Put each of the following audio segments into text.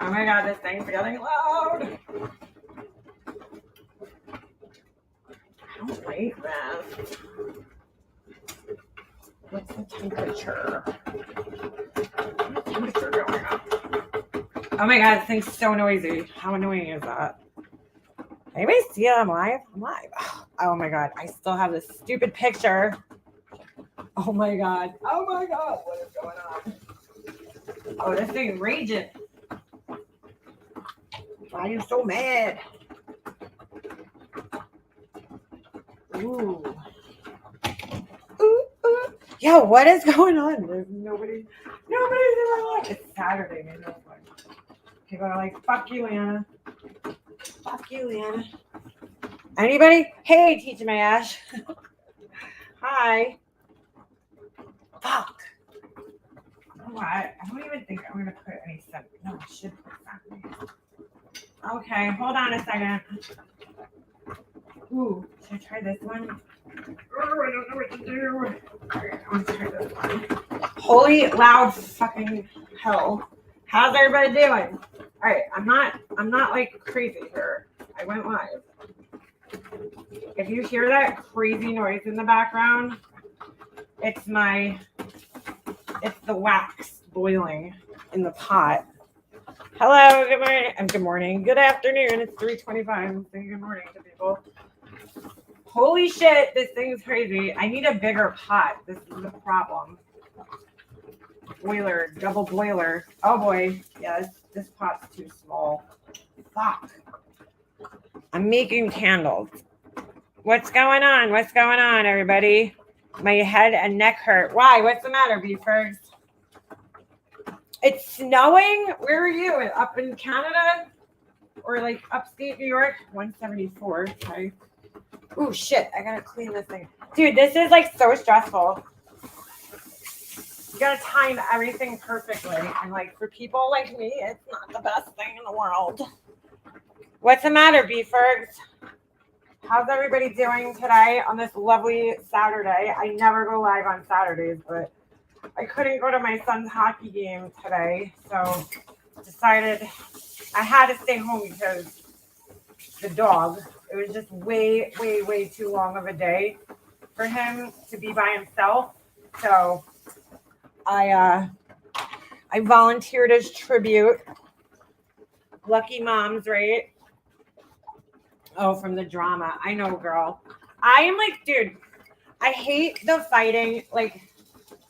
Oh my god, this thing's getting loud. I don't like this. What's the temperature? What's the temperature going up? Oh my god, this thing's so noisy. How annoying is that? Anybody see it? I'm live? I'm live. Oh my god, I still have this stupid picture. Oh my god. Oh my god, what is going on? Oh, this thing's raging. Why are you so mad? Ooh. Ooh, ooh. Yo, what is going on? There's nobody's in my life. It's Saturday, man. People are like, fuck you, Anna. Fuck you, Anna. Anybody? Hey, teaching my ash. Hi. Fuck. You know what? I don't even think I'm gonna put any stuff. No, I should put something. Okay, hold on a second. Ooh, should I try this one? Oh, I don't know what to do. Alright, I'm gonna try this one. Holy loud fucking hell. How's everybody doing? Alright, I'm not like crazy here. I went live. If you hear that crazy noise in the background, it's the wax boiling in the pot. Hello, good morning. Good morning. Good afternoon. It's 3:25. I'm saying good morning to people. Holy shit, this thing's crazy. I need a bigger pot. This is the problem. Boiler, double boiler. Oh boy. Yeah, this pot's too small. Fuck. I'm making candles. What's going on? What's going on, everybody? My head and neck hurt. Why? What's the matter, beefers? It's snowing? Where are you? Up in Canada? Or like upstate New York? 174. Okay. Ooh, shit. I gotta clean this thing. Dude, this is like so stressful. You gotta time everything perfectly. And like for people like me, it's not the best thing in the world. What's the matter, beefers? How's everybody doing today on this lovely Saturday? I never go live on Saturdays, but I couldn't go to my son's hockey game today, so decided I had to stay home because the dog, it was just way, way, way too long of a day for him to be by himself. So I volunteered as tribute. Lucky moms, right? Oh, from the drama. I know, girl. I am like, dude, I hate the fighting. Like,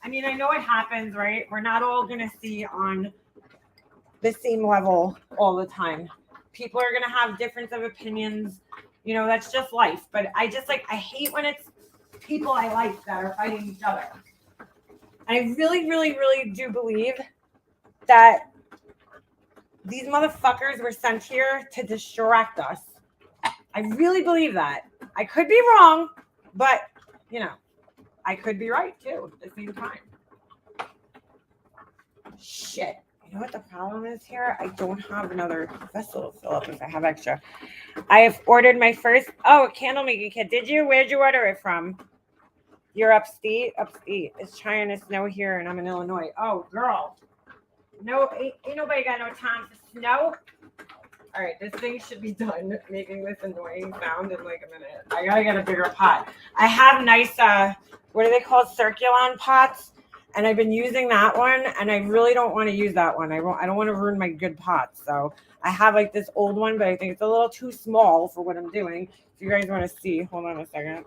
I mean, I know it happens, right? We're not all going to see on the same level all the time. People are going to have difference of opinions. You know, that's just life. But I hate when it's people I like that are fighting each other. And I really, really, really do believe that these motherfuckers were sent here to distract us. I really believe that. I could be wrong, but, you know, I could be right, too, at the same time. Shit. You know what the problem is here? I don't have another vessel to fill up if I have extra. I have ordered my first... Oh, a candle making kit. Did you? Where'd you order it from? You're upstate? Upstate. It's trying to snow here, and I'm in Illinois. Oh, girl. No, ain't nobody got no time for snow. All right, this thing should be done making this annoying sound in like a minute. I gotta get a bigger pot. I have nice, what are they called? Circulon pots. And I've been using that one, and I really don't want to use that one. I don't want to ruin my good pots. So I have like this old one, but I think it's a little too small for what I'm doing. If you guys want to see, hold on a second.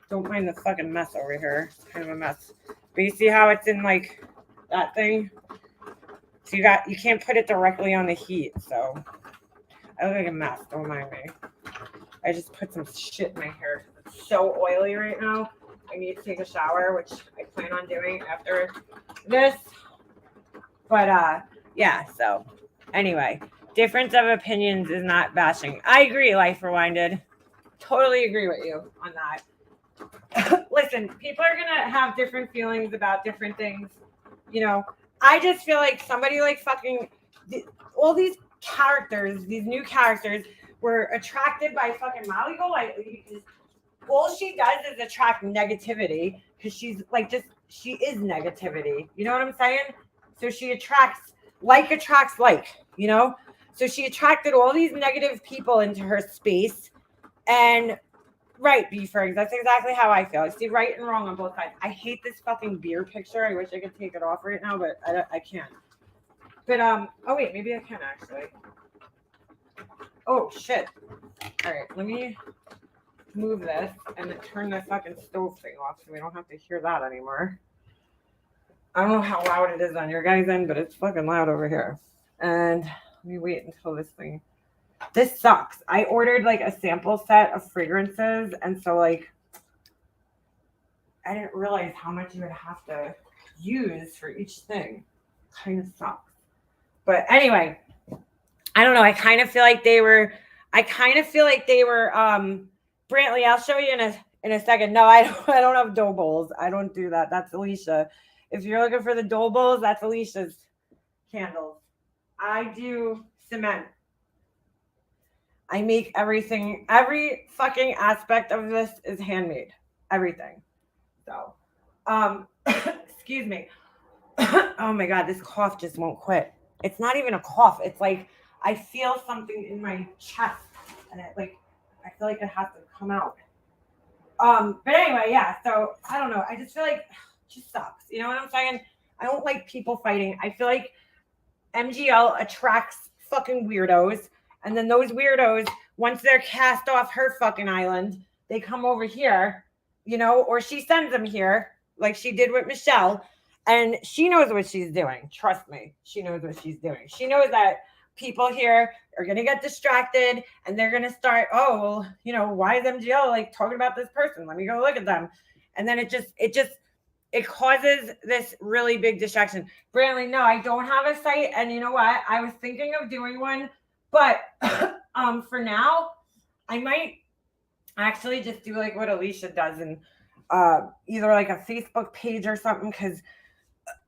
Don't mind the fucking mess over here. It's kind of a mess. But you see how it's in like that thing? So you can't put it directly on the heat, so I look like a mess, don't mind me. I just put some shit in my hair because it's so oily right now. I need to take a shower, which I plan on doing after this. But yeah, so anyway, difference of opinions is not bashing. I agree, Life Rewinded. Totally agree with you on that. Listen, people are gonna have different feelings about different things, you know. I just feel like somebody like fucking all these characters, these new characters, were attracted by fucking Molly Golightly because all she does is attract negativity because she's like she is negativity. You know what I'm saying? So she attracts like, you know? So she attracted all these negative people into her space. And right, B-Fergs, that's exactly how I feel. I see right and wrong on both sides. I hate this fucking beer picture. I wish I could take it off right now, but I can't. But, oh wait, maybe I can actually. Oh, shit. All right, let me move this and then turn the fucking stove thing off so we don't have to hear that anymore. I don't know how loud it is on your guys' end, but it's fucking loud over here. And let me wait until this thing. This sucks. I ordered like a sample set of fragrances, and so like I didn't realize how much you would have to use for each thing. Kind of sucks. But anyway, I don't know. I kind of feel like they were Brantley, I'll show you in a second. No, I don't have dough bowls. I don't do that. That's Alicia. If you're looking for the dough bowls, that's Alicia's candles. I do cement. I make everything. Every fucking aspect of this is handmade. Everything. So, excuse me. Oh my God, this cough just won't quit. It's not even a cough. It's like I feel something in my chest, and I feel like it has to come out. But anyway, yeah. So I don't know. I just feel like it just sucks. You know what I'm saying? I don't like people fighting. I feel like MGL attracts fucking weirdos, and then those weirdos, once they're cast off her fucking island, they come over here, you know, or she sends them here, like she did with Michelle, and she knows what she's doing. Trust me, she knows what she's doing. She knows that people here are going to get distracted, and they're going to start, oh, well, you know, why is MGL like talking about this person? Let me go look at them. And then it causes this really big distraction. Brantley, no, I don't have a site. And you know what? I was thinking of doing one, but for now, I might actually just do like what Alicia does, and either like a Facebook page or something, because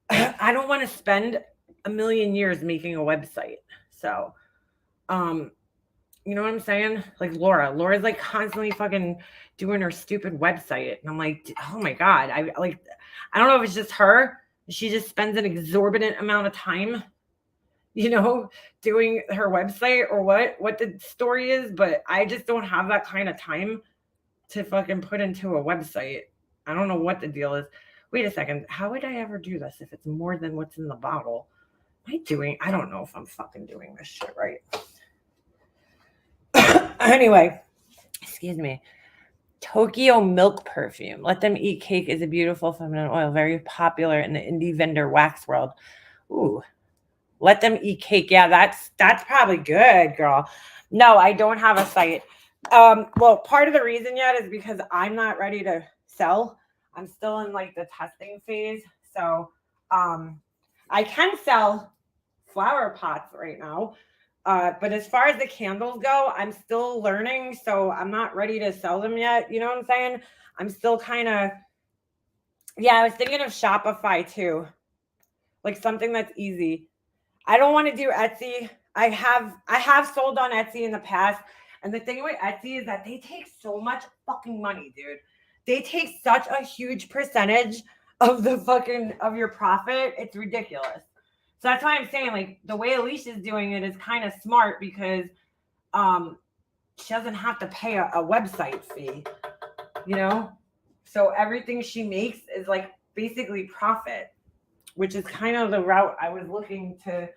I don't want to spend a million years making a website. So, you know what I'm saying? Like Laura's like constantly fucking doing her stupid website. And I'm like, oh my God. I don't know if it's just her. She just spends an exorbitant amount of time, you know, doing her website, or what the story is. But I just don't have that kind of time to fucking put into a website. I don't know what the deal is. Wait a second. How would I ever do this if it's more than what's in the bottle? I don't know if I'm fucking doing this shit right. Anyway, excuse me. Tokyo milk perfume. Let Them Eat Cake is a beautiful feminine oil, very popular in the indie vendor wax world. Ooh, Let Them Eat Cake. Yeah, that's probably good, girl. No, I don't have a site. Well, part of the reason yet is because I'm not ready to sell. I'm still in like the testing phase. So, I can sell flower pots right now. But as far as the candles go, I'm still learning. So I'm not ready to sell them yet. You know what I'm saying? I'm still kind of, yeah, I was thinking of Shopify too. Like something that's easy. I don't want to do Etsy. I have sold on Etsy in the past. And the thing with Etsy is that they take so much fucking money, dude. They take such a huge percentage of of your profit. It's ridiculous. So that's why I'm saying, like, the way Alicia's doing it is kind of smart, because she doesn't have to pay a website fee, you know? So everything she makes is like basically profit, which is kind of the route I was looking to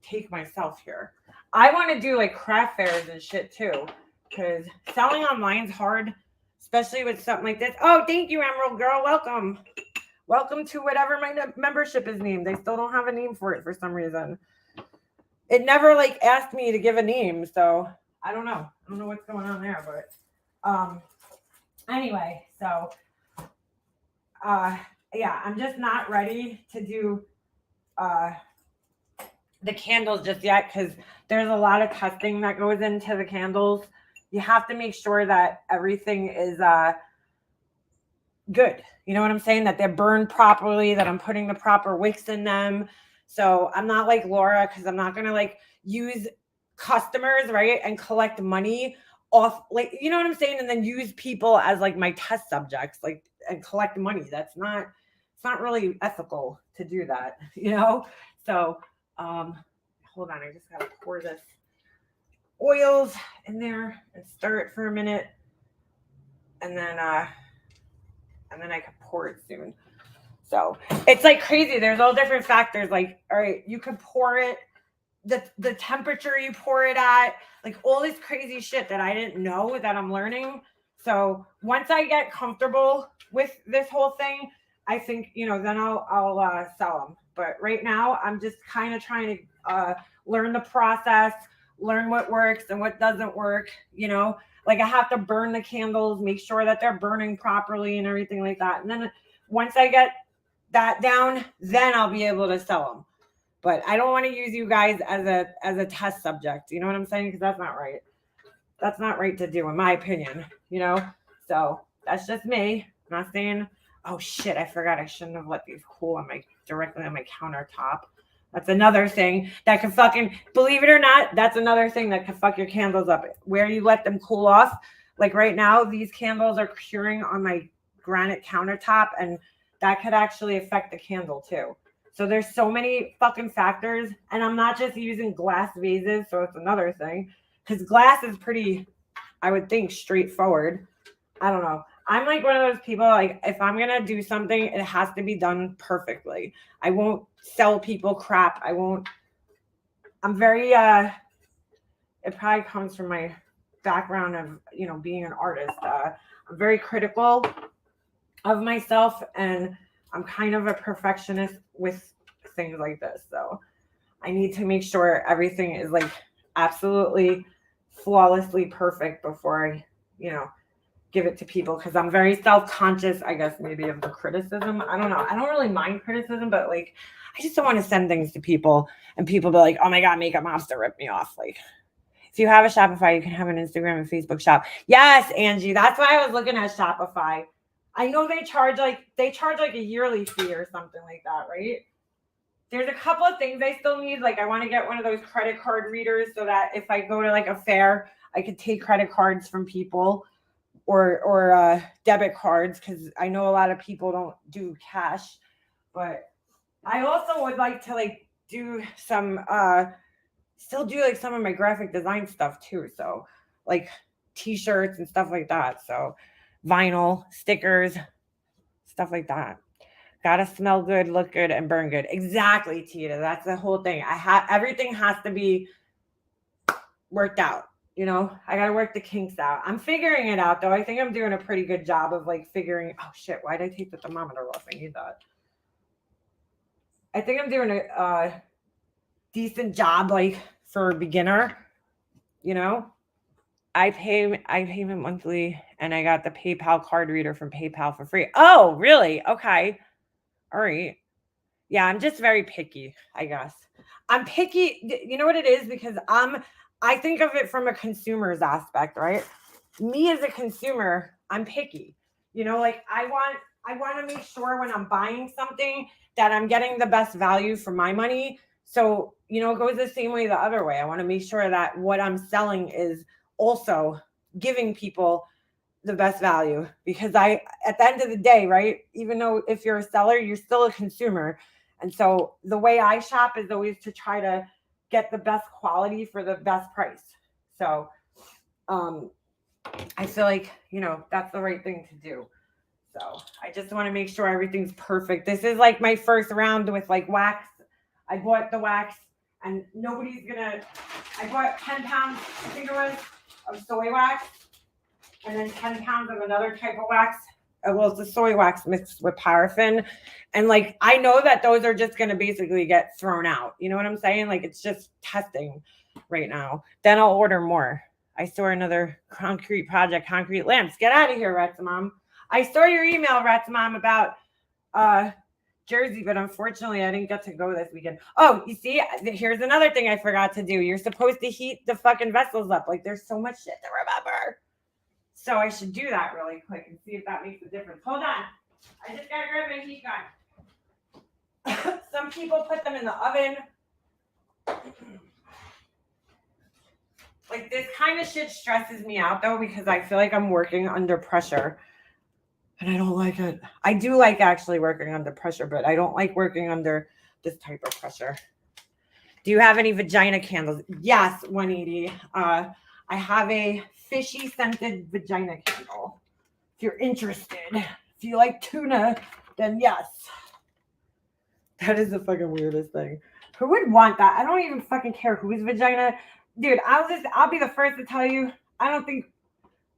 take myself here. I want to do like craft fairs and shit too, because selling online is hard, especially with something like this. Oh, thank you, Emerald Girl. Welcome. Welcome to whatever my membership is named. They still don't have a name for it for some reason. It never like asked me to give a name, so I don't know. I don't know what's going on there, but anyway, so yeah, I'm just not ready to do the candles just yet, because there's a lot of testing that goes into the candles. You have to make sure that everything is good. You know what I'm saying? That they're burned properly, that I'm putting the proper wicks in them. So I'm not like Laura, because I'm not going to like use customers, right, and collect money off, like, you know what I'm saying? And then use people as like my test subjects, like, and collect money. It's not really ethical to do that, you know? So, hold on, I just gotta pour this oils in there and stir it for a minute, and then I can pour it soon. So it's like crazy. There's all different factors. Like, all right, you can pour it, the temperature you pour it at, like all this crazy shit that I didn't know that I'm learning. So once I get comfortable with this whole thing, I think, then I'll sell them. But right now I'm just kind of trying to learn the process, learn what works and what doesn't work. Like I have to burn the candles, make sure that they're burning properly and everything like that. And then once I get that down, then I'll be able to sell them. But I don't want to use you guys as a test subject. You know what I'm saying? Because that's not right. That's not right to do, in my opinion. So that's just me. I'm not saying. Oh shit! I forgot. I shouldn't have let these cool directly on my countertop. That's another thing that can fucking, believe it or not, that's another thing that can fuck your candles up. Where you let them cool off. Like right now, these candles are curing on my granite countertop, and that could actually affect the candle too. So there's so many fucking factors, and I'm not just using glass vases, so it's another thing. Because glass is pretty, I would think, straightforward. I don't know. I'm like one of those people, like, if I'm going to do something, it has to be done perfectly. I won't sell people crap. I'm very, it probably comes from my background of, being an artist. I'm very critical of myself, and I'm kind of a perfectionist with things like this. So I need to make sure everything is like absolutely flawlessly perfect before I, give it to people, because I'm very self-conscious, I guess, maybe of the criticism. I don't know. I don't really mind criticism, but like, I just don't want to send things to people and people be like, oh my God, Makeup Monster ripped me off. Like, if you have a Shopify, you can have an Instagram and Facebook shop. Yes, Angie. That's why I was looking at Shopify. I know they charge like a yearly fee or something like that, right? There's a couple of things I still need. Like I want to get one of those credit card readers so that if I go to like a fair, I could take credit cards from people or debit cards, because I know a lot of people don't do cash. But I also would like to like do some still do like some of my graphic design stuff too. So like t-shirts and stuff like that. So vinyl, stickers, stuff like that. Gotta smell good, look good, and burn good. Exactly, Tita. That's the whole thing. Everything has to be worked out. I gotta work the kinks out. I'm figuring it out though. I think I'm doing a pretty good job of like figuring. Oh shit! Why did I take the thermometer off? I need that. I think I'm doing a decent job, like for a beginner. I pay him monthly, and I got the PayPal card reader from PayPal for free. Oh, really? Okay. All right. Yeah, I'm just very picky, I guess. I'm picky. You know what it is? Because I think of it from a consumer's aspect, right? Me as a consumer, I'm picky. Like I want to make sure when I'm buying something that I'm getting the best value for my money. So, it goes the same way the other way. I want to make sure that what I'm selling is also giving people the best value, because at the end of the day, right? Even though if you're a seller, you're still a consumer. And so the way I shop is always to try to get the best quality for the best price. So, I feel like, that's the right thing to do. So I just want to make sure everything's perfect. This is like my first round with like wax. I bought the wax, and I bought 10 pounds, I think it was, of soy wax, and then 10 pounds of another type of wax. Well, it's the soy wax mixed with paraffin. And like, I know that those are just going to basically get thrown out. You know what I'm saying? Like, it's just testing right now. Then I'll order more. I saw another concrete lamps. Get out of here, Rat's Mom. I saw your email, Rat's Mom, about Jersey, but unfortunately I didn't get to go this weekend. Oh, you see, here's another thing I forgot to do. You're supposed to heat the fucking vessels up. Like, there's so much shit to remember. So I should do that really quick and see if that makes a difference. Hold on. I just gotta grab my heat gun. Some people put them in the oven. Like, this kind of shit stresses me out though, because I feel like I'm working under pressure. And I don't like it. I do like actually working under pressure, but I don't like working under this type of pressure. Do you have any vagina candles? Yes, 180. I have a fishy scented vagina candle. If you're interested, if you like tuna, then yes. That is the fucking weirdest thing. Who would want that? I don't even fucking care whose vagina. Dude, I'll be the first to tell you, I don't think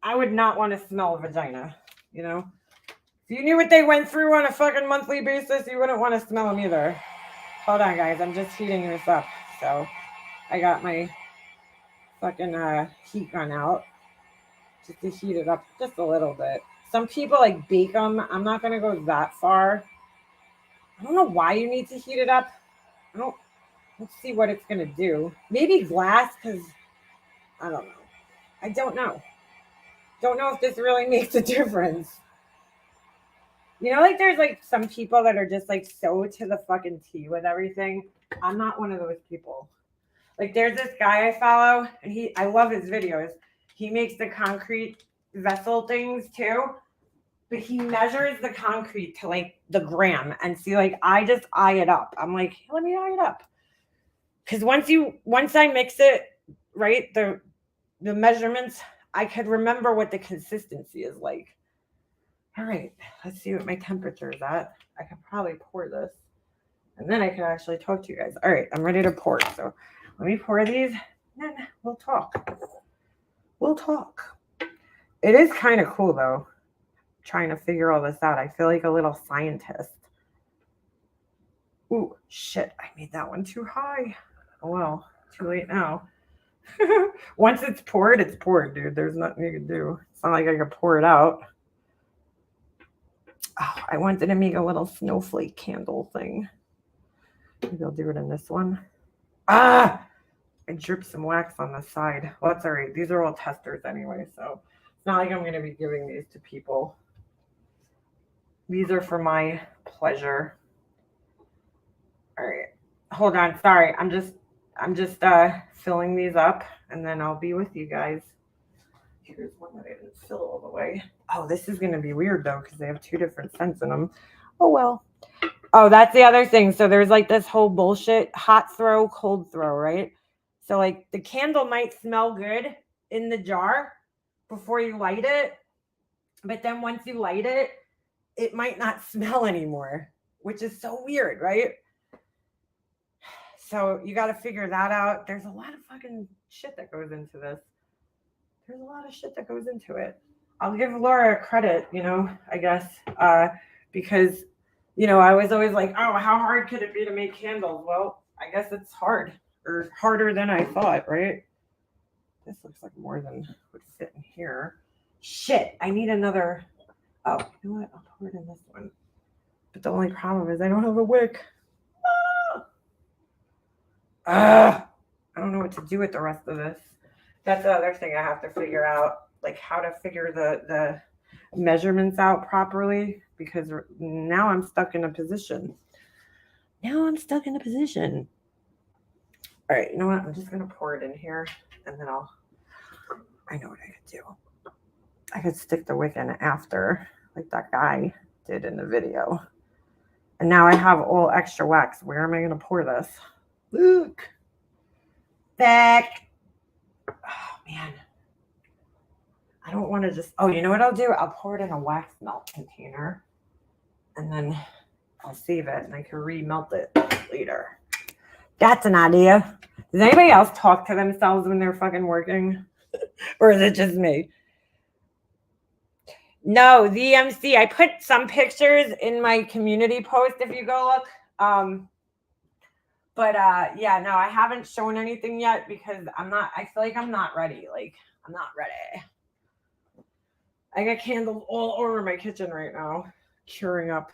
I would not want to smell a vagina, you know? If you knew what they went through on a fucking monthly basis, you wouldn't want to smell them either. Hold on, guys. I'm just heating this up. So I got my fucking heat gun out just to heat it up just a little bit. Some people like bake them. I'm not going to go that far. I don't know why you need to heat it up. Let's see what it's going to do. Maybe glass, because I don't know. I don't know. Don't know if this really makes a difference. You know, like there's like some people that are just like so to the fucking T with everything. I'm not one of those people. Like there's this guy I follow and I love his videos. He makes the concrete vessel things too, but he measures the concrete to like the gram and see, like, I just eye it up. I'm like, let me eye it up. Cause once I mix it, right, the measurements, I could remember what the consistency is like. All right, let's see what my temperature is at. I could probably pour this and then I can actually talk to you guys. All right, I'm ready to pour. So let me pour these and then we'll talk. We'll talk. It is kind of cool though, trying to figure all this out. I feel like a little scientist. Ooh, shit, I made that one too high. Oh well, too late now. Once it's poured, dude. There's nothing you can do. It's not like I could pour it out. Oh, I wanted to make a little snowflake candle thing. Maybe I'll do it in this one. Ah! I dripped some wax on the side. Well, that's all right. These are all testers anyway, so it's not like I'm going to be giving these to people. These are for my pleasure. All right. Hold on. Sorry. I'm just filling these up, and then I'll be with you guys. Here's one that I didn't fill all the way. Oh, this is going to be weird, though, because they have two different scents in them. Oh, well. Oh, that's the other thing. So there's like this whole bullshit hot throw, cold throw, right? So like the candle might smell good in the jar before you light it. But then once you light it, it might not smell anymore, which is so weird, right? So you got to figure that out. There's a lot of fucking shit that goes into this. There's a lot of shit that goes into it. I'll give Laura credit, you know, I guess, because, you know, I was always like, oh, how hard could it be to make candles? Well, I guess it's hard, or harder than I thought, right? This looks like more than would fit in here. Shit, I need another. Oh, you know what? I'll pour it in this one. But the only problem is I don't have a wick. I don't know what to do with the rest of this. That's the other thing I have to figure out, like how to figure the measurements out properly, because now I'm stuck in a position. All right, you know what? I'm just going to pour it in here, and then I know what I could do. I could stick the wick in after, like that guy did in the video. And now I have all extra wax. Where am I going to pour this? Look. Back. Oh, man. I don't want to just... Oh, you know what I'll do? I'll pour it in a wax melt container. And then I'll save it, and I can remelt it later. That's an idea. Does anybody else talk to themselves when they're fucking working? Or is it just me? No, the MC. I put some pictures in my community post if you go look. But yeah, no, I haven't shown anything yet because I feel like I'm not ready. Like, I'm not ready. I got candles all over my kitchen right now, curing up.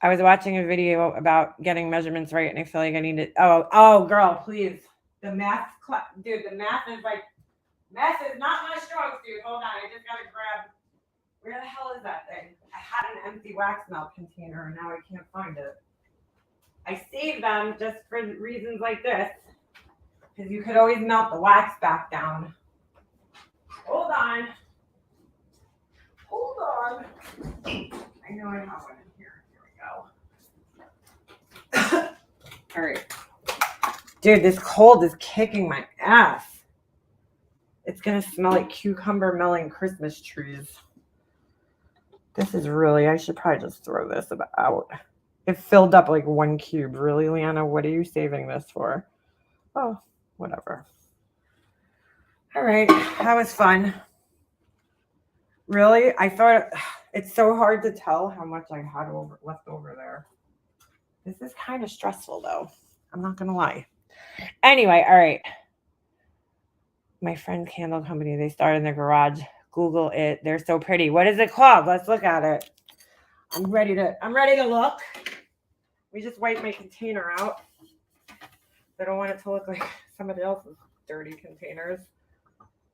I was watching a video about getting measurements right, and I feel like I need to. Oh, girl, please. The math, dude. The math is like, math is not my strong suit. Hold on, I just gotta grab. Where the hell is that thing? I had an empty wax melt container, and now I can't find it. I saved them just for reasons like this, because you could always melt the wax back down. Hold on. I know I have one in here. Here we go. Dude, this cold is kicking my ass. It's going to smell like cucumber melon Christmas trees. This is really, I should probably just throw this out. It filled up like 1 cube. Really, Leanna? What are you saving this for? Oh, whatever. All right. That was fun. Really? I thought it's so hard to tell how much I had left over there. This is kind of stressful, though. I'm not going to lie. Anyway, all right. My friend's candle company, they started in their garage. Google it. They're so pretty. What is it called? Let's look at it. I'm ready to look. We just wiped my container out. I don't want it to look like somebody else's dirty containers.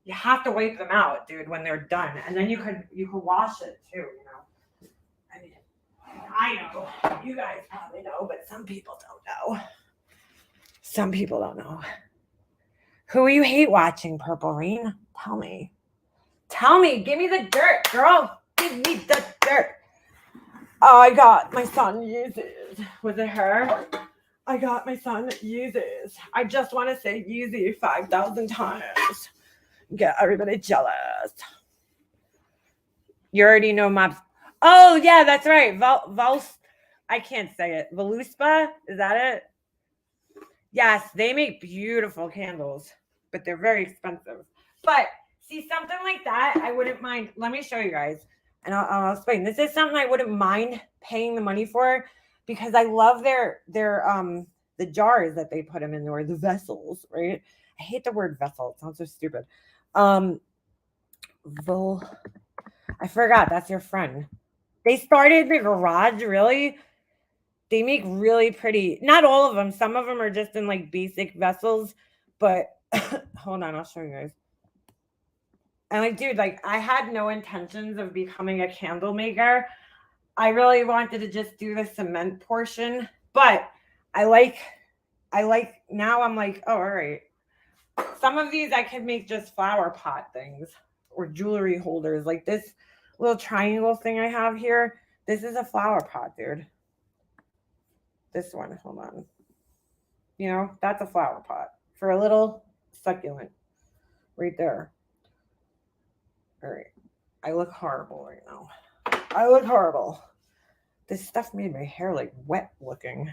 You have to wipe them out, dude, when they're done. And then you could wash it too, you know. I mean, I know. You guys probably know, but some people don't know. Some people don't know. Who you hate watching, Purple Rain? Tell me. Tell me. Give me the dirt, girl. Give me the dirt. Oh, I got my son uses. Was it her? I got my son uses. I just want to say Yeezy 5,000 times. Get everybody jealous. You already know my... Oh, yeah, that's right. I can't say it. Voluspa? Is that it? Yes, they make beautiful candles, but they're very expensive. But see, something like that, I wouldn't mind. Let me show you guys, and I'll explain. This is something I wouldn't mind paying the money for because I love the jars that they put them in, or the vessels, right? I hate the word vessel. It sounds so stupid. I forgot. That's your friend. They started in the garage, really. They make really pretty, not all of them. Some of them are just in like basic vessels, but hold on, I'll show you guys. And like, dude, like I had no intentions of becoming a candle maker. I really wanted to just do the cement portion, but I like now I'm like, oh, all right. Some of these I could make just flower pot things or jewelry holders. Like this little triangle thing I have here. This is a flower pot, dude. This one, hold on. You know, that's a flower pot for a little succulent right there. All right. I look horrible right now. I look horrible. This stuff made my hair like wet looking.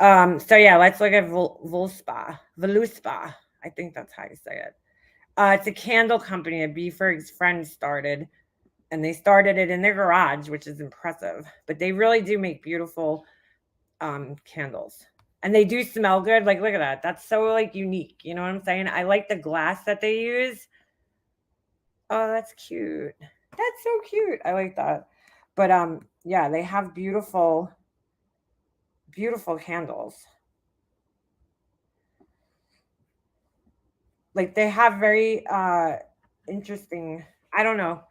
So yeah, let's look at Voluspa. I think that's how you say it. It's a candle company that Beeferg's friend started, and they started it in their garage, which is impressive. But they really do make beautiful candles, and they do smell good. Like, look at that. That's so like unique. You know what I'm saying? I like the glass that they use. Oh, that's cute. That's so cute. I like that. But yeah, they have beautiful candles. Like they have very interesting, I don't know.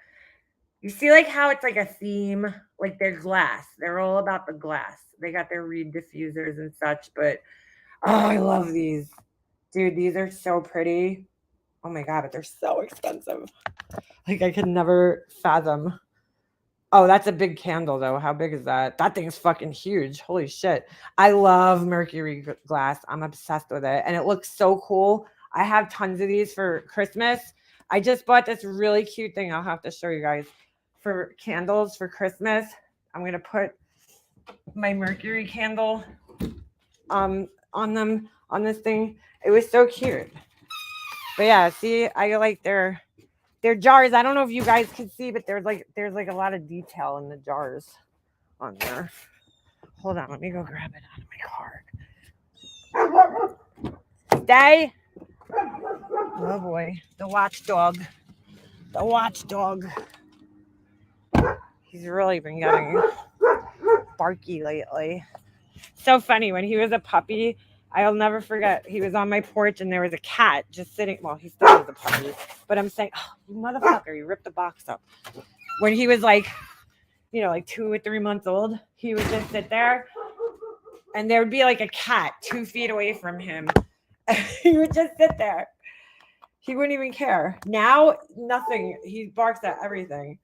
You see like how it's like a theme, like their glass. They're all about the glass. They got their reed diffusers and such, but oh, I love these. Dude, these are so pretty. Oh my God, but they're so expensive. Like I could never fathom. Oh, that's a big candle though. How big is that? That thing's fucking huge. Holy shit. I love mercury glass. I'm obsessed with it. And it looks so cool. I have tons of these for Christmas. I just bought this really cute thing. I'll have to show you guys for candles for Christmas. I'm going to put my mercury candle on this thing. It was so cute. But yeah, see, I like their jars. I don't know if you guys can see, but there's like a lot of detail in the jars on there. Hold on, let me go grab it out of my car. Stay. Oh boy, the watchdog. The watchdog. He's really been getting barky lately. So funny, when he was a puppy, I'll never forget, he was on my porch and there was a cat just sitting. Well, he still is a puppy, but I'm saying, oh, you motherfucker, you ripped the box up. When he was like, you know, like 2 or 3 months old, he would just sit there and there would be like a cat 2 feet away from him. He would just sit there. He wouldn't even care. Now, nothing. He barks at everything.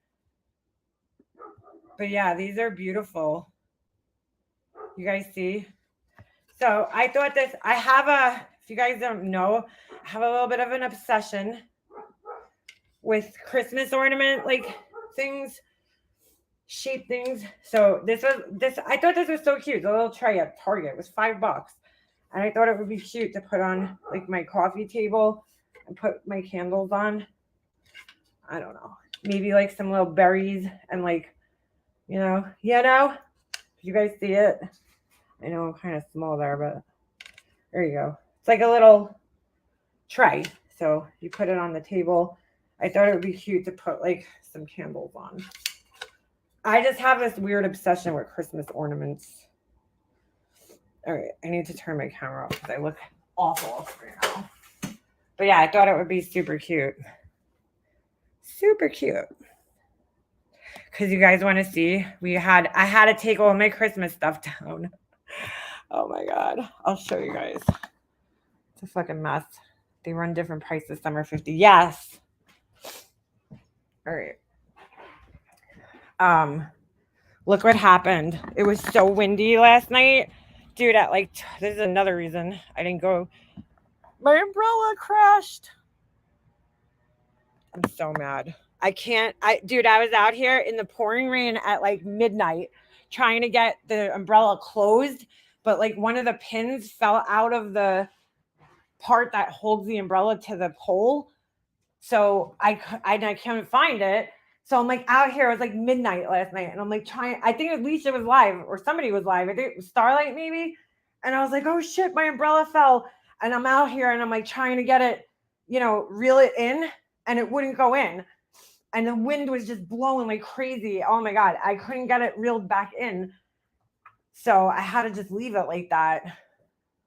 But yeah, these are beautiful. You guys see? So I thought this, if you guys don't know, I have a little bit of an obsession with Christmas ornament, like things, shape things. So I thought this was so cute. The little tray at Target was $5. And I thought it would be cute to put on like my coffee table and put my candles on. I don't know. Maybe like some little berries and like, you guys see it? I know I'm kind of small there, but there you go. It's like a little tray. So you put it on the table. I thought it would be cute to put like some candles on. I just have this weird obsession with Christmas ornaments. All right, I need to turn my camera off because I look awful right now. But yeah, I thought it would be super cute. Super cute. Because you guys want to see, I had to take all my Christmas stuff down. Oh my God. I'll show you guys. It's a fucking mess. They run different prices. Some are $50. Yes. All right. Look what happened. It was so windy last night. Dude, this is another reason I didn't go. My umbrella crashed. I'm so mad. I was out here in the pouring rain at like midnight trying to get the umbrella closed, but like one of the pins fell out of the part that holds the umbrella to the pole. So I couldn't find it. So I'm like out here. It was like midnight last night, and I'm like I think Alicia was live or somebody was live. I think it was Starlight maybe. And I was like, oh shit, my umbrella fell. And I'm out here and I'm like trying to get it, reel it in, and it wouldn't go in. And the wind was just blowing like crazy. Oh my God, I couldn't get it reeled back in. So I had to just leave it like that.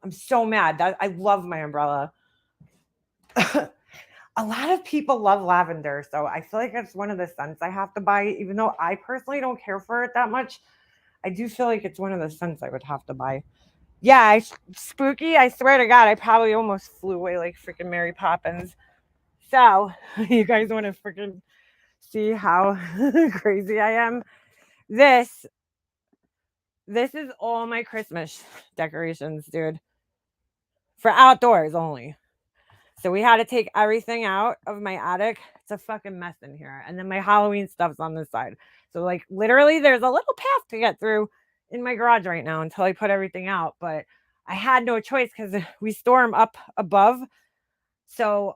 I'm so mad. I love my umbrella. A lot of people love lavender, so I feel like it's one of the scents I have to buy, even though I personally don't care for it that much. I do feel like it's one of the scents I would have to buy. Yeah, spooky. I swear to God, I probably almost flew away like freaking Mary Poppins. So, you guys want to freaking see how crazy I am? This is all my Christmas decorations, dude. For outdoors only. So we had to take everything out of my attic. It's a fucking mess in here. And then my Halloween stuff's on this side. So like literally there's a little path to get through in my garage right now until I put everything out. But I had no choice because we store them up above. So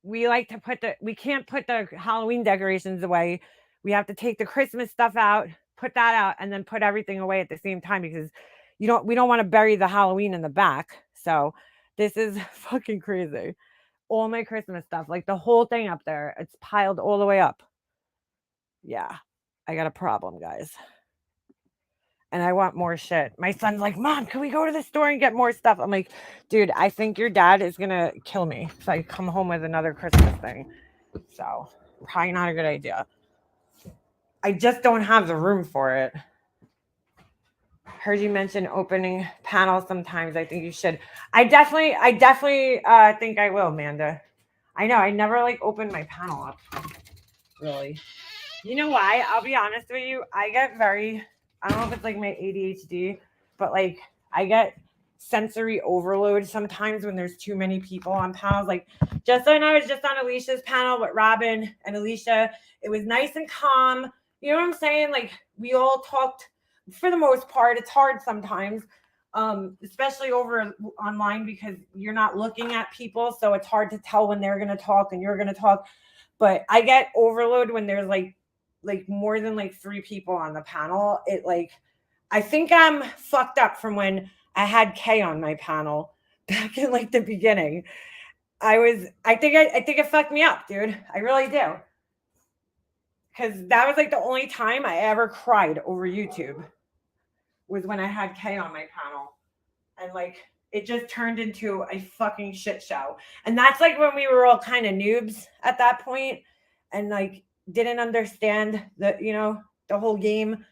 we like to we can't put the Halloween decorations away. We have to take the Christmas stuff out, put that out, and then put everything away at the same time because we don't want to bury the Halloween in the back. So this is fucking crazy. All my Christmas stuff, like the whole thing up there, it's piled all the way up. Yeah, I got a problem, guys. And I want more shit. My son's like, Mom, can we go to the store and get more stuff? I'm like, dude, I think your dad is going to kill me if I come home with another Christmas thing. So, probably not a good idea. I just don't have the room for it. Heard you mention opening panels sometimes. I think you should. I definitely think I will, Amanda. I know. I never like open my panel up. Really. You know why? I'll be honest with you. I don't know if it's like my ADHD, but like I get sensory overload sometimes when there's too many people on panels. Like just when I was just on Alicia's panel with Robin and Alicia, it was nice and calm. You know what I'm saying? Like we all talked for the most part. It's hard sometimes, especially over online because you're not looking at people. So it's hard to tell when they're going to talk and you're going to talk. But I get overload when there's like more than like 3 people on the panel. I think I'm fucked up from when I had Kay on my panel back in like the beginning. I think it fucked me up, dude. I really do. Cause that was like the only time I ever cried over YouTube was when I had Kay on my panel. And like, it just turned into a fucking shit show. And that's like when we were all kind of noobs at that point and like didn't understand the whole game.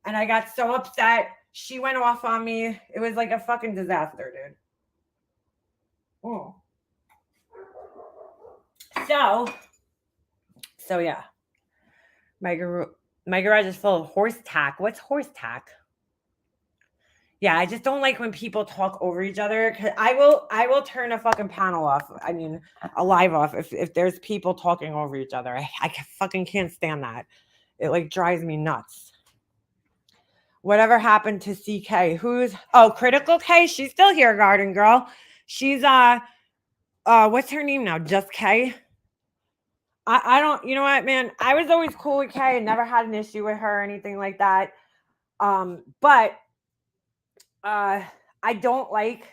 And I got so upset. She went off on me. It was like a fucking disaster, dude. Oh. So yeah. My garage is full of horse tack. What's horse tack? Yeah, I just don't like when people talk over each other. 'Cause I will turn a fucking panel off. I mean, a live off if there's people talking over each other. Fucking can't stand that. It like drives me nuts. Whatever happened to CK? Critical K? She's still here, Garden Girl. She's what's her name now? Just K? I don't, you know what, man? I was always cool with K and never had an issue with her or anything like that. But I don't like,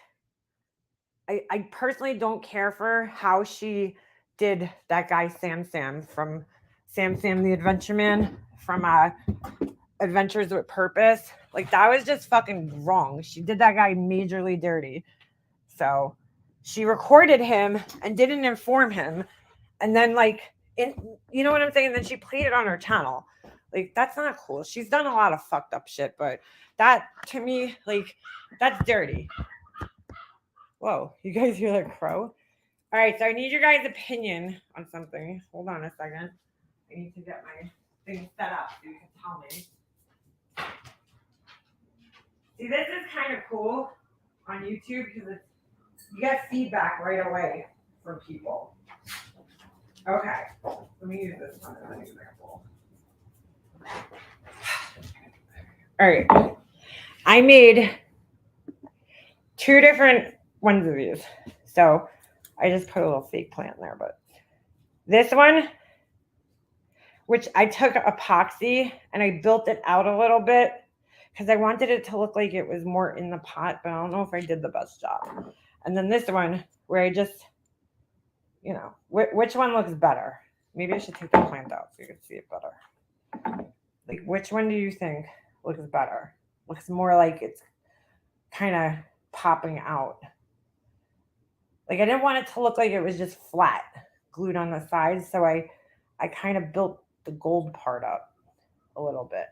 I personally don't care for how she did that guy Sam from Sam the Adventure Man from Adventures with Purpose. Like, that was just fucking wrong. She did that guy majorly dirty. So she recorded him and didn't inform him. And then, like, you know what I'm saying? Then she played it on her channel. Like, that's not cool. She's done a lot of fucked up shit, but that, to me, like, that's dirty. Whoa, you guys hear that crow? All right, so I need your guys' opinion on something. Hold on a second. I need to get my thing set up so you can tell me. See, this is kind of cool on YouTube because you get feedback right away from people. Okay, let me use this one as an example. All right, I made 2 different ones of these. So I just put a little fake plant in there, but this one, which I took epoxy and I built it out a little bit because I wanted it to look like it was more in the pot, but I don't know if I did the best job. And then this one where I just, you know, which one looks better? Maybe I should take the plant out so you can see it better. Like, which one do you think looks better? Looks more like it's kind of popping out. Like, I didn't want it to look like it was just flat, glued on the sides, so I kind of built the gold part up a little bit.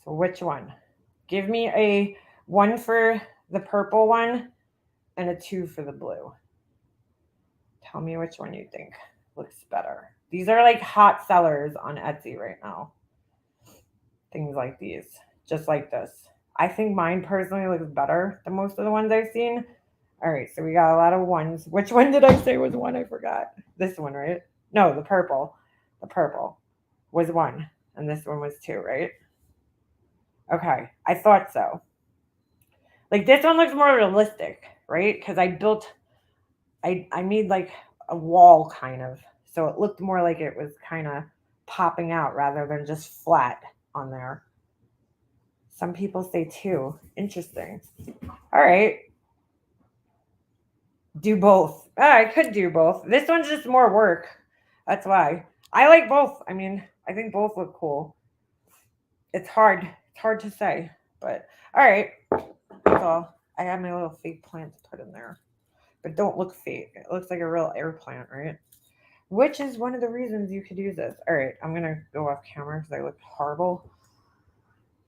So which one? Give me a 1 for the purple one and a 2 for the blue. Tell me which one you think looks better. These are like hot sellers on Etsy right now. Things like these, just like this. I think mine personally looks better than most of the ones I've seen. All right, so we got a lot of 1s. Which one did I say was 1? I forgot. This one, right? No, the purple. The purple was 1, and this one was 2, right? Okay, I thought so. Like, this one looks more realistic, right? Because I made like a wall kind of, so it looked more like it was kind of popping out rather than just flat on there. Some people say 2. Interesting. All right. Do both. I could do both. This one's just more work. That's why. I like both. I mean, I think both look cool. It's hard. It's hard to say. But all right. That's all. I have my little fake plant to put in there. But don't look fake. It looks like a real air plant, right? Which is one of the reasons you could use this. All right. I'm going to go off camera because I look horrible.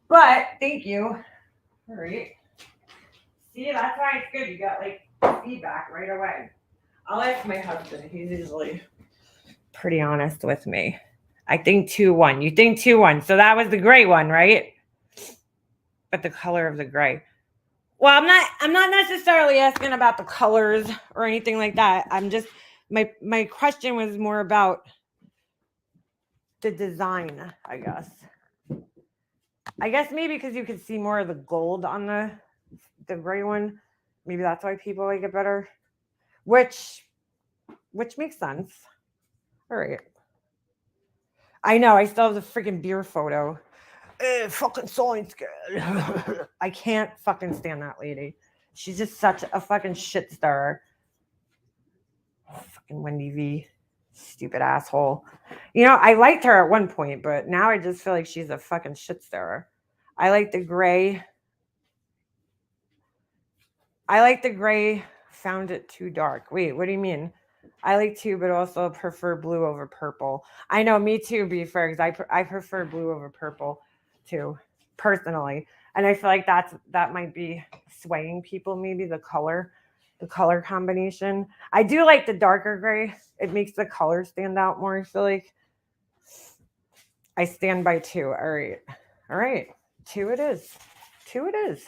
But thank you. All right. See, that's why it's good. You got like feedback right away. I'll ask my husband. He's usually pretty honest with me. I think 2-1. You think 2-1. So that was the gray one, right? But the color of the gray. Well, I'm not necessarily asking about the colors or anything like that. I'm just my question was more about the design, I guess. I guess maybe because you could see more of the gold on the gray one. Maybe that's why people like it better. Which makes sense. All right. I know, I still have the freaking beer photo. Fucking science girl. I can't fucking stand that lady. She's just such a fucking shit stirrer. Fucking Wendy V. Stupid asshole. You know, I liked her at one point, but now I just feel like she's a fucking shit stirrer. I like the gray. Found it too dark. Wait, what do you mean? I like 2, but also prefer blue over purple. I know, me too, be fair, because I prefer blue over purple too, personally. And I feel like that might be swaying people, maybe the color combination. I do like the darker gray. It makes the color stand out more, I feel like. I stand by 2. All right. 2 it is. 2 it is.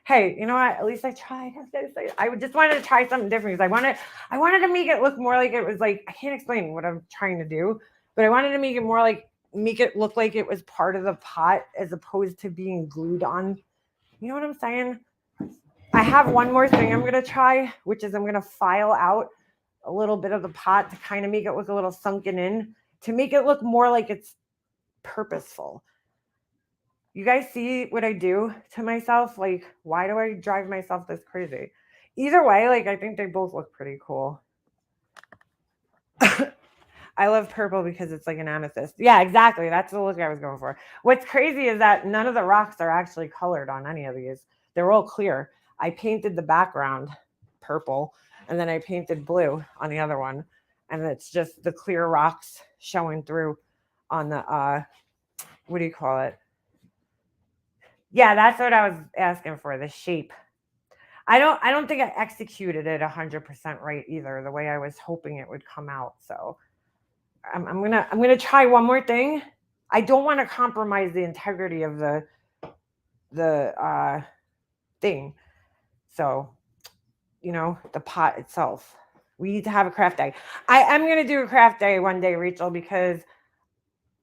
Hey, you know what? At least I tried. I just wanted to try something different because I wanted to make it look more like it was like I can't explain what I'm trying to do, but I wanted to make it more like make it look like it was part of the pot as opposed to being glued on. You know what I'm saying? I have one more thing I'm gonna try, which is I'm gonna file out a little bit of the pot to kind of make it look a little sunken in to make it look more like it's purposeful. You guys see what I do to myself? Like, why do I drive myself this crazy? Either way, like, I think they both look pretty cool. I love purple because it's like an amethyst. Yeah, exactly. That's the look I was going for. What's crazy is that none of the rocks are actually colored on any of these. They're all clear. I painted the background purple and then I painted blue on the other one. And it's just the clear rocks showing through on the what do you call it? Yeah, that's what I was asking for, the shape. I don't think I executed it 100% right either, the way I was hoping it would come out. So I'm gonna try one more thing. I don't want to compromise the integrity of the thing. So, the pot itself. We need to have a craft day. I am gonna do a craft day one day, Rachel, because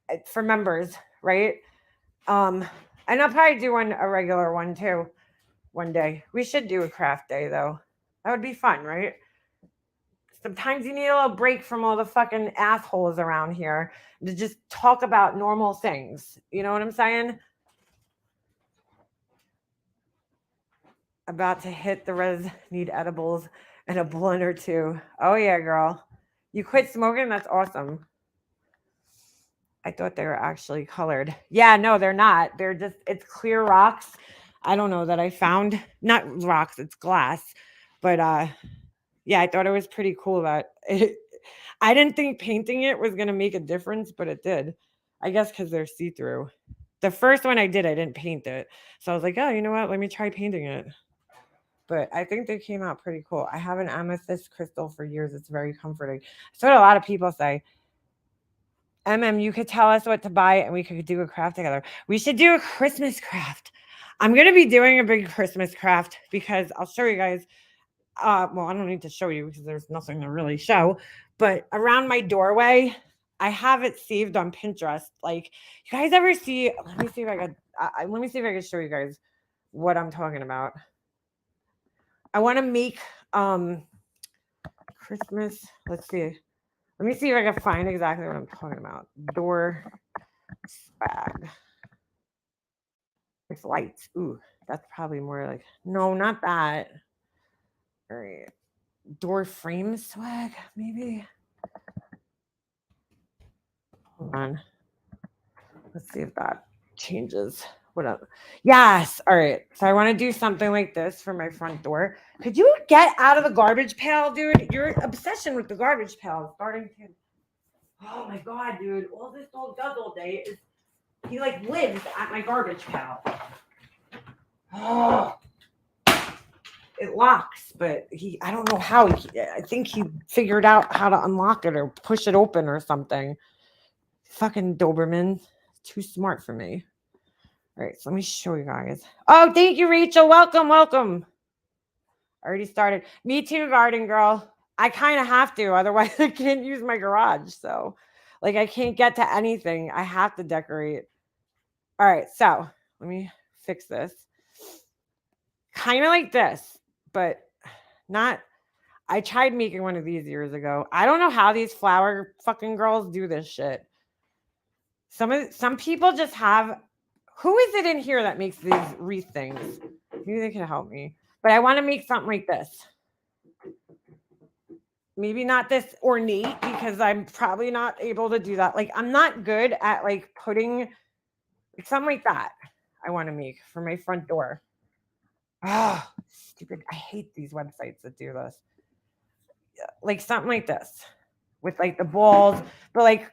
it's for members, right? And I'll probably do a regular one too one day. We should do a craft day though. That would be fun, right? Sometimes you need a little break from all the fucking assholes around here to just talk about normal things. You know what I'm saying? About to hit the res, need edibles and a blunt or two. Oh yeah, girl. You quit smoking? That's awesome. I thought they were actually colored. Yeah, no, they're not. It's clear rocks. I don't know that I found. Not rocks, it's glass. But yeah, I thought it was pretty cool that I didn't think painting it was going to make a difference, but it did. I guess because they're see through. The first one I did, I didn't paint it. So I was like, oh, you know what? Let me try painting it. But I think they came out pretty cool. I have an amethyst crystal for years. It's very comforting. That's what a lot of people say. You could tell us what to buy and we could do a craft together. We should do a Christmas craft. I'm going to be doing a big Christmas craft because I'll show you guys. Well, I don't need to show you because there's nothing to really show, but around my doorway, I have it saved on Pinterest. Like, you guys ever see? Let me see if I can show you guys what I'm talking about. I want to make Christmas. Let's see. Let me see if I can find exactly what I'm talking about. Door swag with lights. Ooh, that's probably more like no, not that. All right. Door frame swag, maybe. Hold on. Let's see if that changes. What up? Yes. All right. So I want to do something like this for my front door. Could you get out of the garbage pail, dude? Your obsession with the garbage pail is starting to. Oh my god, dude! All this dog does all day is he like lives at my garbage pail. Oh, it locks, but I don't know how. I think he figured out how to unlock it or push it open or something. Fucking Doberman, too smart for me. All right, so let me show you guys. Oh, thank you, Rachel. Welcome. I already started. Me too, garden girl. I kind of have to, otherwise I can't use my garage. So, like, I can't get to anything. I have to decorate. All right, so let me fix this. Kind of like this, but not. I tried making one of these years ago. I don't know how these flower fucking girls do this shit. Some people just have. Who is it in here that makes these wreath things? Maybe they can help me. But I want to make something like this. Maybe not this ornate because I'm probably not able to do that. Like, I'm not good at like putting like, something like that. I want to make for my front door. Oh, stupid. I hate these websites that do this. Like something like this with like the balls. But like,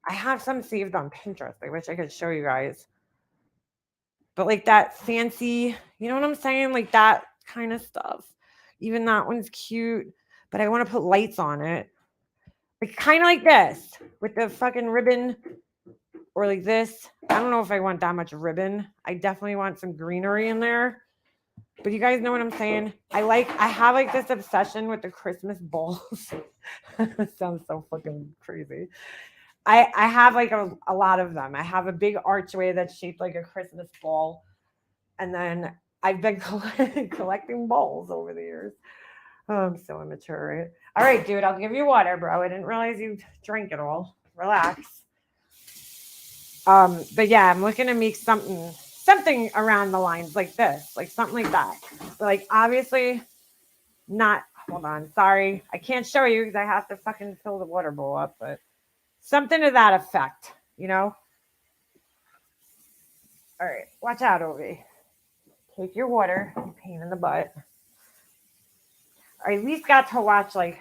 I have some saved on Pinterest. I wish I could show you guys. But like that fancy, you know what I'm saying? Like that kind of stuff. Even that one's cute, but I want to put lights on it. Like kind of like this with the fucking ribbon. or like this. I don't know if I want that much ribbon. I definitely want some greenery in there. But you guys know what I'm saying? I have like this obsession with the Christmas balls. It sounds so fucking crazy. I have like a lot of them. I have a big archway that's shaped like a Christmas ball. And then I've been collecting balls over the years. Oh, I'm so immature, right? All right, dude, I'll give you water, bro. I didn't realize you drank it all. Relax. But yeah, I'm looking to make something around the lines like this, like something like that. But like obviously not. Hold on, sorry, I can't show you because I have to fucking fill the water bowl up. But something to that effect, you know. All right, watch out, Ovi. Take your water. You pain in the butt. I at least got to watch like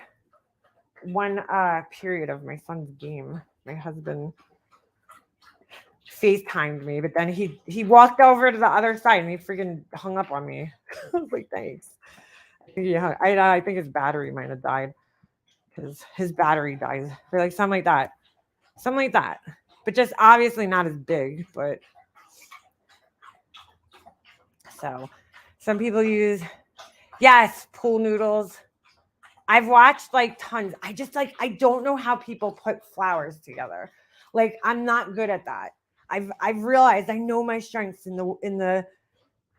one period of my son's game. My husband FaceTimed me, but then he walked over to the other side and he freaking hung up on me. I was like, thanks. Yeah, I think his battery might have died because his battery dies or like something like that. But just obviously not as big. But so some people use pool noodles. I've watched like tons. I don't know how people put flowers together. Like I'm not good at that. I've realized I know my strengths in the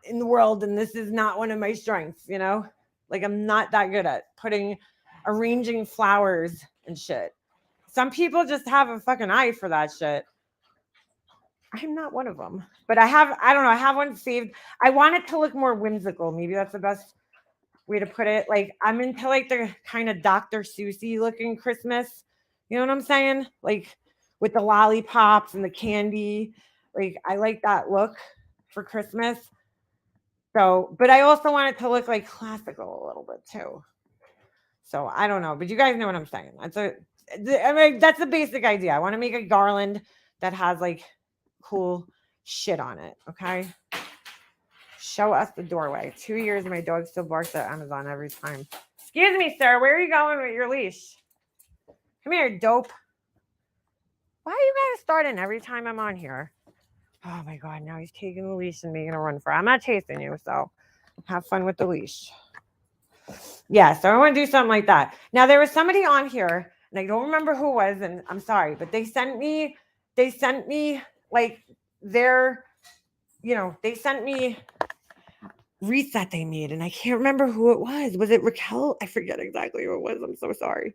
world, and this is not one of my strengths, you know? Like I'm not that good at arranging flowers and shit. Some people just have a fucking eye for that shit. I'm not one of them. But I don't know, I have one saved. I want it to look more whimsical. Maybe that's the best way to put it. Like I'm into like the kind of Dr. Seussy looking Christmas. You know what I'm saying? Like with the lollipops and the candy. Like I like that look for Christmas. So, but I also want it to look like classical a little bit too. So I don't know, but you guys know what I'm saying. That's the basic idea. I want to make a garland that has like cool shit on it. Okay. Show us the doorway. 2 years, my dog still barks at Amazon every time. Excuse me, sir. Where are you going with your leash? Come here, dope. Why are you guys starting every time I'm on here? Oh my God, now he's taking the leash and making a run for it. I'm not chasing you, so have fun with the leash. Yeah, so I want to do something like that. Now, there was somebody on here, and I don't remember who it was, and I'm sorry, but they sent me like they sent me wreaths that they made, and I can't remember who it was. Was it Raquel? I forget exactly who it was. I'm so sorry.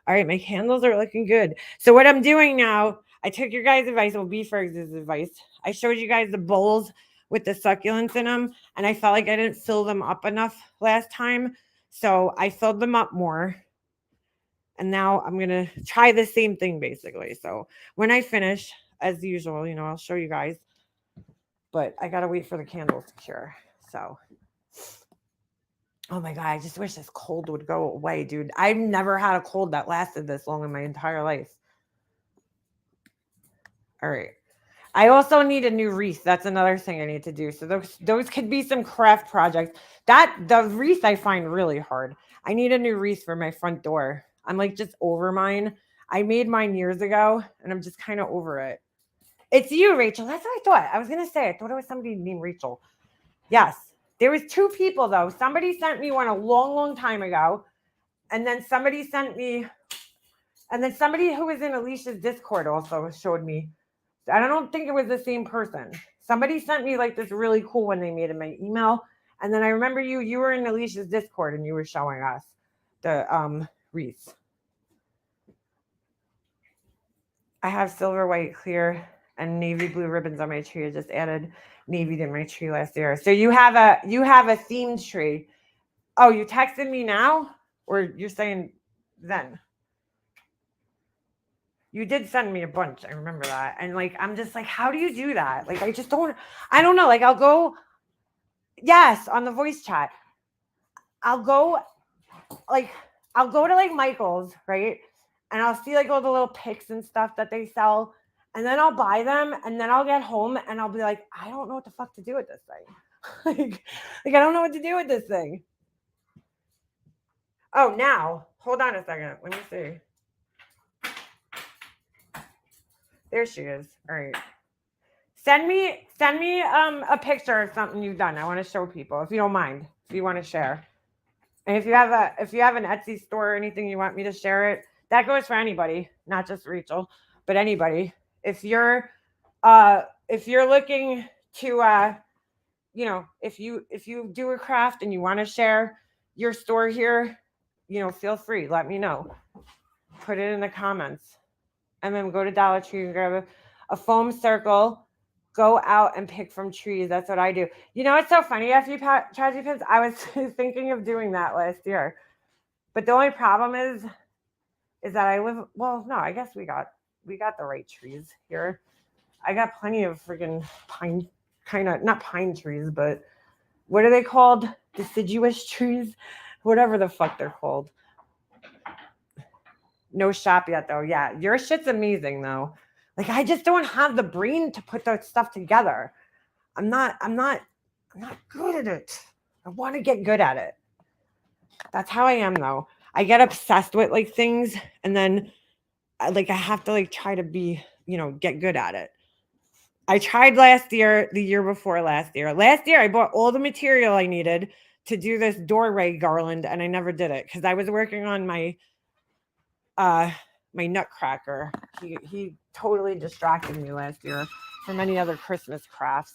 All right, my candles are looking good. So what I'm doing now, I took your guys' advice, well, B-Ferg's advice. I showed you guys the bowls with the succulents in them, and I felt like I didn't fill them up enough last time. So I filled them up more. And now I'm going to try the same thing, basically. So when I finish, as usual, I'll show you guys. But I got to wait for the candles to cure. So, oh my God, I just wish this cold would go away, dude. I've never had a cold that lasted this long in my entire life. All right. I also need a new wreath. That's another thing I need to do. So those could be some craft projects. The wreath I find really hard. I need a new wreath for my front door. I'm like just over mine. I made mine years ago, and I'm just kind of over it. It's you, Rachel. That's what I thought. I was gonna say. I thought it was somebody named Rachel. Yes, there was 2 people though. Somebody sent me one a long, long time ago, and then somebody who was in Alicia's Discord also showed me. I don't think it was the same person. Somebody sent me like this really cool one they made in my email. And then I remember you were in Alicia's Discord and you were showing us the wreaths. I have silver, white, clear, and navy blue ribbons on my tree. I just added navy to my tree last year. So you have a themed tree. Oh, you texted me now? Or you're saying then? You did send me a bunch. I remember that. And like, I'm just like, how do you do that? Like, I don't know. Like, I'll go, yes, on the voice chat. I'll go to like Michael's, right? And I'll see like all the little picks and stuff that they sell. And then I'll buy them. And then I'll get home and I'll be like, I don't know what the fuck to do with this thing. like, I don't know what to do with this thing. Oh, now, hold on a second. Let me see. There she is. All right. Send me a picture of something you've done. I want to show people if you don't mind. If you want to share. And if you have an Etsy store or anything you want me to share it, that goes for anybody, not just Rachel, but anybody. If you're looking to if you do a craft and you want to share your store here, feel free. Let me know. Put it in the comments. And then go to Dollar Tree and grab a foam circle. Go out and pick from trees. That's what I do. It's so funny. After you tragedy pins, I was thinking of doing that last year. But the only problem is that I live. Well, no, I guess we got the right trees here. I got plenty of freaking pine, not pine trees, but what are they called? Deciduous trees, whatever the fuck they're called. No shop yet though. Yeah, your shit's amazing though. Like I just don't have the brain to put that stuff together. I'm not good at it. I want to get good at it. That's how I am though. I get obsessed with like things and then I have to try to be, get good at it. I tried last year, the year before last year. Last year I bought all the material I needed to do this doorway garland and I never did it because I was working on my nutcracker. He totally distracted me last year from any other Christmas crafts.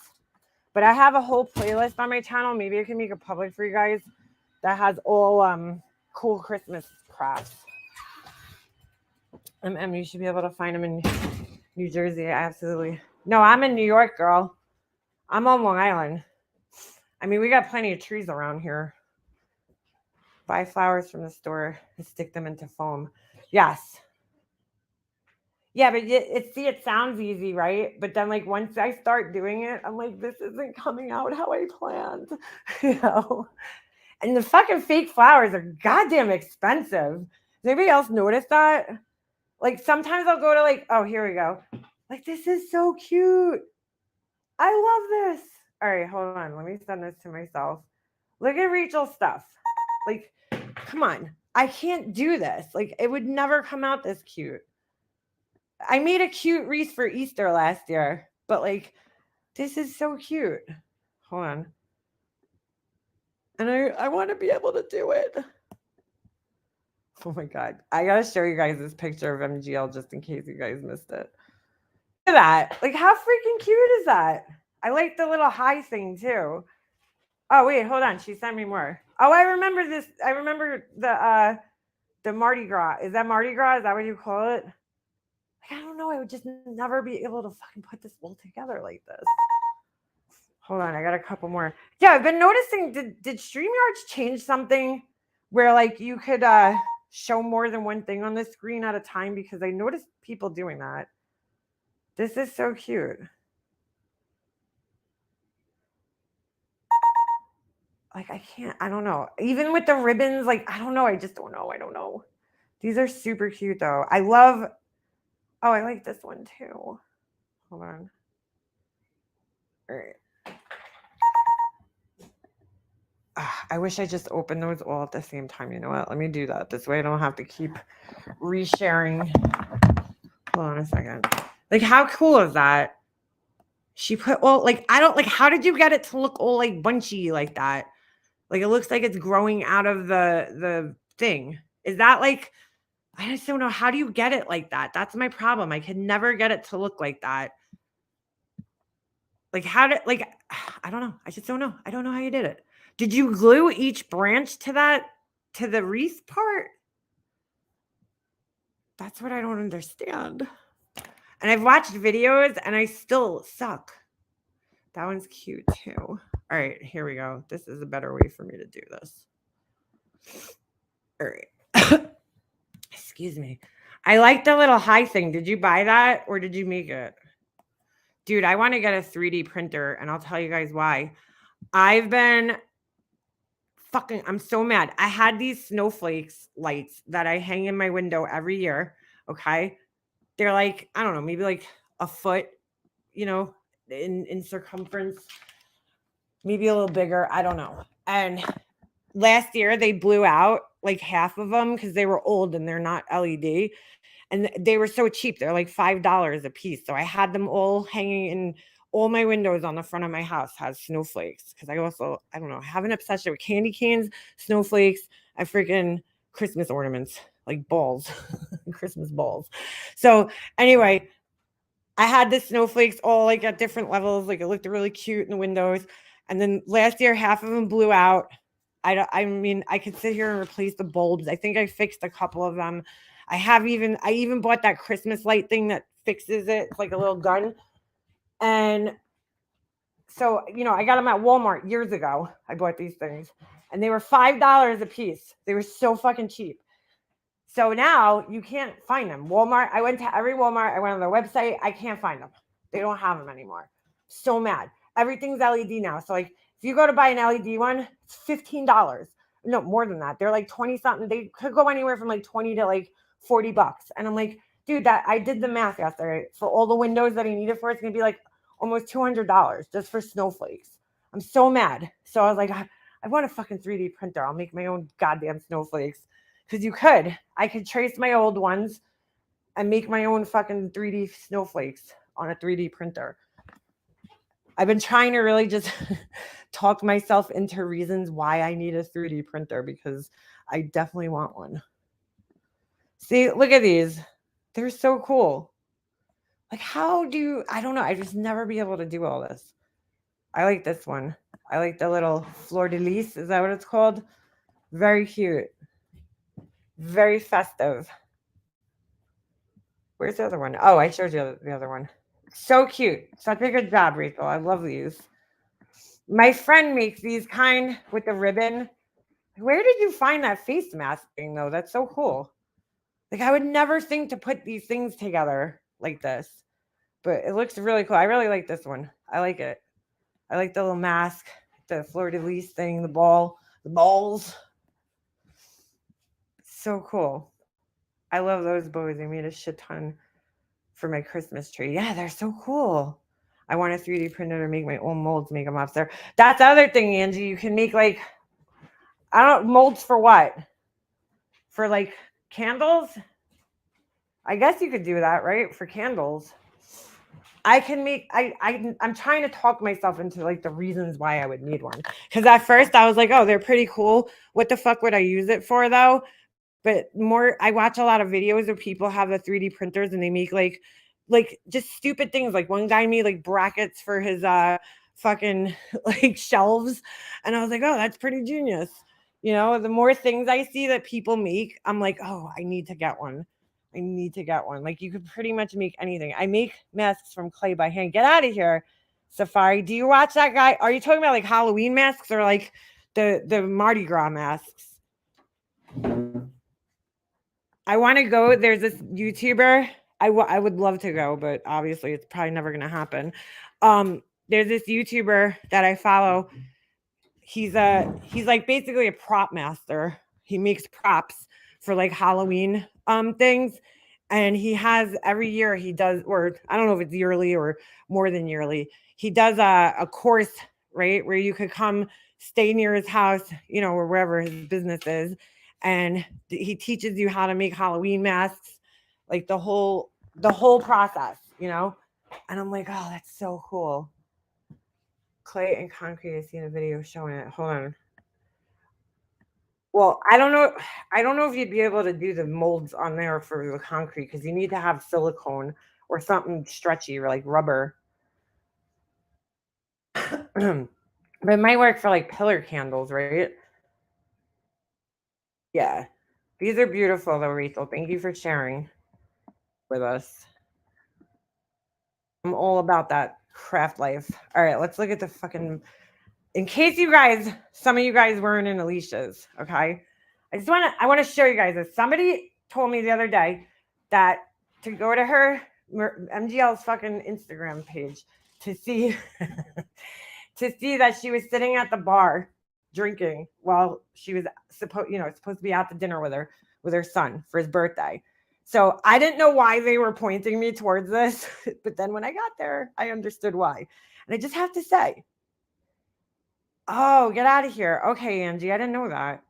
But I have a whole playlist on my channel. Maybe I can make it public for you guys that has all cool Christmas crafts. And you should be able to find them in New Jersey. Absolutely. No, I'm in New York, girl. I'm on Long Island. I mean, we got plenty of trees around here. Buy flowers from the store and stick them into foam. Yes. Yeah, but it sounds easy, right? But then like once I start doing it, I'm like, this isn't coming out how I planned, And the fucking fake flowers are goddamn expensive. Does anybody else notice that? Like sometimes I'll go to oh, here we go. Like this is so cute. I love this. All right, hold on. Let me send this to myself. Look at Rachel's stuff. Like, come on. I can't do this. Like it would never come out this cute. I made a cute wreath for Easter last year, but this is so cute. Hold on. And I want to be able to do it. Oh my God. I got to show you guys this picture of MGL just in case you guys missed it. Look at that. Like how freaking cute is that? I like the little high thing too. Oh, wait, hold on. She sent me more. Oh, I remember this. I remember the Mardi Gras. Is that Mardi Gras? Is that what you call it? I don't know. I would just never be able to fucking put this all together like this. Hold on. I got a couple more. Yeah, I've been noticing, did StreamYard change something where you could show more than one thing on the screen at a time? Because I noticed people doing that. This is so cute. I don't know. Even with the ribbons, I don't know. I just don't know. I don't know. These are super cute though. I like this one too. Hold on. All right. I wish I just opened those all at the same time. You know what? Let me do that. This way I don't have to keep resharing. Hold on a second. How cool is that? She put all how did you get it to look all bunchy like that? It looks like it's growing out of the thing. Is that I just don't know. How do you get it like that? That's my problem. I can never get it to look like that. I don't know. I just don't know. I don't know how you did it. Did you glue each branch to the wreath part? That's what I don't understand. And I've watched videos and I still suck. That one's cute too. All right, here we go. This is a better way for me to do this. All right. Excuse me. I like the little high thing. Did you buy that or did you make it? Dude, I want to get a 3D printer and I'll tell you guys why. I'm so mad. I had these snowflakes lights that I hang in my window every year. Okay. They're I don't know, maybe a foot, in circumference, maybe a little bigger. I don't know. And last year they blew out half of them because they were old and they're not LED. and they were so cheap. They're like $5 a piece. So I had them all hanging in all my windows on the front of my house has snowflakes because I don't know, I have an obsession with candy canes, snowflakes, and freaking Christmas ornaments like balls, Christmas balls. So anyway, I had the snowflakes all like at different levels. Like it looked really cute in the windows. And then last year, half of them blew out. I mean, I could sit here and replace the bulbs. I think I fixed a couple of them. I even bought that Christmas light thing that fixes it. It's like a little gun. And so, I got them at Walmart years ago. I bought these things and they were $5 a piece. They were so fucking cheap. So now you can't find them. Walmart, I went to every Walmart. I went on their website. I can't find them. They don't have them anymore. So mad. Everything's LED now. So like if you go to buy an LED one, it's $15. No, more than that. They're like 20 something. They could go anywhere from like 20 to like $40. And I'm like, dude, that I did the math yesterday for all the windows that I needed for it's gonna be like almost $200 just for snowflakes. I'm so mad. So I was like, I want a fucking 3D printer. I'll make my own goddamn snowflakes. Because I could trace my old ones and make my own fucking 3D snowflakes on a 3D printer. I've been trying to really just talk myself into reasons why I need a 3D printer because I definitely want one. See, look at these. They're so cool. Like, I don't know. I just never be able to do all this. I like this one. I like the little fleur de lis. Is that what it's called? Very cute. Very festive. Where's the other one? Oh, I showed you the other one. So cute. Such a good job, Rachel. I love these. My friend makes these kind with the ribbon. Where did you find that face mask thing, though? That's so cool. Like, I would never think to put these things together like this. But it looks really cool. I really like this one. I like it. I like the little mask, the fleur de lis thing, the balls. So cool. I love those bows. I made a shit ton for my Christmas tree. Yeah, they're so cool. I want a 3D printer to make my own molds, make them up there. That's the other thing, Angie. You can make like, molds for what? For like candles? I guess you could do that, right? For candles. I'm trying to talk myself into like the reasons why I would need one. Because at first I was like, oh, they're pretty cool. What the fuck would I use it for though? But I watch a lot of videos where people have the 3D printers and they make like just stupid things. Like one guy made like brackets for his fucking like shelves. And I was like, oh, that's pretty genius. The more things I see that people make, I'm like, oh, I need to get one. I need to get one. Like you could pretty much make anything. I make masks from clay by hand. Get out of here, Safari. Do you watch that guy? Are you talking about like Halloween masks or like the Mardi Gras masks? I want to go. There's this YouTuber. I would love to go, but obviously it's probably never going to happen. There's this YouTuber that I follow. He's like basically a prop master. He makes props for like Halloween things. And he has every year he does, or I don't know if it's yearly or more than yearly. He does a course, right, where you could come stay near his house, or wherever his business is. And he teaches you how to make Halloween masks, like the whole process, And I'm like, oh, that's so cool. Clay and concrete. I seen a video showing it. Hold on. Well, I don't know. I don't know if you'd be able to do the molds on there for the concrete because you need to have silicone or something stretchy or like rubber. But it might work for like pillar candles, right? Yeah. These are beautiful though, Rachel. Thank you for sharing with us. I'm all about that craft life. All right, let's look at the fucking. In case some of you guys weren't in Alicia's, okay? I want to show you guys this. Somebody told me the other day that to go to her MGL's fucking Instagram page to see that she was sitting at the bar drinking while she was supposed to be out to dinner with her son for his birthday. So I didn't know why they were pointing me towards this, but then when I got there, I understood why. And I just have to say, oh, get out of here. Okay, Angie, I didn't know that.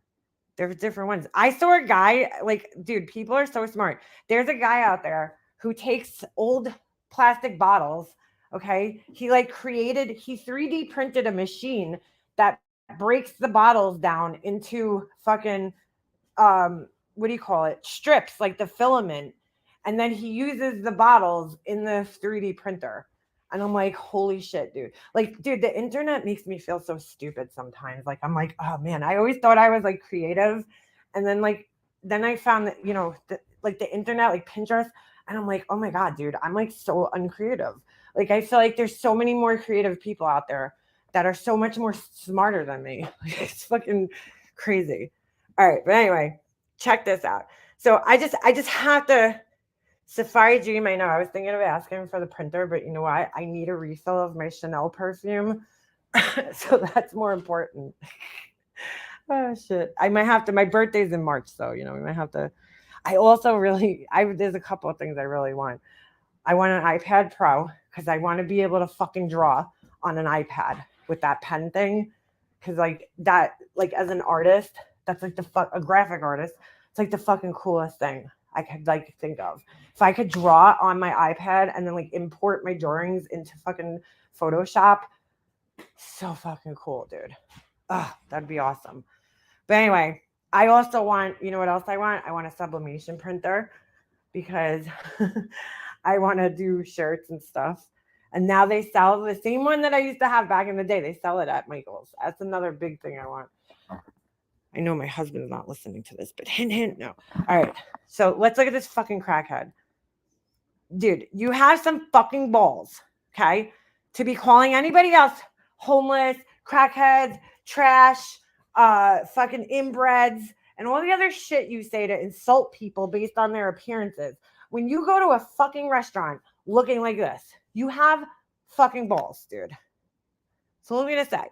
There's different ones. I saw a guy, like, dude, people are so smart. There's a guy out there who takes old plastic bottles. Okay. He 3D printed a machine that breaks the bottles down into fucking, what do you call it? Strips, like the filament. And then he uses the bottles in the 3D printer. And I'm like, holy shit, dude. Like, dude, the internet makes me feel so stupid sometimes. Like, I'm like, oh man, I always thought I was like creative. And then I found that, like the internet, like Pinterest. And I'm like, oh my God, dude, I'm like so uncreative. Like, I feel like there's so many more creative people out there that are so much more smarter than me. It's fucking crazy. All right. But anyway, check this out. So I just have to Safari Dream. I know I was thinking of asking for the printer, but you know what? I need a refill of my Chanel perfume. So that's more important. Oh shit. I might have to, my birthday's in March, so we might have to. I also really there's a couple of things I really want. I want an iPad Pro because I want to be able to fucking draw on an iPad with that pen thing. Cause like that, like as an artist, that's like a graphic artist. It's like the fucking coolest thing I could like think of. If I could draw on my iPad and then like import my drawings into fucking Photoshop, so fucking cool, dude. That'd be awesome. But anyway, I also want, you know what else I want? I want a sublimation printer because I want to do shirts and stuff. And now they sell the same one that I used to have back in the day. They sell it at Michael's. That's another big thing I want. I know my husband's not listening to this, but hint, hint, no. All right. So let's look at this fucking crackhead. Dude, you have some fucking balls, okay, to be calling anybody else homeless, crackheads, trash, fucking inbreds, and all the other shit you say to insult people based on their appearances. When you go to a fucking restaurant looking like this, you have fucking balls, dude. So what am I gonna say?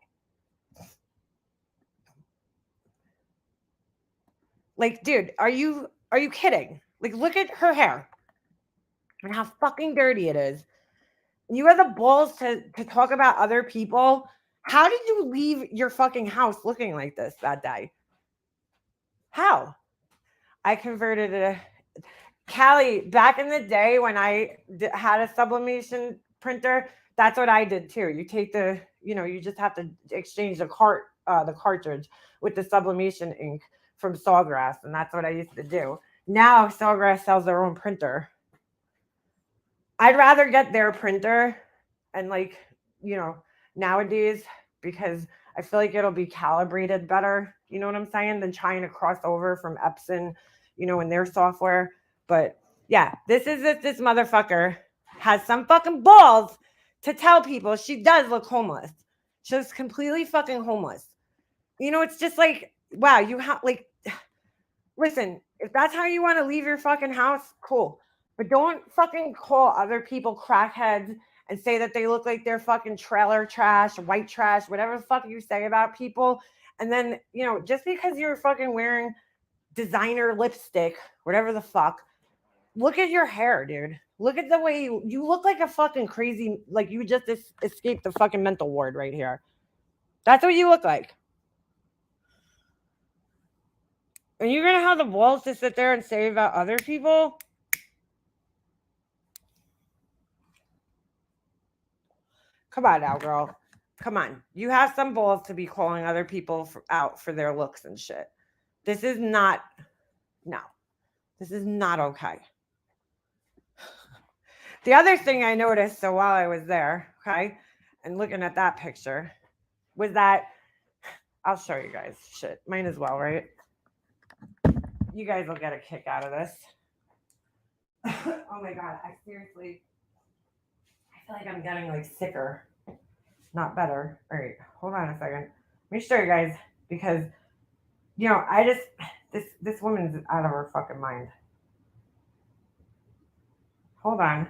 Like, dude, are you kidding? Like, look at her hair and how fucking dirty it is. You have the balls to talk about other people. How did you leave your fucking house looking like this that day? How? I converted a Callie back in the day when I had a sublimation printer. That's what I did too. You take you just have to exchange the cartridge with the sublimation ink from Sawgrass, and that's what I used to do. Now Sawgrass sells their own printer. I'd rather get their printer and nowadays, because I feel like it'll be calibrated better, you know what I'm saying, than trying to cross over from Epson, in their software. But yeah, this is if this motherfucker has some fucking balls to tell people she does look homeless. She's completely fucking homeless. It's just like, wow, you have like, listen, if that's how you want to leave your fucking house, cool. But don't fucking call other people crackheads and say that they look like they're fucking trailer trash, white trash, whatever the fuck you say about people. And then, just because you're fucking wearing designer lipstick, whatever the fuck, look at your hair, dude. Look at the way you look like a fucking crazy, like you just escaped the fucking mental ward right here. That's what you look like. And you're gonna have the balls to sit there and say about other people? Come on now, girl. Come on. You have some balls to be calling other people out for their looks and shit. This is not, no. This is not okay. The other thing I noticed, so while I was there, okay, and looking at that picture, was that, I'll show you guys. Shit, might as well, right? You guys will get a kick out of this. Oh my God, I seriously, I feel like I'm getting like sicker, not better. All right, hold on a second. Let me show you guys, because I just, this woman's out of her fucking mind. Hold on.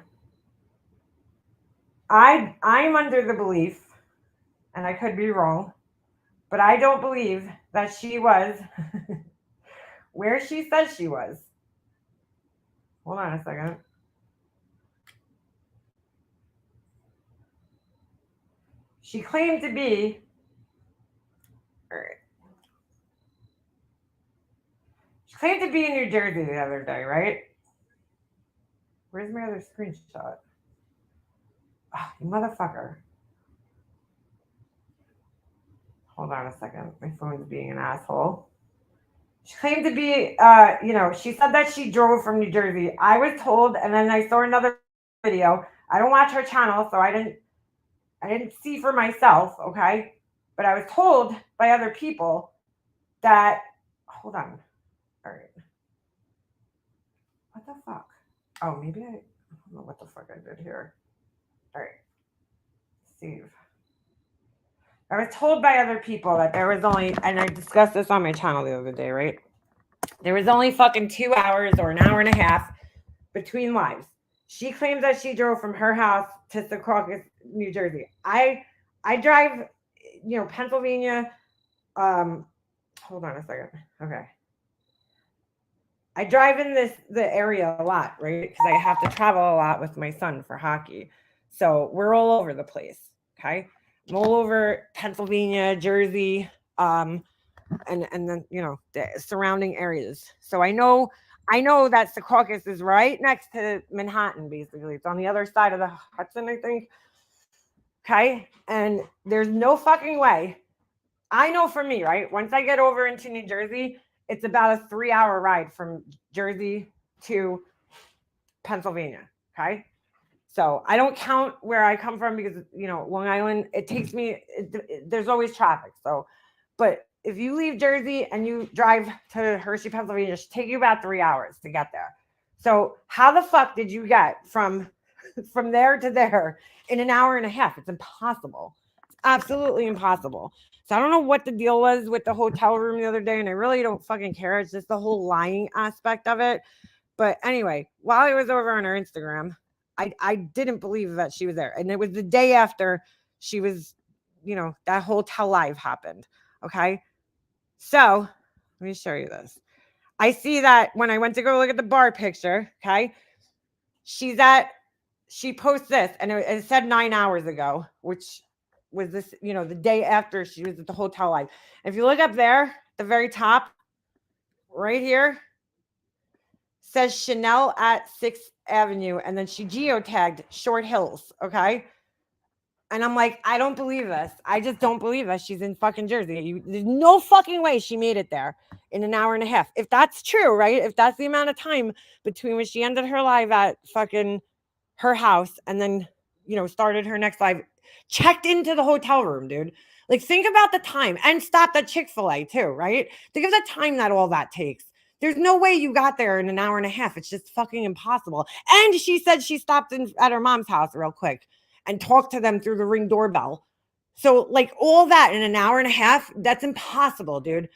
I'm under the belief, and I could be wrong, but I don't believe that she was where she says she was. Hold on a second. She claimed to be, all right. claimed to be in New Jersey the other day, right? Where's my other screenshot? Oh, you motherfucker. Hold on a second. My phone's being an asshole. She claimed to be, she said that she drove from New Jersey. I was told, and then I saw another video. I don't watch her channel, so I didn't see for myself, okay? But I was told by other people that, hold on. All right. What the fuck? Oh, maybe I don't know what the fuck I did here. All right. Save. I was told by other people that there was only, and I discussed this on my channel the other day, right? There was only fucking 2 hours or an hour and a half between lives. She claims that she drove from her house to Secaucus, New Jersey. I drive, Pennsylvania. Hold on a second. Okay. I drive in the area a lot, right? Because I have to travel a lot with my son for hockey. So we're all over the place. Okay. I'm all over Pennsylvania, Jersey, and then the surrounding areas. So I know that Secaucus is right next to Manhattan, basically. It's on the other side of the Hudson, I think. Okay. And there's no fucking way. I know for me, right? Once I get over into New Jersey, it's about a 3-hour ride from Jersey to Pennsylvania. Okay. So I don't count where I come from because, Long Island, it takes me, there's always traffic. So, but if you leave Jersey and you drive to Hershey, Pennsylvania, it should take you about 3 hours to get there. So how the fuck did you get from there to there in an hour and a half? It's impossible. It's absolutely impossible. So I don't know what the deal was with the hotel room the other day, and I really don't fucking care. It's just the whole lying aspect of it. But anyway, while I was over on her Instagram, I didn't believe that she was there. And it was the day after she was, that hotel live happened. Okay. So let me show you this. I see that when I went to go look at the bar picture, okay, she posts this, and it said 9 hours ago, which was this, the day after she was at the hotel live. And if you look up there, the very top, right here, says Chanel at 6th Avenue, and then she geotagged Short Hills, okay? And I'm like, I don't believe this. I just don't believe that she's in fucking Jersey. There's no fucking way she made it there in an hour and a half. If that's true, right? If that's the amount of time between when she ended her live at fucking her house and then, started her next live, checked into the hotel room, dude. Like, think about the time, and stopped at Chick-fil-A too, right? Think of the time that all that takes. There's no way you got there in an hour and a half. It's just fucking impossible. And she said she stopped at her mom's house real quick and talked to them through the Ring doorbell. So, like, all that in an hour and a half, that's impossible, dude.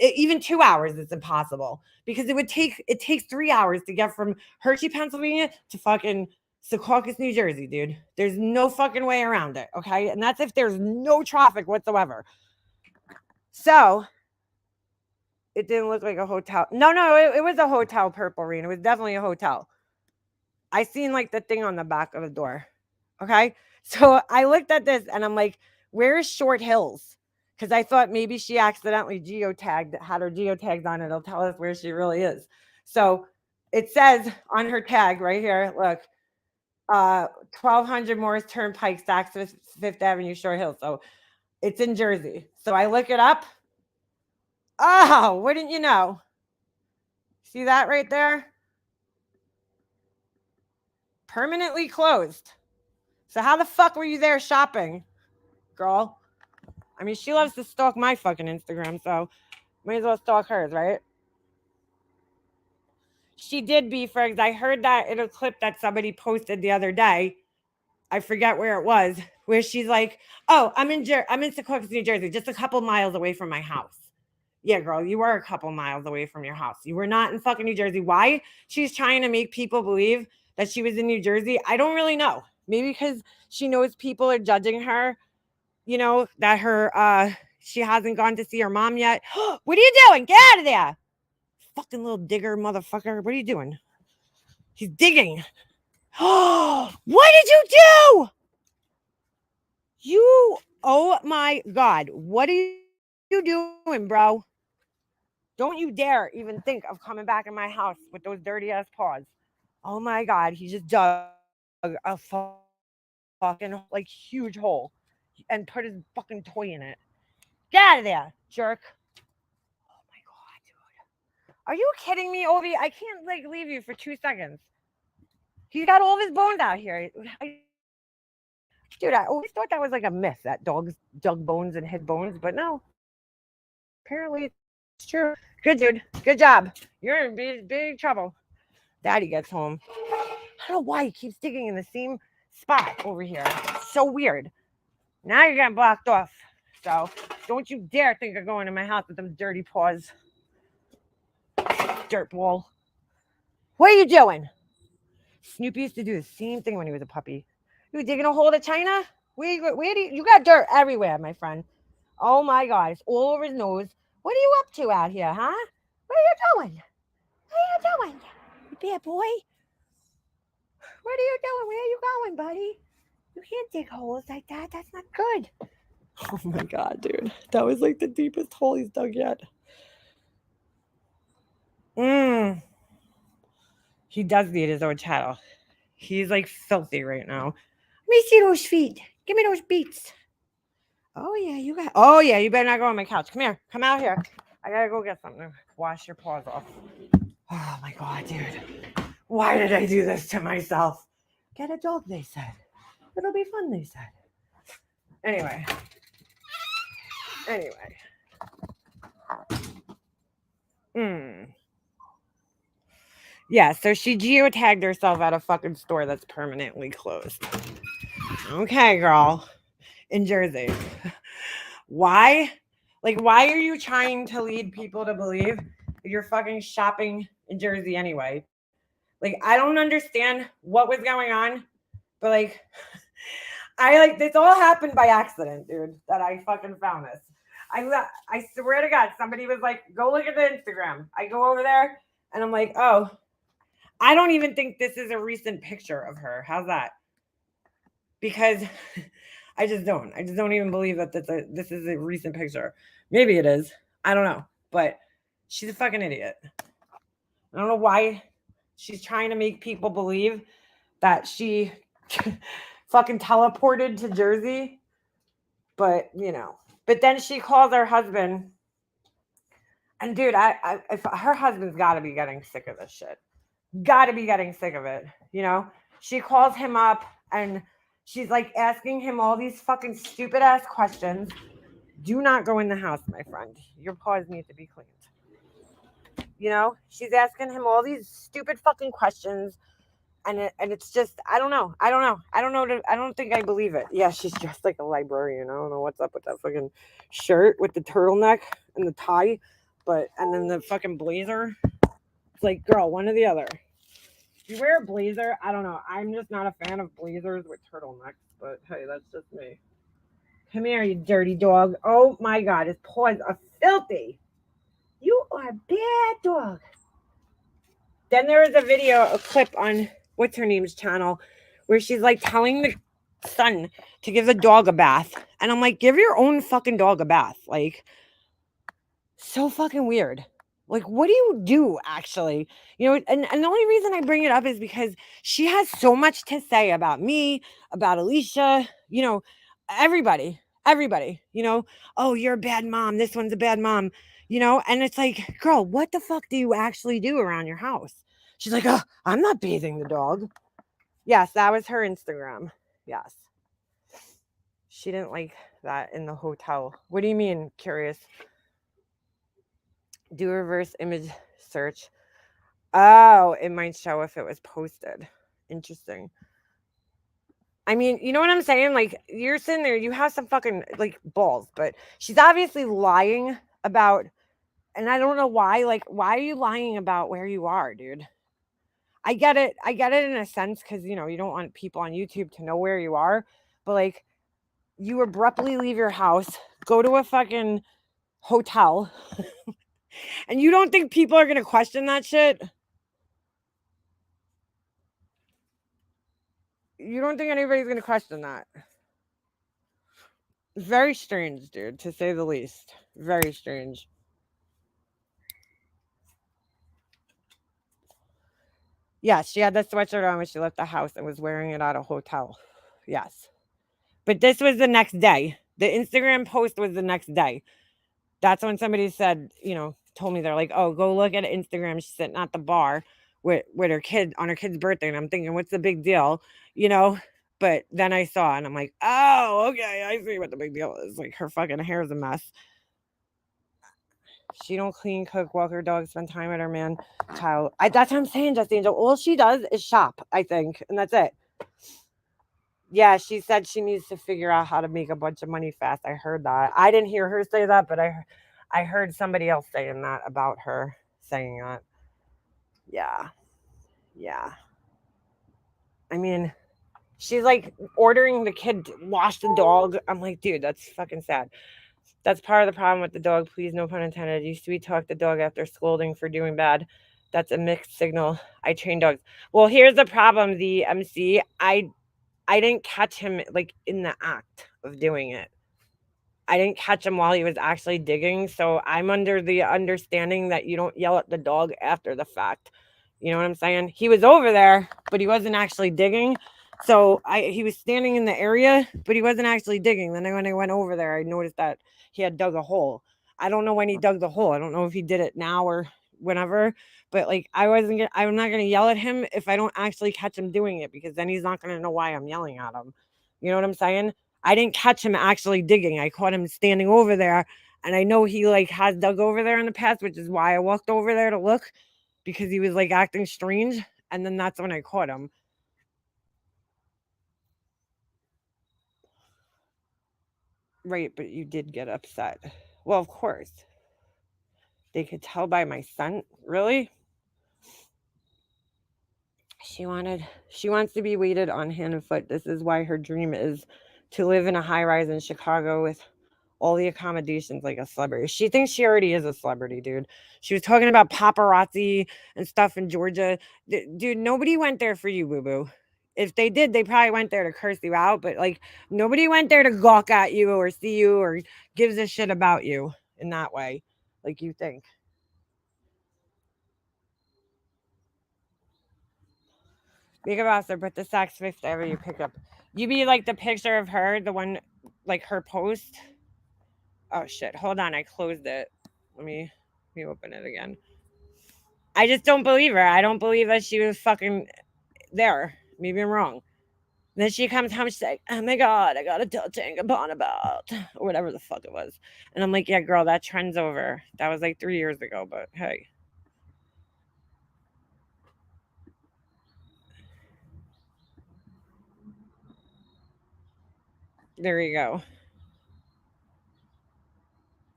Even 2 hours, it's impossible, because it takes 3 hours to get from Hershey, Pennsylvania to fucking Secaucus, New Jersey, dude. There's no fucking way around it, okay? And that's if there's no traffic whatsoever. So it didn't look like a hotel. No, it was a hotel, Purple Rain. It was definitely a hotel. I seen like the thing on the back of the door. Okay. So I looked at this and I'm like, where's Short Hills? Because I thought maybe she accidentally had her geotagged on it. It'll tell us where she really is. So it says on her tag right here, look, 1200 Morris Turnpike, Saks Fifth Avenue, Short Hills. So it's in Jersey. So I look it up. Oh, wouldn't you know? See that right there? Permanently closed. So how the fuck were you there shopping, girl? I mean, she loves to stalk my fucking Instagram, so might as well stalk hers, right? She did be, friends. I heard that in a clip that somebody posted the other day. I forget where it was, where she's like, "Oh, I'm in Secaucus, New Jersey, just a couple miles away from my house." Yeah, girl, you were a couple miles away from your house. You were not in fucking New Jersey. Why she's trying to make people believe that she was in New Jersey, I don't really know. Maybe because she knows people are judging her, that she hasn't gone to see her mom yet. What are you doing? Get out of there. Fucking little digger motherfucker. What are you doing? He's digging. What did you do? Oh my God. What are you doing, bro? Don't you dare even think of coming back in my house with those dirty ass paws. Oh my God, he just dug a fucking like huge hole and put his fucking toy in it. Get out of there, jerk. Oh my God, dude. Are you kidding me, Ovi? I can't like leave you for 2 seconds. He's got all of his bones out here. Dude, I always thought that was like a myth that dogs dug bones and hid bones, but no. Apparently it's true. Good dude. Good job. You're in big trouble. Daddy gets home. I don't know why he keeps digging in the same spot over here. It's so weird. Now you're getting blocked off. So don't you dare think of going to my house with them dirty paws. Dirt ball. What are you doing? Snoopy used to do the same thing when he was a puppy. You were digging a hole to China? Where do you got dirt everywhere, my friend. Oh my God, it's all over his nose. What are you up to out here, huh? What are you doing? What are you doing? You bad boy? What are you doing? Where are you going, buddy? You can't dig holes like that. That's not good. Oh my God, dude. That was like the deepest hole he's dug yet. He does need his own channel. He's like filthy right now. Let me see those feet. Give me those beats. Oh yeah, you better not go on my couch. Come here. Come out here. I gotta go get something to wash your paws off. Oh my God, dude. Why did I do this to myself? Get a dog, they said. It'll be fun, they said. Anyway. Yeah, so she geotagged herself at a fucking store that's permanently closed. Okay, girl. In Jersey. Why? Like, why are you trying to lead people to believe that you're fucking shopping in Jersey anyway? Like, I don't understand what was going on, but like, this all happened by accident, dude. That I fucking found this. I swear to God, somebody was like, go look at the Instagram. I go over there and I'm like, oh, I don't even think this is a recent picture of her. How's that? Because I just don't even believe that this is a recent picture. Maybe it is. I don't know. But she's a fucking idiot. I don't know why she's trying to make people believe that she fucking teleported to Jersey. But, But then she calls her husband. And dude, if her husband's got to be getting sick of this shit. Got to be getting sick of it. She calls him up and she's like asking him all these fucking stupid ass questions. Do not go in the house, my friend. Your paws need to be cleaned. She's asking him all these stupid fucking questions. And it's just, I don't know. I don't think I believe it. Yeah, she's dressed like a librarian. I don't know what's up with that fucking shirt with the turtleneck and the tie. And then the fucking blazer. It's like, girl, one or the other. You wear a blazer? I don't know. I'm just not a fan of blazers with turtlenecks. But hey, that's just me. Come here, you dirty dog. Oh my God, his paws are filthy. You are a bad dog. Then there was a clip on what's her name's channel, where she's like telling the son to give the dog a bath. And I'm like, give your own fucking dog a bath. Like, so fucking weird. Like, what do you do, actually? And the only reason I bring it up is because she has so much to say about me, about Alicia, everybody, oh, you're a bad mom. This one's a bad mom, and it's like, girl, what the fuck do you actually do around your house? She's like, oh, I'm not bathing the dog. Yes, that was her Instagram. Yes. She didn't like that in the hotel. What do you mean, curious? Do a reverse image search. Oh, it might show if it was posted. Interesting. I mean, you know what I'm saying? Like, you're sitting there, you have some fucking, like, balls, but she's obviously lying about, and I don't know why. Like, why are you lying about where you are, dude? I get it in a sense, because, you don't want people on YouTube to know where you are, but, like, you abruptly leave your house, go to a fucking hotel, and you don't think people are going to question that shit? You don't think anybody's going to question that? Very strange, dude, to say the least. Very strange. Yes, she had the sweatshirt on when she left the house and was wearing it at a hotel. Yes. But this was the next day. The Instagram post was the next day. That's when somebody said, told me they're like, "Oh, go look at Instagram. She's sitting at the bar with her kid on her kid's birthday." And I'm thinking, what's the big deal? You know? But then I saw and I'm like, oh, okay, I see what the big deal is. Like her fucking hair is a mess. She don't clean, cook, walk her dog, spend time with her man child. That's what I'm saying, Just Angel. All she does is shop, I think, and that's it. Yeah, she said she needs to figure out how to make a bunch of money fast. I heard that. I didn't hear her say that, but I heard somebody else saying that about her saying that. Yeah. Yeah. I mean, she's like ordering the kid to wash the dog. I'm like, dude, that's fucking sad. That's part of the problem with the dog. Please, no pun intended. Used to be talk the dog after scolding for doing bad. That's a mixed signal. I train dogs. Well, here's the problem. The MC, I didn't catch him like in the act of doing it. I didn't catch him while he was actually digging. So I'm under the understanding that you don't yell at the dog after the fact. You know what I'm saying? He was over there, but he wasn't actually digging. So he was standing in the area, but he wasn't actually digging. Then when I went over there, I noticed that he had dug a hole. I don't know when he dug the hole. I don't know if he did it now or whenever. But like I'm not gonna yell at him if I don't actually catch him doing it because then he's not gonna know why I'm yelling at him. You know what I'm saying? I didn't catch him actually digging. I caught him standing over there, and I know he like has dug over there in the past, which is why I walked over there to look because he was like acting strange, and then that's when I caught him. Right, but you did get upset. Well, of course. They could tell by my scent. Really? She wants to be waited on hand and foot. This is why her dream is to live in a high rise in Chicago with all the accommodations like a celebrity. She thinks she already is a celebrity, dude. She was talking about paparazzi and stuff in Georgia. Dude, nobody went there for you, boo boo. If they did, they probably went there to curse you out, but like nobody went there to gawk at you or see you or gives a shit about you in that way, like you think. Big about her, but the Saks Fifth ever you pick up. You be like the picture of her, the one like her post. Oh shit. Hold on, I closed it. Let me open it again. I just don't believe her. I don't believe that she was fucking there. Maybe I'm wrong. Then she comes home, she's like, oh my God, I got a tilting upon about, or whatever the fuck it was. And I'm like, yeah, girl, that trend's over. That was like 3 years ago, but hey. There you go.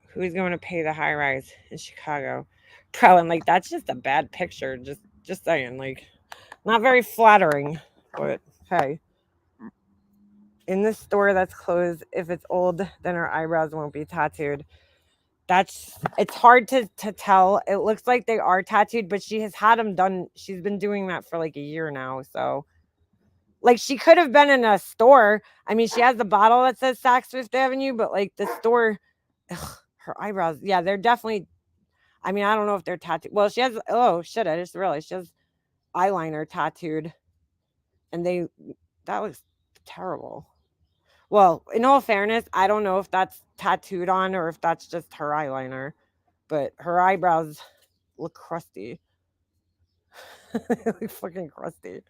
Who's going to pay the high rise in Chicago? Bro, and like that's just a bad picture. Just saying, like not very flattering. But hey. In this store that's closed, if it's old, then her eyebrows won't be tattooed. It's hard to tell. It looks like they are tattooed, but she has had them done. She's been doing that for like a year now. So like she could have been in a store. I mean, she has the bottle that says Saks Fifth Avenue, but like the store, her eyebrows, yeah, they're definitely. I mean, I don't know if they're tattooed. Well, she has. Oh shit! I just realized she has eyeliner tattooed, and that looks terrible. Well, in all fairness, I don't know if that's tattooed on or if that's just her eyeliner, but her eyebrows look crusty. They look fucking crusty.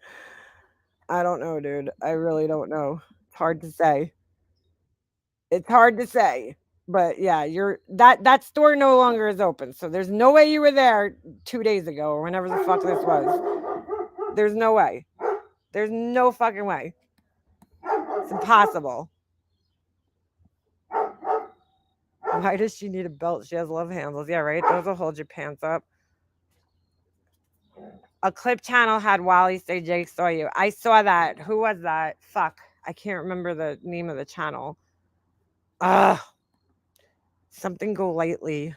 I don't know, dude. I really don't know. It's hard to say. It's hard to say. But yeah, you're that store no longer is open. So there's no way you were there 2 days ago or whenever the fuck this was. There's no way. There's no fucking way. It's impossible. Why does she need a belt? She has love handles. Yeah, right? Those will hold your pants up. A clip channel had Wally say Jake saw you. I saw that. Who was that? Fuck. I can't remember the name of the channel. Ugh. Something go lightly.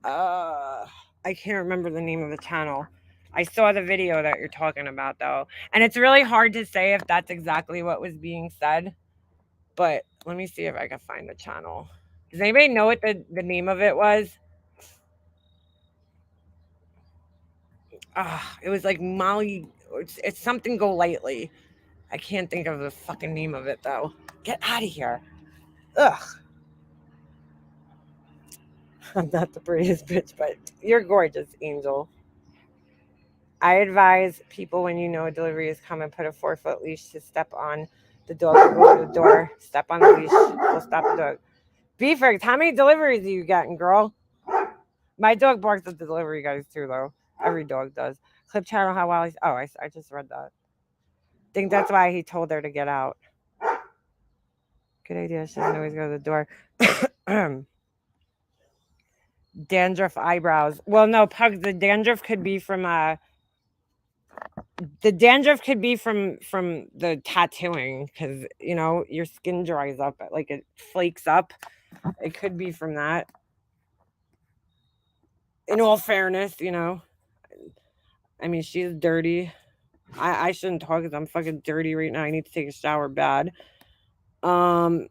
I can't remember the name of the channel. I saw the video that you're talking about though. And it's really hard to say if that's exactly what was being said. But let me see if I can find the channel. Does anybody know what the name of it was? It was like Molly. It's something Go Lightly. I can't think of the fucking name of it though. Get out of here. Ugh. I'm not the prettiest bitch, but you're gorgeous, Angel. I advise people when you know a delivery is coming, put a 4-foot leash to step on the dog. Go to the door, step on the leash, we'll stop the dog. Beefers, how many deliveries are you getting, girl? My dog barks at the delivery guys too, though. Every dog does. Clip channel, how well he's. Oh, I just read that. Think that's why he told her to get out. Good idea. She doesn't always go to the door. Dandruff eyebrows. Well, no, Pugs. The dandruff could be from the tattooing because you know your skin dries up, like it flakes up. It could be from that. In all fairness, you know, I mean she's dirty. I shouldn't talk because I'm fucking dirty right now. I need to take a shower bad. Let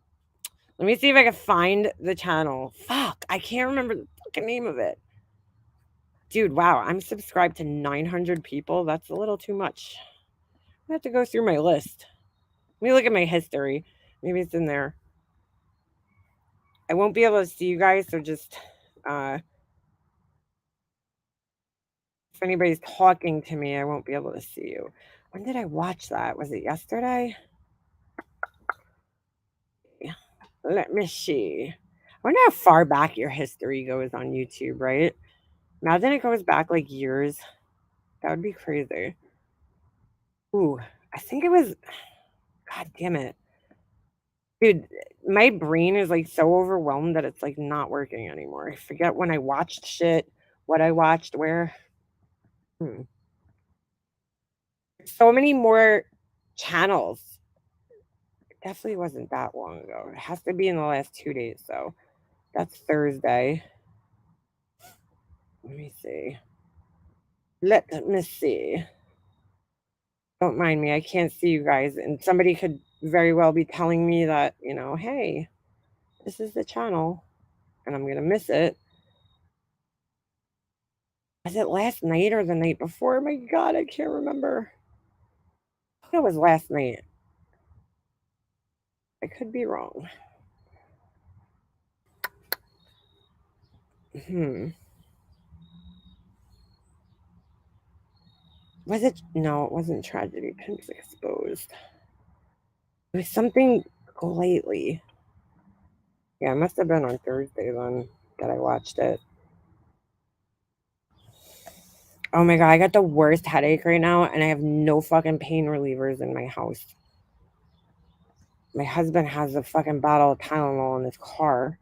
me see if I can find the channel. Fuck, I can't remember the fucking name of it. Dude, wow, I'm subscribed to 900 people. That's a little too much. I have to go through my list. Let me look at my history. Maybe it's in there. I won't be able to see you guys, so just if anybody's talking to me, I won't be able to see you. When did I watch that? Was it yesterday? Let me see. I wonder how far back your history goes on YouTube, right? Imagine it goes back like years. That would be crazy. Ooh, I think it was. God damn it. Dude, my brain is like so overwhelmed that it's like not working anymore. I forget when I watched shit, what I watched, where. Hmm. So many more channels. It definitely wasn't that long ago. It has to be in the last 2 days, though. That's Thursday. Let me see. Let me see. Don't mind me. I can't see you guys. And somebody could very well be telling me that, you know, hey, this is the channel and I'm going to miss it. Was it last night or the night before? Oh my God, I can't remember. I think it was last night. I could be wrong. Was it? No, it wasn't Tragedy. Pimps Exposed. It was something lately. Yeah, it must have been on Thursday then that I watched it. Oh my God, I got the worst headache right now, and I have no fucking pain relievers in my house. My husband has a fucking bottle of Tylenol in his car.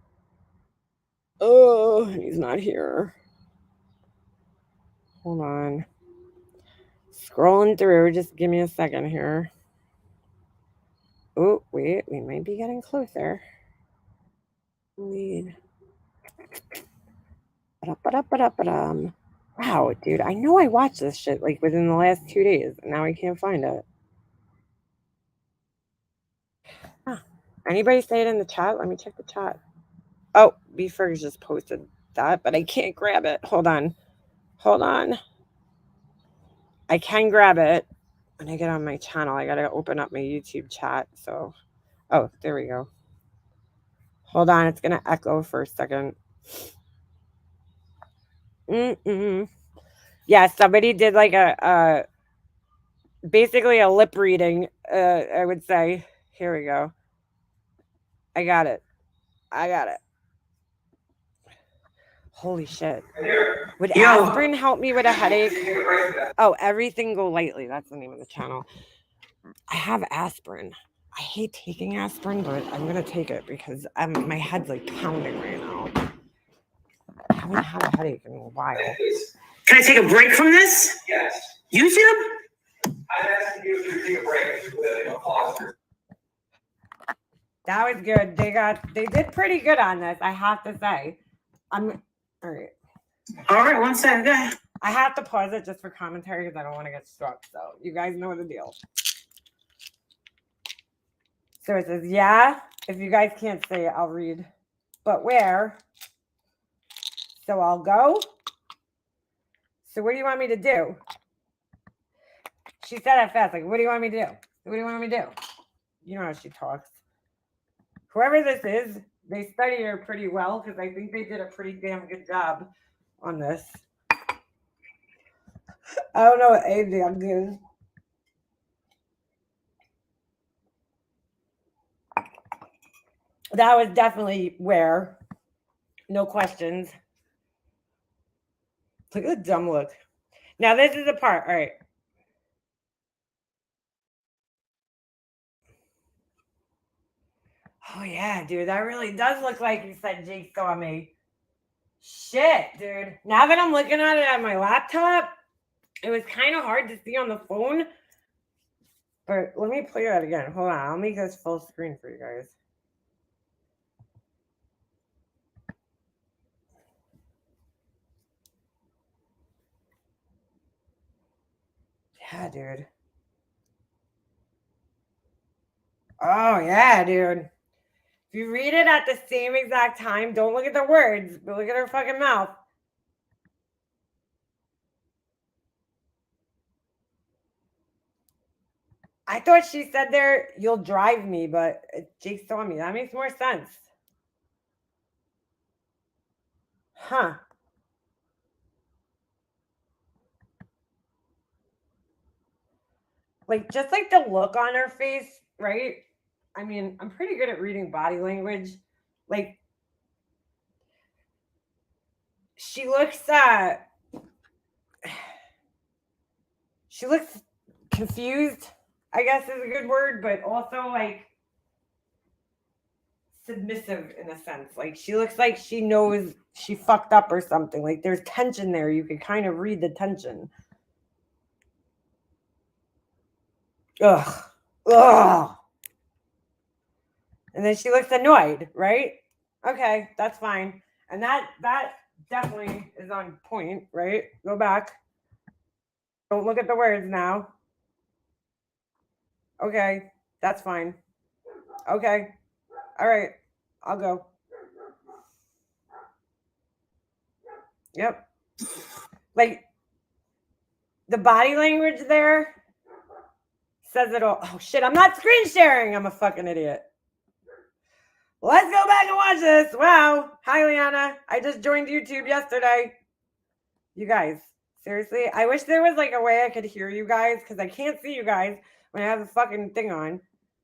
Oh, he's not here. Hold on. Scrolling through. Just give me a second here. Oh, wait. We might be getting closer. Lead. Wow, dude. I know I watched this shit like within the last 2 days, and now I can't find it. Huh. Anybody say it in the chat? Let me check the chat. Oh, Beefer's just posted that, but I can't grab it. Hold on. Hold on. I can grab it when I get on my channel. I gotta open up my YouTube chat. So, oh, there we go. Hold on, it's gonna echo for a second. Yeah, somebody did like a basically a lip reading. I would say. Here we go. I got it. Holy shit. Would aspirin help me with a headache? Oh, Everything Go Lightly. That's the name of the channel. I have aspirin. I hate taking aspirin, but I'm going to take it because my head's like pounding right now. I haven't had a headache in a while. Can I take a break from this? Yes. YouTube? I'm asking you to take a break with a pause. That was good. They did pretty good on this, I have to say. All right, 1 second. Go ahead. I have to pause it just for commentary because I don't want to get struck. So you guys know the deal. So it says, yeah, if you guys can't say it, I'll read. But where? So I'll go. So what do you want me to do? She said it fast. Like, what do you want me to do? What do you want me to do? You know how she talks. Whoever this is, they study her pretty well because I think they did a pretty damn good job on this. I don't know what age I'm doing. That was definitely where. No questions. Look at the dumb look. Now this is the part. All right. Oh yeah, dude. That really does look like you said Jake saw me. Shit, dude. Now that I'm looking at it on my laptop, it was kind of hard to see on the phone. But let me play that again. Hold on. I'll make this full screen for you guys. Yeah, dude. Oh, yeah, dude. If you read it at the same exact time, don't look at the words, but look at her fucking mouth. I thought she said there, you'll drive me, but Jake saw me. That makes more sense. Huh. Like, just like the look on her face, right? I mean, I'm pretty good at reading body language. Like, she looks confused, I guess is a good word, but also like submissive in a sense. Like she looks like she knows she fucked up or something. Like there's tension there. You can kind of read the tension. Ugh. Ugh. And then she looks annoyed, right? Okay, that's fine. And that definitely is on point, right? Go back. Don't look at the words now. Okay, that's fine. Okay. All right. I'll go. Yep. Like the body language there says it all. Oh shit, I'm not screen sharing. I'm a fucking idiot. Let's go back and watch this. Wow. Hi, Liana. I just joined YouTube yesterday. You guys, seriously, I wish there was like a way I could hear you guys because I can't see you guys when I have the fucking thing on.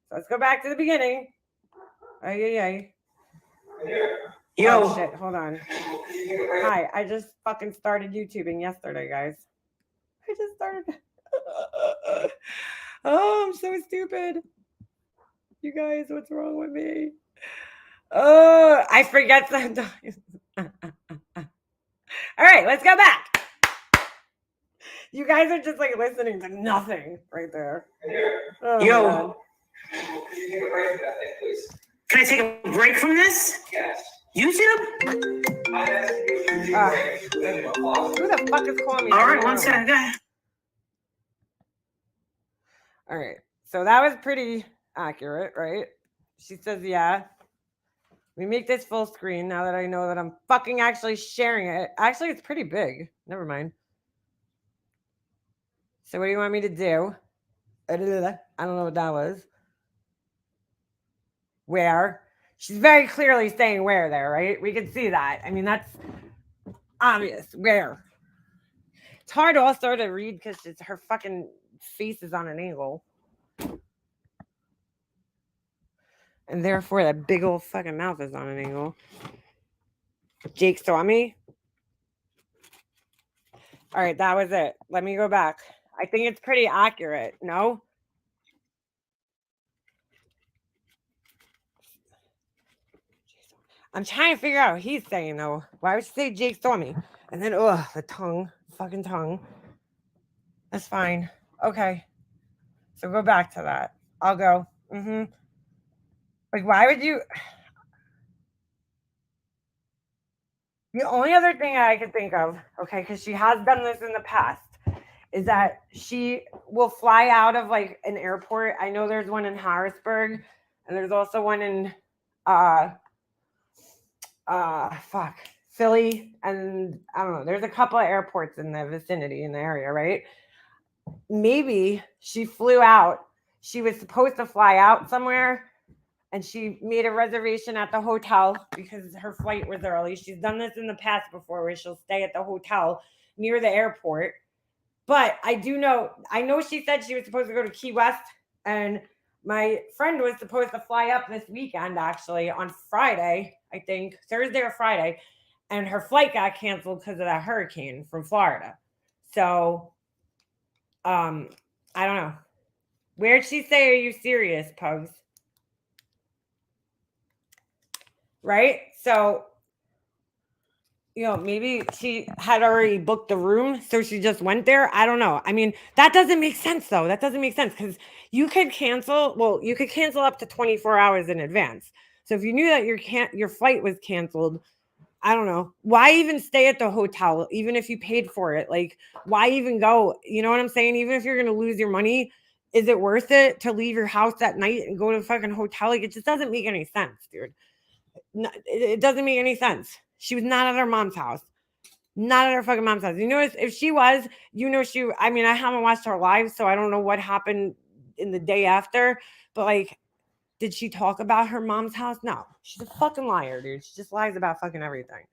So let's go back to the beginning. Ay. Yo. Oh shit, hold on. Hi, I just fucking started YouTubing yesterday, guys. I just started. Oh, I'm so stupid. You guys, what's wrong with me? Oh, I forget sometimes. All right, let's go back. You guys are just like listening to nothing right there. Oh, Yo. Can you take a break from that thing, please? Can I take a break from this? Yes. YouTube? I'm asking you if you take a break. Who the fuck is calling me? All right, one second. Go ahead. All right. So that was pretty accurate, right? She says, yeah. We make this full screen now that I know that I'm fucking actually sharing it. Actually, it's pretty big. Never mind. So what do you want me to do? I don't know what that was. Where? She's very clearly saying where there, right? We can see that. I mean, that's obvious. Where? It's hard also to read because her fucking face is on an angle. And therefore, that big old fucking mouth is on an angle. Jake saw me. All right, that was it. Let me go back. I think it's pretty accurate. No? I'm trying to figure out what he's saying, though. Why would she say Jake saw me? And then, the tongue. Fucking tongue. That's fine. Okay. So go back to that. I'll go. Like, why would you... The only other thing I could think of, okay, because she has done this in the past, is that she will fly out of like an airport. I know there's one in Harrisburg, and there's also one in Philly, and I don't know, there's a couple of airports in the vicinity in the area, right? Maybe she flew out. She was supposed to fly out somewhere and she made a reservation at the hotel because her flight was early. She's done this in the past before where she'll stay at the hotel near the airport. But I know she said she was supposed to go to Key West, and my friend was supposed to fly up this weekend, actually, on Friday, I think, Thursday or Friday, and her flight got canceled because of that hurricane from Florida. So, I don't know. Where'd she say, are you serious, Pugs? Right? So, maybe she had already booked the room, so she just went there. I don't know. I mean, that doesn't make sense, though. That doesn't make sense because you could cancel up to 24 hours in advance. So if you knew that your flight was canceled, I don't know. Why even stay at the hotel, even if you paid for it? Like, why even go? You know what I'm saying? Even if you're going to lose your money, is it worth it to leave your house that night and go to a fucking hotel? Like, it just doesn't make any sense, dude. No, it doesn't make any sense. She was not at her mom's house. Not at her fucking mom's house. If she was, I mean, I haven't watched her live, so I don't know what happened in the day after, but like, did she talk about her mom's house? No. She's a fucking liar, dude. She just lies about fucking everything.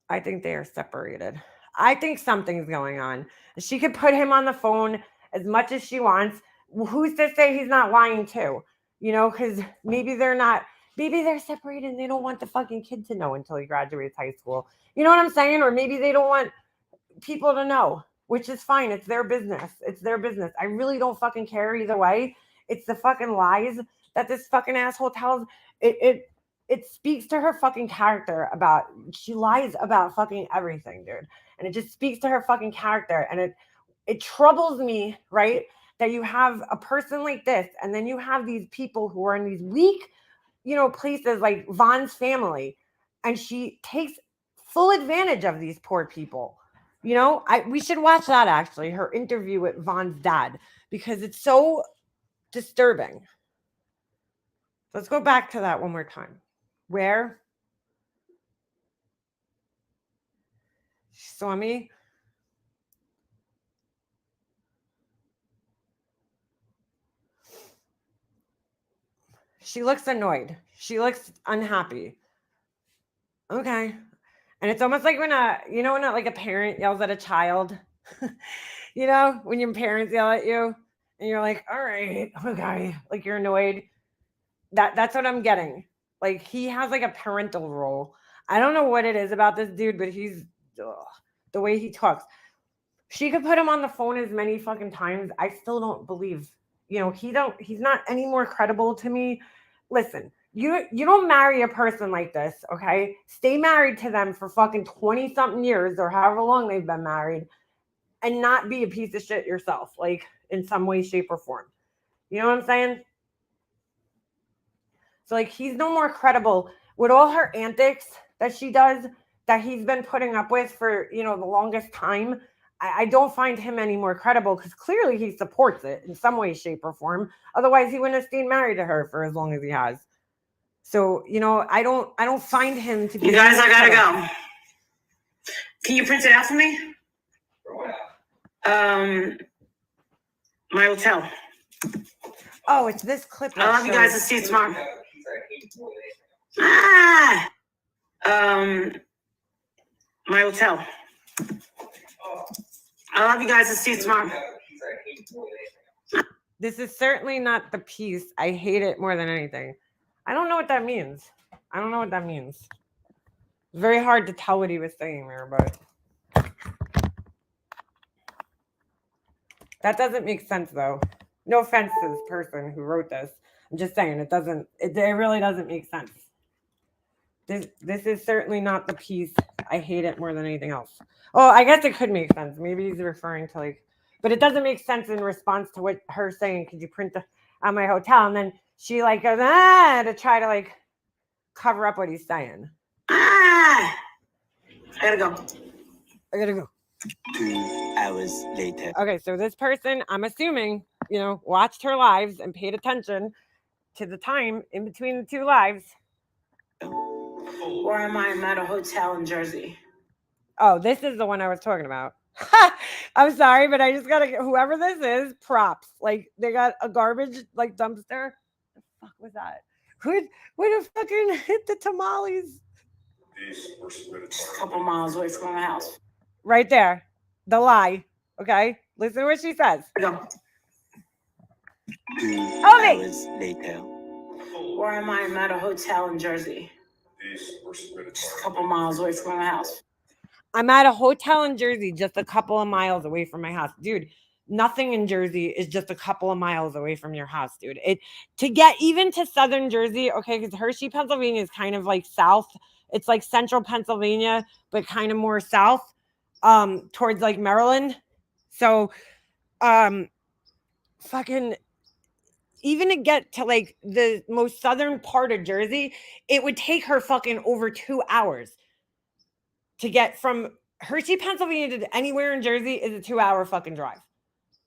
I think they are separated. I think something's going on. She could put him on the phone as much as she wants. Who's to say he's not lying too? Because maybe they're separated and they don't want the fucking kid to know until he graduates high school. You know what I'm saying? Or maybe they don't want people to know, which is fine. It's their business. It's their business. I really don't fucking care either way. It's the fucking lies that this fucking asshole tells. It speaks to her fucking character she lies about fucking everything, dude. And it just speaks to her fucking character. And it troubles me, right? That you have a person like this, and then you have these people who are in these weak, places like Von's family, and she takes full advantage of these poor people. We should watch that, actually, her interview with Von's dad, because it's so disturbing. Let's go back to that one more time. Where she saw me. She looks annoyed. She looks unhappy. Okay. And it's almost like when a parent yells at a child, when your parents yell at you and you're like, all right, okay, like you're annoyed. That's what I'm getting. Like, he has like a parental role. I don't know what it is about this dude, but the way he talks. She could put him on the phone as many fucking times. I still don't believe, he's not any more credible to me. Listen, you don't marry a person like this, okay? Stay married to them for fucking 20 something years or however long they've been married and not be a piece of shit yourself, like in some way, shape, or form. You know what I'm saying? So like, he's no more credible with all her antics that she does, that he's been putting up with for, the longest time. I don't find him any more credible because clearly he supports it in some way, shape, or form. Otherwise, he wouldn't have stayed married to her for as long as he has. So, I don't find him to be. You guys, I gotta go. Can you print it out for me? For what? My hotel. Oh, it's this clip. I love you guys. I'll see you tomorrow. My hotel. I love you guys. I'll see you tomorrow. This is certainly not the piece. I hate it more than anything. I don't know what that means. It's very hard to tell what he was saying there, but that doesn't make sense, though. No offense to this person who wrote this. I'm just saying it really doesn't make sense. This is certainly not the piece. I hate it more than anything else. Oh, I guess it could make sense. Maybe he's referring to like, but it doesn't make sense in response to what her saying, could you print on my hotel? And then she like goes, to try to like cover up what he's saying. I gotta go. 2 hours later. Okay, so this person, I'm assuming, watched her lives and paid attention to the time in between the two lives. Where am I? I'm at a hotel in Jersey. Oh, this is the one I was talking about. I'm sorry, but I just gotta get whoever this is, props. Like they got a garbage like dumpster. The fuck was that? Who would have fucking hit the tamales? Just a couple miles away from my house. Right there. The lie. Okay. Listen to what she says. Go. 2 Omi! hours later. Where am I? I'm at a hotel in Jersey. Just a couple miles away from my house. I'm at a hotel in Jersey, just a couple of miles away from my house. Dude, nothing in Jersey is just a couple of miles away from your house, dude. It to get even to southern Jersey, okay, because Hershey, Pennsylvania is kind of like south. It's like central Pennsylvania, but kind of more south, towards like Maryland. So fucking even to get to like the most southern part of Jersey, it would take her fucking over 2 hours to get from Hershey, Pennsylvania to anywhere in Jersey is a 2-hour fucking drive.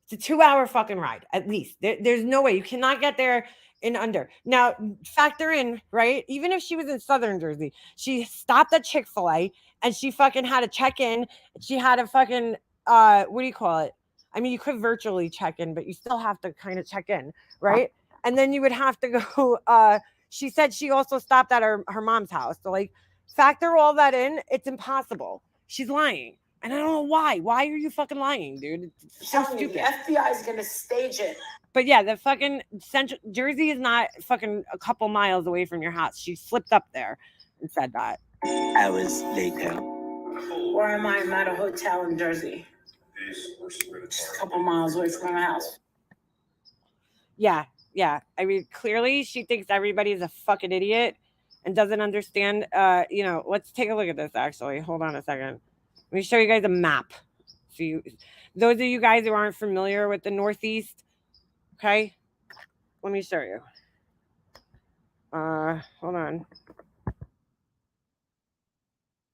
It's a 2-hour fucking ride, at least. There's no way. You cannot get there in under. Now, factor in, right? Even if she was in southern Jersey, she stopped at Chick-fil-A and she fucking had to check in. She had a fucking, what do you call it? I mean, you could virtually check in, but you still have to kind of check in, right? And then you would have to go, she said she also stopped at her mom's house. So, like, factor all that in, it's impossible. She's lying. And I don't know why. Why are you fucking lying, dude? It's so Telling you, stupid. the FBI is gonna stage it. But yeah, the fucking central Jersey is not fucking a couple miles away from your house. She slipped up there and said that. Hours later. Where am I? I'm at a hotel in Jersey. Just a couple miles away from my house. Yeah. I mean, clearly she thinks everybody's a fucking idiot and doesn't understand. Let's take a look at this actually. Hold on a second. Let me show you guys a map. So those of you guys who aren't familiar with the Northeast, okay? Let me show you. Hold on.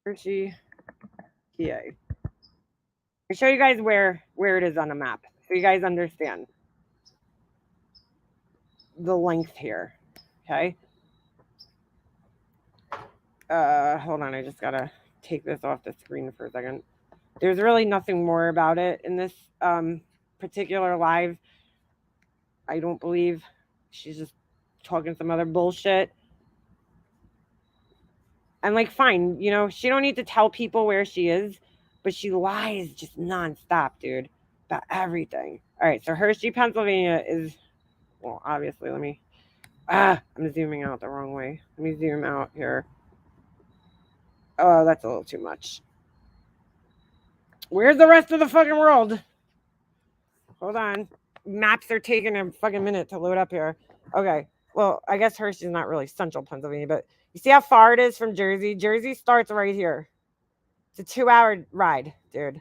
Hershey, PA. Let me show you guys where it is on the map, so you guys understand the length here. Okay. Hold on. I just gotta take this off the screen for a second. There's really nothing more about it in this particular live. I don't believe. She's just talking some other bullshit. And like, fine, she don't need to tell people where she is, but she lies just nonstop, dude, about everything. All right, so Hershey, Pennsylvania is, well, obviously, I'm zooming out the wrong way. Let me zoom out here. Oh, that's a little too much. Where's the rest of the fucking world? Hold on. Maps are taking a fucking minute to load up here. Okay. Well, I guess Hershey's not really central Pennsylvania, but you see how far it is from Jersey? Jersey starts right here. It's a 2-hour ride, dude,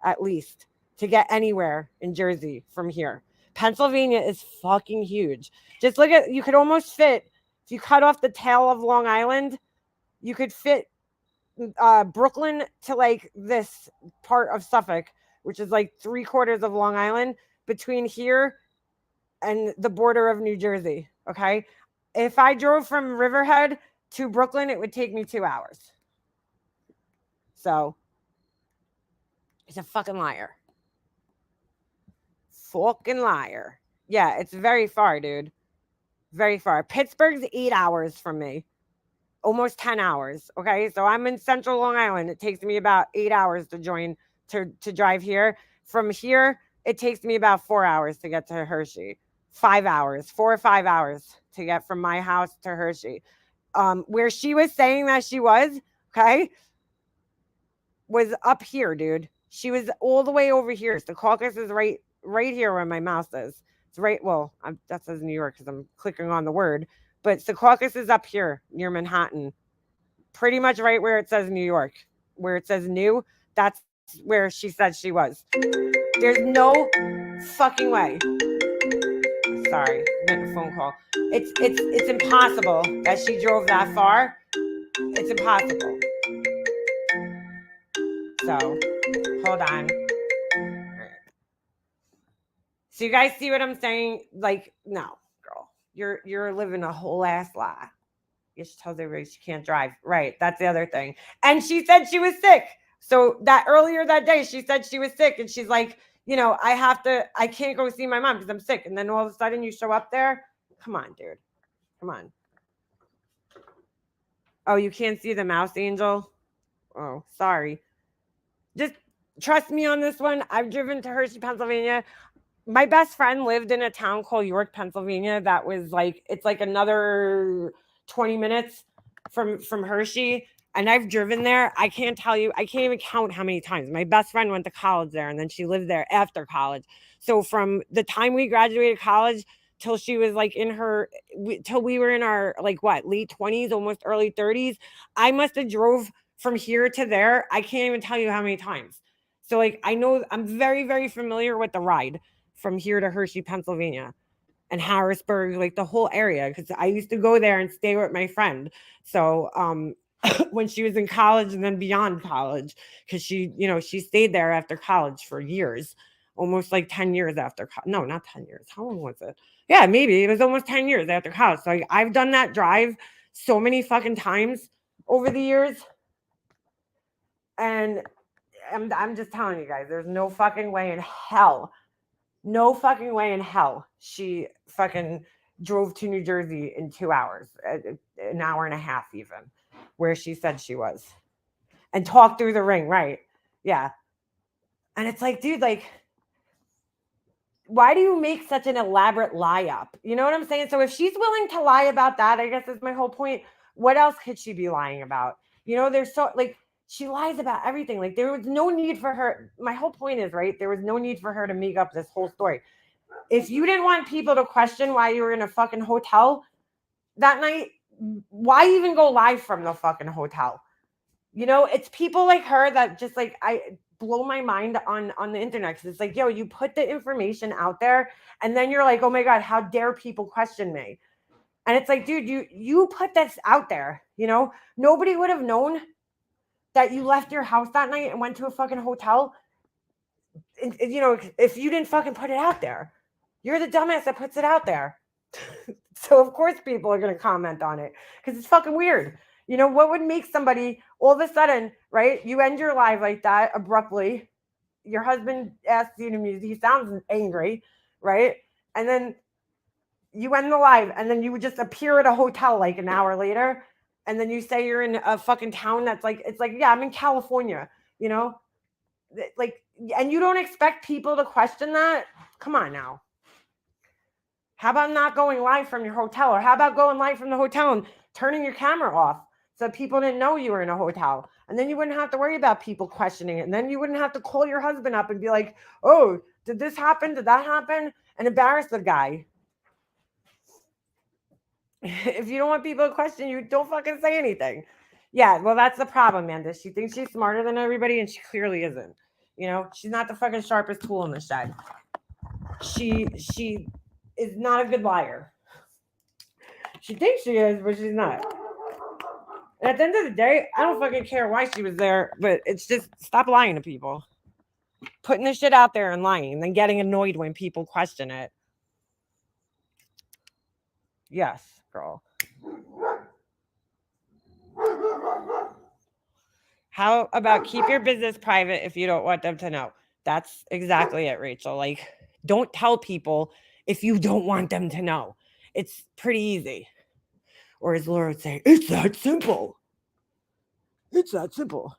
at least, to get anywhere in Jersey from here. Pennsylvania is fucking huge. Just look at, you could almost fit, if you cut off the tail of Long Island, you could fit Brooklyn to like this part of Suffolk, which is like 3/4 of Long Island, between here and the border of New Jersey. Okay. If I drove from Riverhead to Brooklyn, it would take me 2 hours. So it's a fucking liar. Fucking liar. Yeah, it's very far, dude. Very far. Pittsburgh's 8 hours from me. Almost 10 hours. Okay. So I'm in central Long Island. It takes me about 8 hours to drive here. From here, it takes me about 4 hours to get to Hershey. 5 hours, 4 or 5 hours to get from my house to Hershey. Where she was saying that she was, okay, was up here, dude. She was all the way over here. So Caucus is right here where my mouse is. It's right. Well, that says New York because I'm clicking on the word. But Secaucus is up here near Manhattan, pretty much right where it says New York, where it says new. That's where she said she was. There's no fucking way. Sorry, I'm getting a phone call. It's impossible that she drove that far. It's impossible. So, hold on. So you guys see what I'm saying? Like, no, girl, you're living a whole ass lie. Yeah, she tells everybody she can't drive. Right. That's the other thing. And she said she was sick. So that earlier that day, she said she was sick. And she's like, I can't go see my mom because I'm sick. And then all of a sudden you show up there. Come on, dude. Come on. Oh, you can't see the mouse angel? Oh, sorry. Just trust me on this one. I've driven to Hershey, Pennsylvania. My best friend lived in a town called York, Pennsylvania. That was like, it's like another 20 minutes from Hershey. And I've driven there. I can't tell you, I can't even count how many times. My best friend went to college there and then she lived there after college. So from the time we graduated college till she was like till we were in our like late 20s, almost early 30s, I must have drove from here to there. I can't even tell you how many times. So like, I know I'm very, very familiar with the ride from here to Hershey, Pennsylvania and Harrisburg, like the whole area. Cause I used to go there and stay with my friend. So, when she was in college and then beyond college, cause she stayed there after college for years, almost like 10 years after, no, not 10 years. How long was it? Yeah, maybe it was almost 10 years after college. So I've done that drive so many fucking times over the years. And I'm just telling you guys, there's no fucking way in hell she fucking drove to New Jersey in 2 hours, an hour and a half even, where she said she was, and talked through the ring, right? Yeah. And it's like, dude, like, why do you make such an elaborate lie up? You know what I'm saying? So if she's willing to lie about that, I guess is my whole point. What else could she be lying about? There's so like, she lies about everything. Like there was no need for her. My whole point is, right, there was no need for her to make up this whole story. If you didn't want people to question why you were in a fucking hotel that night, why even go live from the fucking hotel? It's people like her that just like, I blow my mind on the internet, because it's like, yo, you put the information out there and then you're like, oh my God, how dare people question me? And it's like, dude, you put this out there, nobody would have known that you left your house that night and went to a fucking hotel, if you didn't fucking put it out there. You're the dumbass that puts it out there. So of course people are going to comment on it because it's fucking weird. What would make somebody all of a sudden, right? You end your life like that abruptly. Your husband asks you to mute. He sounds angry, right? And then you end the live and then you would just appear at a hotel like an hour later. And then you say you're in a fucking town that's like, it's like, yeah, I'm in California, like, and you don't expect people to question that. Come on now. How about not going live from your hotel? Or how about going live from the hotel and turning your camera off so people didn't know you were in a hotel? And then you wouldn't have to worry about people questioning it. And then you wouldn't have to call your husband up and be like, oh, did this happen? Did that happen? And embarrass the guy. If you don't want people to question you, don't fucking say anything. Yeah, well, that's the problem, Amanda. She thinks she's smarter than everybody, and she clearly isn't. She's not the fucking sharpest tool in the shed. She is not a good liar. She thinks she is, but she's not. And at the end of the day, I don't fucking care why she was there, but it's just stop lying to people. Putting this shit out there and lying, and then getting annoyed when people question it. Yes, girl. How about keep your business private if you don't want them to know? That's exactly it, Rachel. Like, don't tell people if you don't want them to know. It's pretty easy. Or as Laura would say, it's that simple. It's that simple.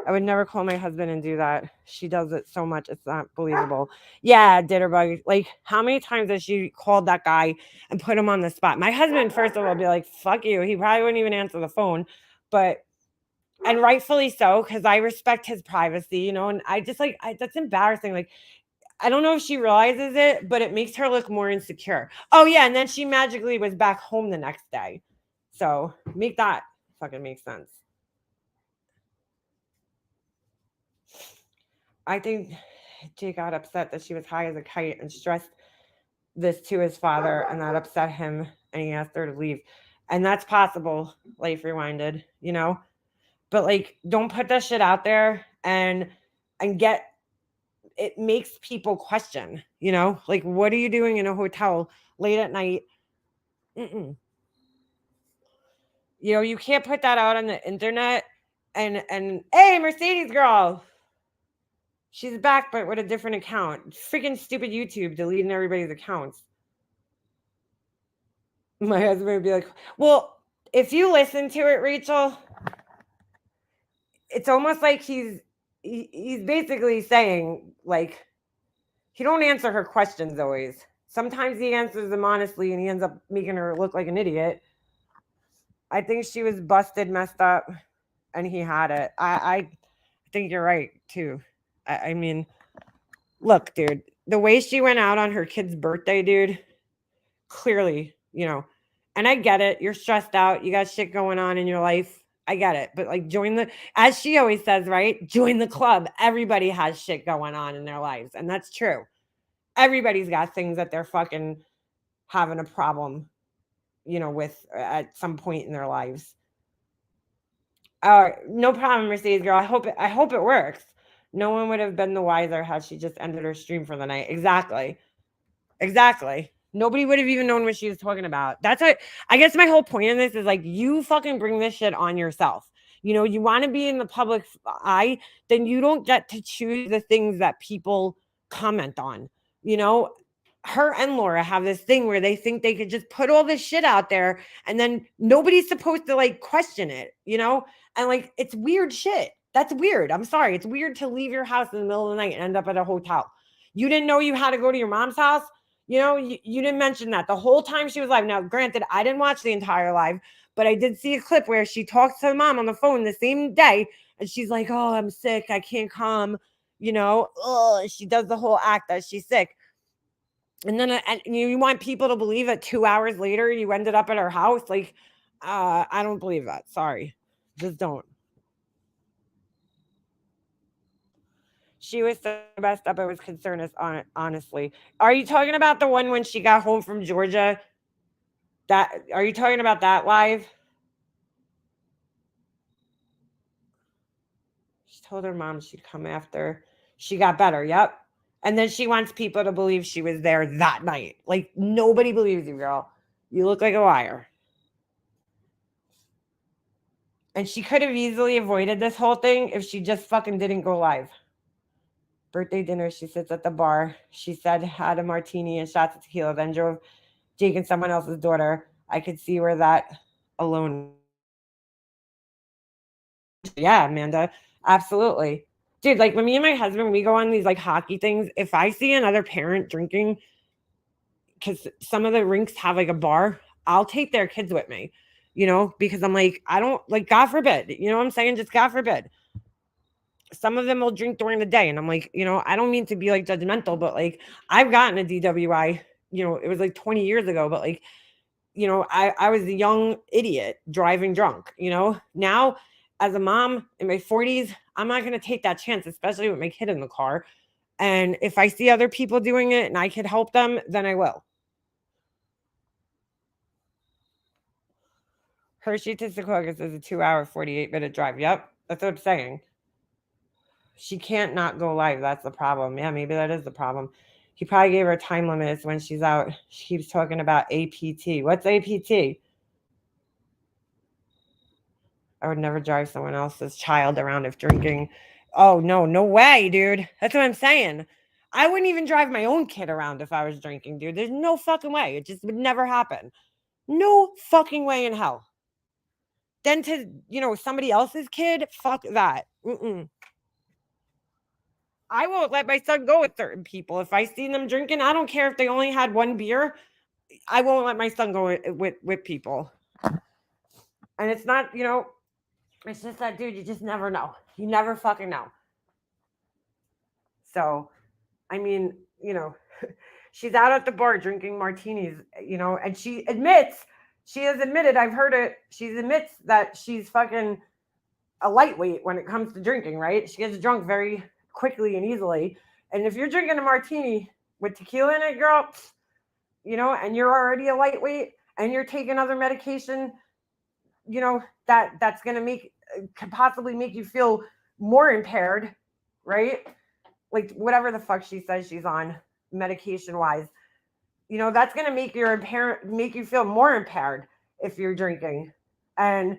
I would never call my husband and do that. She does it so much. It's not believable. Yeah, Ditterbug. Like, how many times has she called that guy and put him on the spot? My husband, first of all, would be like, fuck you. He probably wouldn't even answer the phone. And rightfully so, because I respect his privacy, and I just that's embarrassing. Like, I don't know if she realizes it, but it makes her look more insecure. Oh, yeah. And then she magically was back home the next day. So make that fucking make sense. I think Jay got upset that she was high as a kite and stressed this to his father, and that upset him, and he asked her to leave. And that's possible, Life Rewinded, But like, don't put that shit out there and get, it makes people question, like, what are you doing in a hotel late at night? You know, you can't put that out on the internet and hey, Mercedes girl, she's back, but with a different account. Freaking stupid YouTube deleting everybody's accounts. My husband would be like, well, if you listen to it, Rachel, it's almost like he's basically saying, like, he don't answer her questions always. Sometimes he answers them honestly and he ends up making her look like an idiot. I think she was busted, messed up, and he had it. I think you're right, too. I mean, look, dude, the way she went out on her kid's birthday, dude, clearly, you know, and I get it. You're stressed out. You got shit going on in your life. I get it. But like, as she always says, right? Join the club. Everybody has shit going on in their lives. And that's true. Everybody's got things that they're fucking having a problem, you know, with at some point in their lives. No problem, Mercedes girl. I hope it works. No one would have been the wiser had she just ended her stream for the night. Exactly. Nobody would have even known what she was talking about. That's what I guess my whole point in this is, like, you fucking bring this shit on yourself. You know, you want to be in the public eye, then you don't get to choose the things that people comment on. You know, her and Laura have this thing where they think they could just put all this shit out there and then nobody's supposed to like question it, you know? And like, it's weird shit. That's weird. I'm sorry. It's weird to leave your house in the middle of the night and end up at a hotel. You didn't know you had to go to your mom's house. You know, you didn't mention that the whole time she was live. Now, granted, I didn't watch the entire live, but I did see a clip where she talks to her mom on the phone the same day. And she's like, oh, I'm sick. I can't come. You know, she does the whole act that she's sick. And then and you want people to believe that 2 hours later you ended up at her house. Like, I don't believe that. Sorry. Just don't. She was so messed up. I was concerned, honestly. Are you talking about the one when she got home from Georgia? Are you talking about that live? She told her mom she'd come after she got better. Yep. And then she wants people to believe she was there that night. Like, nobody believes you, girl. You look like a liar. And she could have easily avoided this whole thing if she just fucking didn't go live. Birthday dinner, she sits at the bar. She said had a martini and shots of tequila, then drove Jake and someone else's daughter. I could see where that alone. Yeah, Amanda, absolutely. Dude, like when me and my husband, we go on these like hockey things. If I see another parent drinking, because some of the rinks have like a bar, I'll take their kids with me, you know, because I'm like, I don't like, God forbid, you know what I'm saying? Just God forbid. Some of them will drink during the day. And I'm like, you know, I don't mean to be like judgmental, but like I've gotten a DWI, you know, it was like 20 years ago, but like, you know, I was a young idiot driving drunk, you know. Now, as a mom in my 40s, I'm not going to take that chance, especially with my kid in the car. And if I see other people doing it and I could help them, then I will. Hershey to Secaucus is a 2-hour, 48-minute drive. Yep, that's what I'm saying. She can't not go live. That's the problem. Yeah, maybe that is the problem. He probably gave her time limits when she's out. She keeps talking about APT. What's APT? I would never drive someone else's child around if drinking. Oh, no way, dude. That's what I'm saying. I wouldn't even drive my own kid around if I was drinking, dude. There's no fucking way. It just would never happen. No fucking way in hell. Then to, you know, somebody else's kid, fuck that. I won't let my son go with certain people. If I see them drinking, I don't care if they only had one beer. I won't let my son go with people. And it's not, you know, it's just that, dude, you just never know. You never fucking know. So, I mean, you know, she's out at the bar drinking martinis, you know, and she has admitted, I've heard it, she admits that she's fucking a lightweight when it comes to drinking, right? She gets drunk very quickly and easily. And if you're drinking a martini with tequila in it, girl, you know, and you're already a lightweight and you're taking other medication, you know, that's going to could possibly make you feel more impaired, right? Like whatever the fuck she says she's on medication wise, you know, that's going to make you feel more impaired if you're drinking. And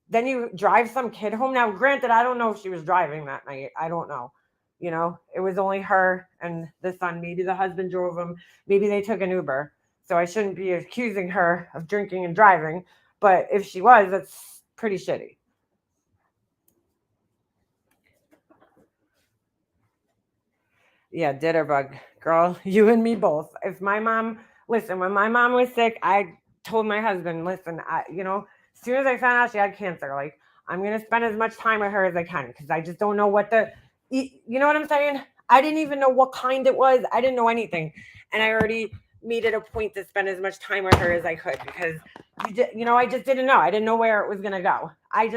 then you drive some kid home. Now, granted, I don't know if she was driving that night. I don't know. You know, it was only her and the son. Maybe the husband drove him. Maybe they took an Uber. So I shouldn't be accusing her of drinking and driving. But if she was, that's pretty shitty. Yeah, Ditterbug. Girl, you and me both. If my mom, listen, when my mom was sick, I told my husband, listen, as soon as I found out she had cancer, like, I'm going to spend as much time with her as I can because I just don't know what you know what I'm saying? I didn't even know what kind it was. I didn't know anything. And I already made it a point to spend as much time with her as I could because, I just didn't know. I didn't know where it was going to go. I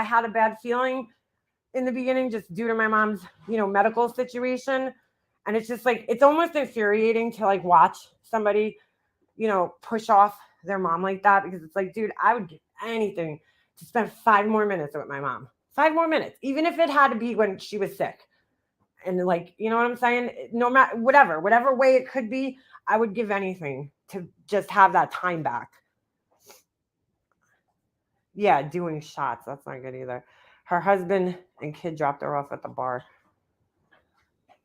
had a bad feeling in the beginning just due to my mom's, medical situation. And it's just like, it's almost infuriating to like watch somebody, push off their mom like that because it's like, dude, I would give anything to spend 5 more minutes with my mom. 5 more minutes, even if it had to be when she was sick. And like, you know what I'm saying? No matter whatever way it could be, I would give anything to just have that time back. Yeah, doing shots. That's not good either. Her husband and kid dropped her off at the bar.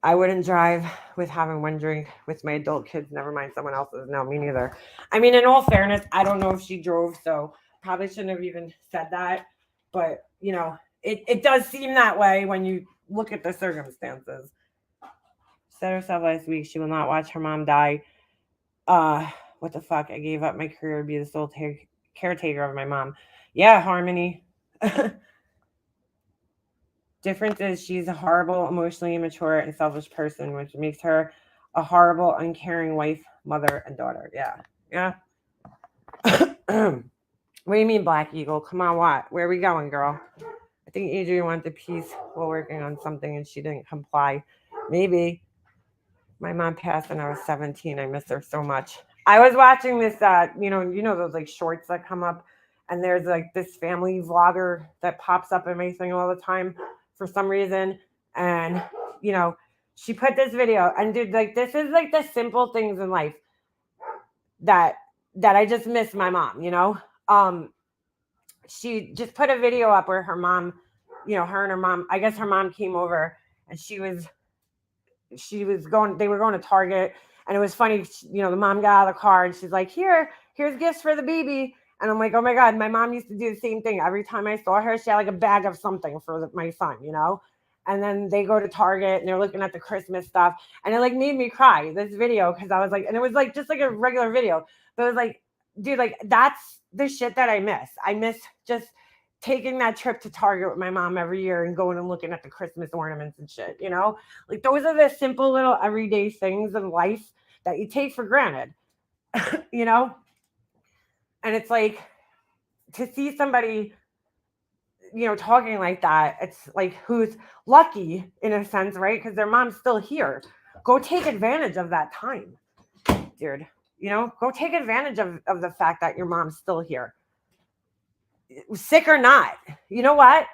I wouldn't drive with having one drink with my adult kids, never mind someone else's. No, me neither. I mean, in all fairness, I don't know if she drove, so probably shouldn't have even said that. But, it does seem that way when you look at the circumstances. Said herself last week she will not watch her mom die. What the fuck? I gave up my career to be the sole caretaker of my mom. Yeah, Harmony. Difference is she's a horrible, emotionally immature, and selfish person, which makes her a horrible, uncaring wife, mother, and daughter. Yeah. What do you mean, Black Eagle? Come on, what? Where are we going, girl? I think Adrian wanted peace while working on something, and she didn't comply. Maybe. My mom passed when I was 17. I miss her so much. I was watching this, you know those like shorts that come up, and there's like this family vlogger that pops up in my thing all the time for some reason. And, she put this video, and dude, like, this is like the simple things in life that I just miss my mom, she just put a video up where her mom, her and her mom, I guess her mom came over and they were going to Target, and it was funny, the mom got out of the car and she's like, here's gifts for the baby. And I'm like, oh my God, my mom used to do the same thing. Every time I saw her, she had like a bag of something for my son, and then they go to Target and they're looking at the Christmas stuff, and it like made me cry, this video, because I was like, and it was like just like a regular video, but it was like, dude, like, that's the shit that I miss. I miss just taking that trip to Target with my mom every year and going and looking at the Christmas ornaments and shit, like those are the simple little everyday things in life that you take for granted, and it's like to see somebody, talking like that, it's like, who's lucky in a sense, right? Because their mom's still here. Go take advantage of that time, dude. Go take advantage of the fact that your mom's still here. Sick or not. You know what?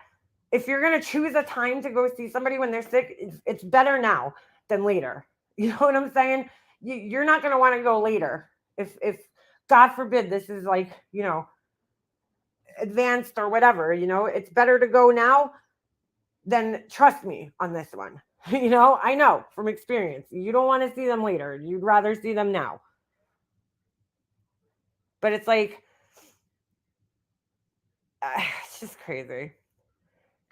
If you're going to choose a time to go see somebody when they're sick, it's better now than later. You know what I'm saying? You're not going to want to go later. If God forbid this is like, advanced or whatever, it's better to go now than trust me on this one. I know from experience, you don't want to see them later. You'd rather see them now. But it's like, it's just crazy.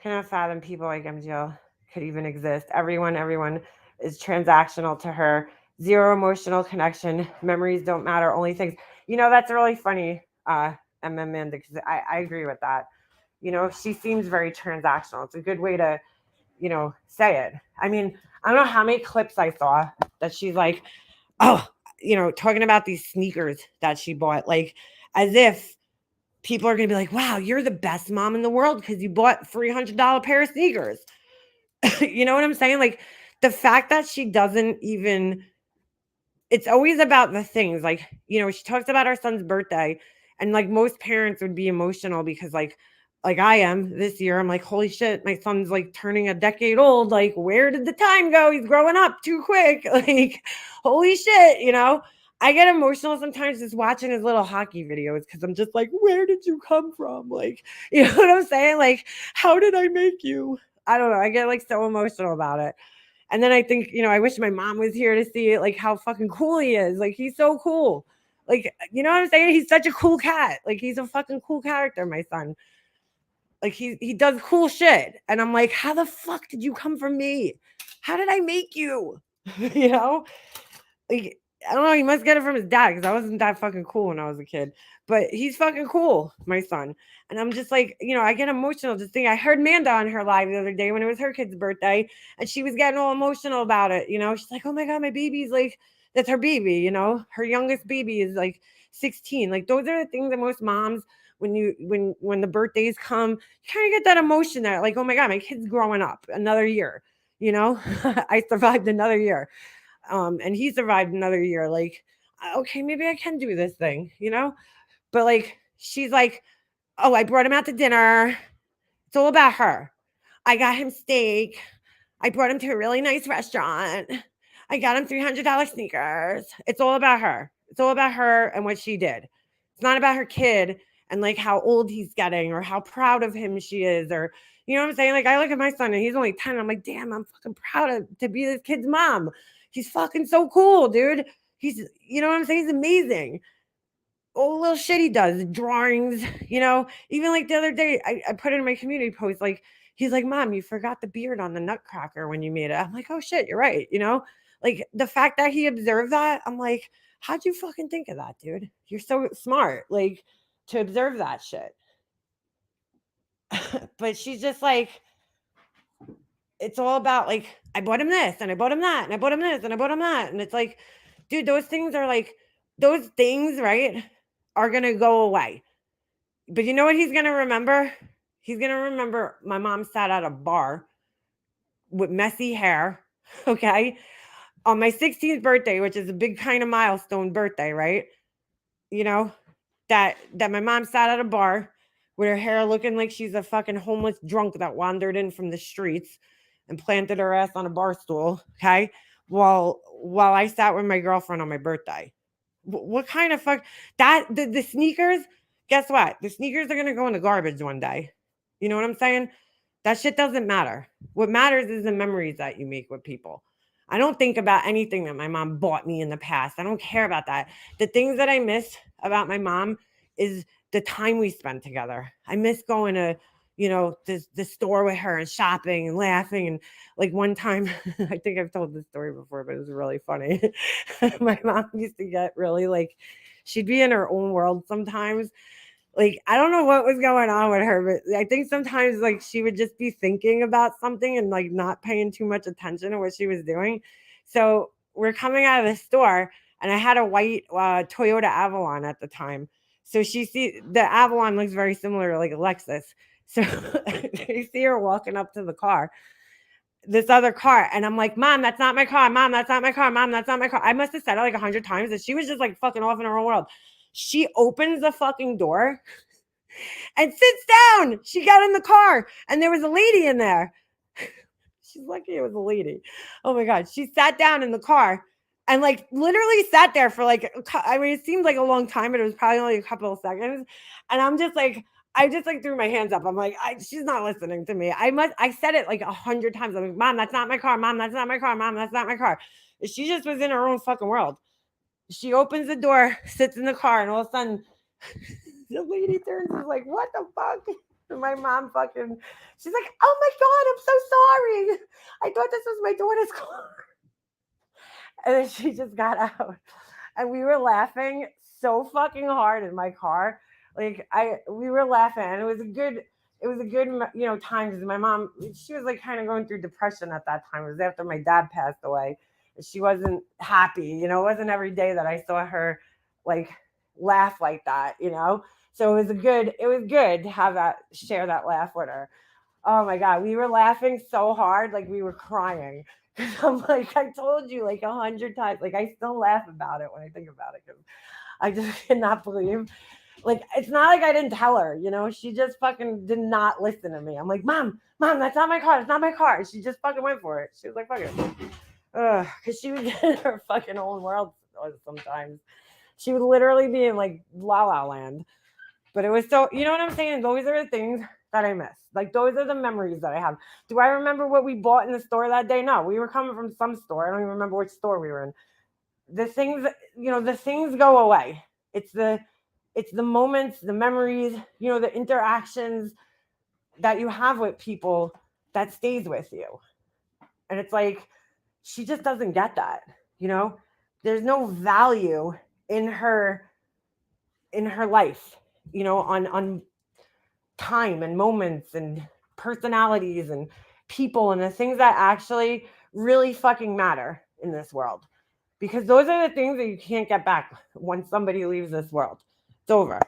Cannot fathom people like MGL could even exist. Everyone is transactional to her. Zero emotional connection. Memories don't matter. Only things. That's really funny, Amanda, because I agree with that. She seems very transactional. It's a good way to, say it. I mean, I don't know how many clips I saw that she's like, oh, talking about these sneakers that she bought, like as if people are going to be like, wow, you're the best mom in the world because you bought $300 pair of sneakers. You know what I'm saying? Like the fact that she doesn't even, it's always about the things like, she talks about our son's birthday, and like most parents would be emotional because like I am this year, I'm like, holy shit, my son's like turning a decade old. Like, where did the time go? He's growing up too quick. Like, holy shit, I get emotional sometimes just watching his little hockey videos because I'm just like, where did you come from? Like, you know what I'm saying? Like, how did I make you? I don't know. I get like so emotional about it. And then I think, I wish my mom was here to see it, like how fucking cool he is. Like, he's so cool. Like, you know what I'm saying? He's such a cool cat. Like, he's a fucking cool character, my son. Like, he does cool shit. And I'm like, how the fuck did you come from me? How did I make you? you know? Like, I don't know. He must get it from his dad because I wasn't that fucking cool when I was a kid. But he's fucking cool, my son. And I'm just like, I get emotional just thinking. I heard Manda on her live the other day when it was her kid's birthday, and she was getting all emotional about it. She's like, oh my God, my baby's like, that's her baby. Her youngest baby is like 16. Like, those are the things that most moms, when the birthdays come, you kind of get that emotion there. Like, oh my God, my kid's growing up another year. I survived another year. And he survived another year. Like, okay, maybe I can do this thing, But like, she's like, oh, I brought him out to dinner. It's all about her. I got him steak. I brought him to a really nice restaurant. I got him $300 sneakers. It's all about her. It's all about her and what she did. It's not about her kid and like how old he's getting or how proud of him she is, or you know what I'm saying? Like, I look at my son and he's only 10. I'm like, damn, I'm fucking proud to be this kid's mom. He's fucking so cool, dude. He's, you know what I'm saying? He's amazing. All the little shit he does, drawings, even like the other day, I put it in my community post, like, he's like, Mom, you forgot the beard on the nutcracker when you made it. I'm like, oh shit, you're right. Like the fact that he observed that, I'm like, how'd you fucking think of that, dude? You're so smart, like, to observe that shit. But she's just like, it's all about like, I bought him this and I bought him that and I bought him this and I bought him that. And it's like, dude, those things, right, are going to go away. But you know what he's going to remember? He's going to remember my mom sat at a bar with messy hair, okay, on my 16th birthday, which is a big kind of milestone birthday, right? That my mom sat at a bar with her hair looking like she's a fucking homeless drunk that wandered in from the streets and planted her ass on a bar stool, okay? While I sat with my girlfriend on my birthday. What kind of fuck that the sneakers, guess what? The sneakers are gonna go in the garbage one day. You know what I'm saying? That shit doesn't matter. What matters is the memories that you make with people. I don't think about anything that my mom bought me in the past. I don't care about that. The things that I miss about my mom is the time we spent together. I miss going to, the store with her and shopping and laughing. And like one time, I think I've told this story before, but it was really funny. My mom used to get really like, she'd be in her own world sometimes. Like, I don't know what was going on with her, but I think sometimes like she would just be thinking about something and like not paying too much attention to what she was doing. So we're coming out of the store and I had a white Toyota Avalon at the time. So she see the Avalon looks very similar to like a Lexus. So I see her walking up to the car, this other car, and I'm like, Mom, that's not my car. Mom, that's not my car. Mom, that's not my car. I must have said it like 100 times and she was just like fucking off in her own world. She opens the fucking door and sits down. She got in the car and there was a lady in there. She's lucky it was a lady. Oh my God. She sat down in the car and like literally sat there for like, I mean, it seemed like a long time, but it was probably only a couple of seconds. And I'm just like, I just like threw my hands up. I'm like, she's not listening to me. I said it like 100 times. I'm like, Mom, that's not my car. Mom, that's not my car. Mom, that's not my car. She just was in her own fucking world. She opens the door, sits in the car, and all of a sudden, the lady turns and is like, what the fuck? And my mom fucking, she's like, oh my God, I'm so sorry. I thought this was my daughter's car. And then she just got out. And we were laughing so fucking hard in my car. Like we were laughing and it was a good, time because my mom, she was like kind of going through depression at that time. It was after my dad passed away. She wasn't happy, it wasn't every day that I saw her like laugh like that, So it was good to have share that laugh with her. Oh my God, we were laughing so hard, like we were crying. I'm like, I told you like 100 times, like I still laugh about it when I think about it because I just cannot believe. Like, it's not like I didn't tell her, she just fucking did not listen to me. I'm like, Mom, that's not my car. It's not my car. And she just fucking went for it. She was like, fuck it. Because she was in her fucking own world was sometimes. She would literally be in like La La Land. But it was so, you know what I'm saying? Those are the things that I miss. Like, those are the memories that I have. Do I remember what we bought in the store that day? No, we were coming from some store. I don't even remember which store we were in. The things, the things go away. It's the moments, the memories, the interactions that you have with people that stays with you. And it's like, she just doesn't get that, There's no value in her life, on time and moments and personalities and people and the things that actually really fucking matter in this world. Because those are the things that you can't get back when somebody leaves this world. It's over,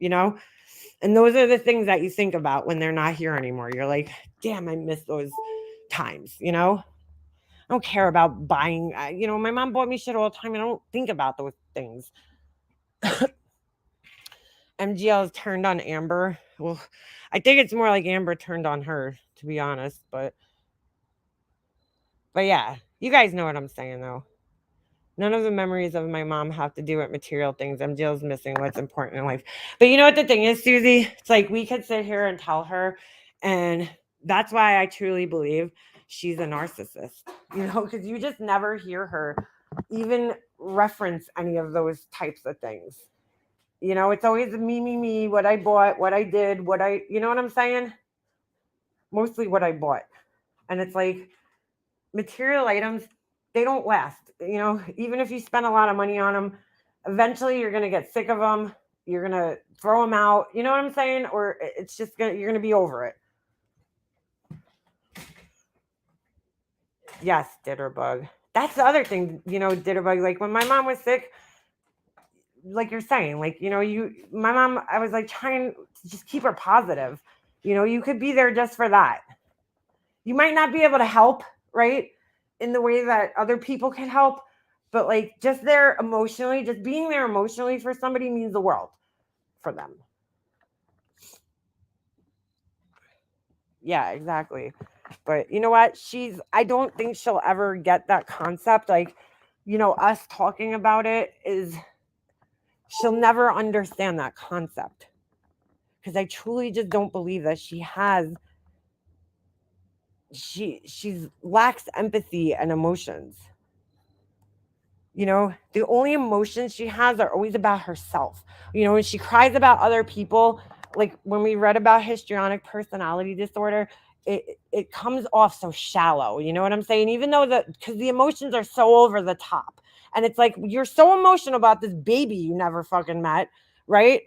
And those are the things that you think about when they're not here anymore. You're like, damn, I miss those times, I don't care about buying. My mom bought me shit all the time. And I don't think about those things. MGL has turned on Amber. Well, I think it's more like Amber turned on her, to be honest. But yeah, you guys know what I'm saying, though. None of the memories of my mom have to do with material things. MGL's missing what's important in life. But you know what the thing is, Susie? It's like we could sit here and tell her, and that's why I truly believe she's a narcissist. Because you just never hear her even reference any of those types of things. It's always me, what I bought, what I did, you know what I'm saying? Mostly what I bought. And it's like material items, they don't last. Even if you spend a lot of money on them, eventually you're going to get sick of them. You're going to throw them out. You know what I'm saying? Or it's just you're going to be over it. Yes, Ditterbug. That's the other thing, Ditterbug. Like when my mom was sick, like you're saying, like, my mom, I was like trying to just keep her positive. You could be there just for that. You might not be able to help, right? In the way that other people can help, but like just there emotionally, just being there emotionally for somebody means the world for them. Yeah, exactly. But you know what? I don't think she'll ever get that concept. Like, us talking about it she'll never understand that concept. Because I truly just don't believe that she's lacks empathy and emotions. The only emotions she has are always about herself. When she cries about other people, like when we read about histrionic personality disorder, it comes off so shallow. You know what I'm saying? Even though because the emotions are so over the top. And it's like, you're so emotional about this baby you never fucking met, right?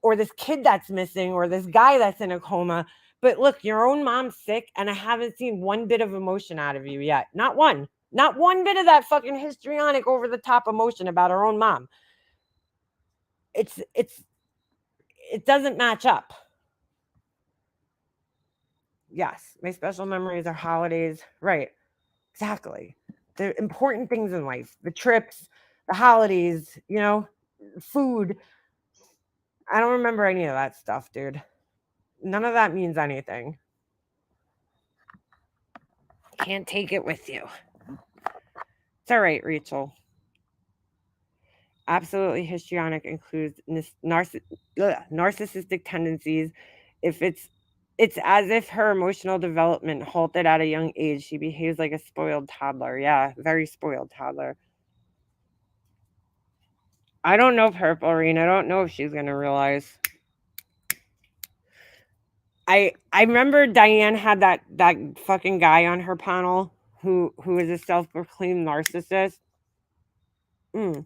Or this kid that's missing, or this guy that's in a coma. But look, your own mom's sick, and I haven't seen one bit of emotion out of you yet. Not one. Not one bit of that fucking histrionic over the top emotion about her own mom. It doesn't match up. Yes, my special memories are holidays. Right. Exactly. The important things in life, the trips, the holidays, food. I don't remember any of that stuff, dude. None of that means anything. Can't take it with you. It's all right, Rachel. Absolutely histrionic includes narcissistic tendencies. If it's as if her emotional development halted at a young age. She behaves like a spoiled toddler. Yeah, very spoiled toddler. I don't know Purple Rain. I don't know if she's gonna realize. I remember Diane had that fucking guy on her panel who is a self-proclaimed narcissist. I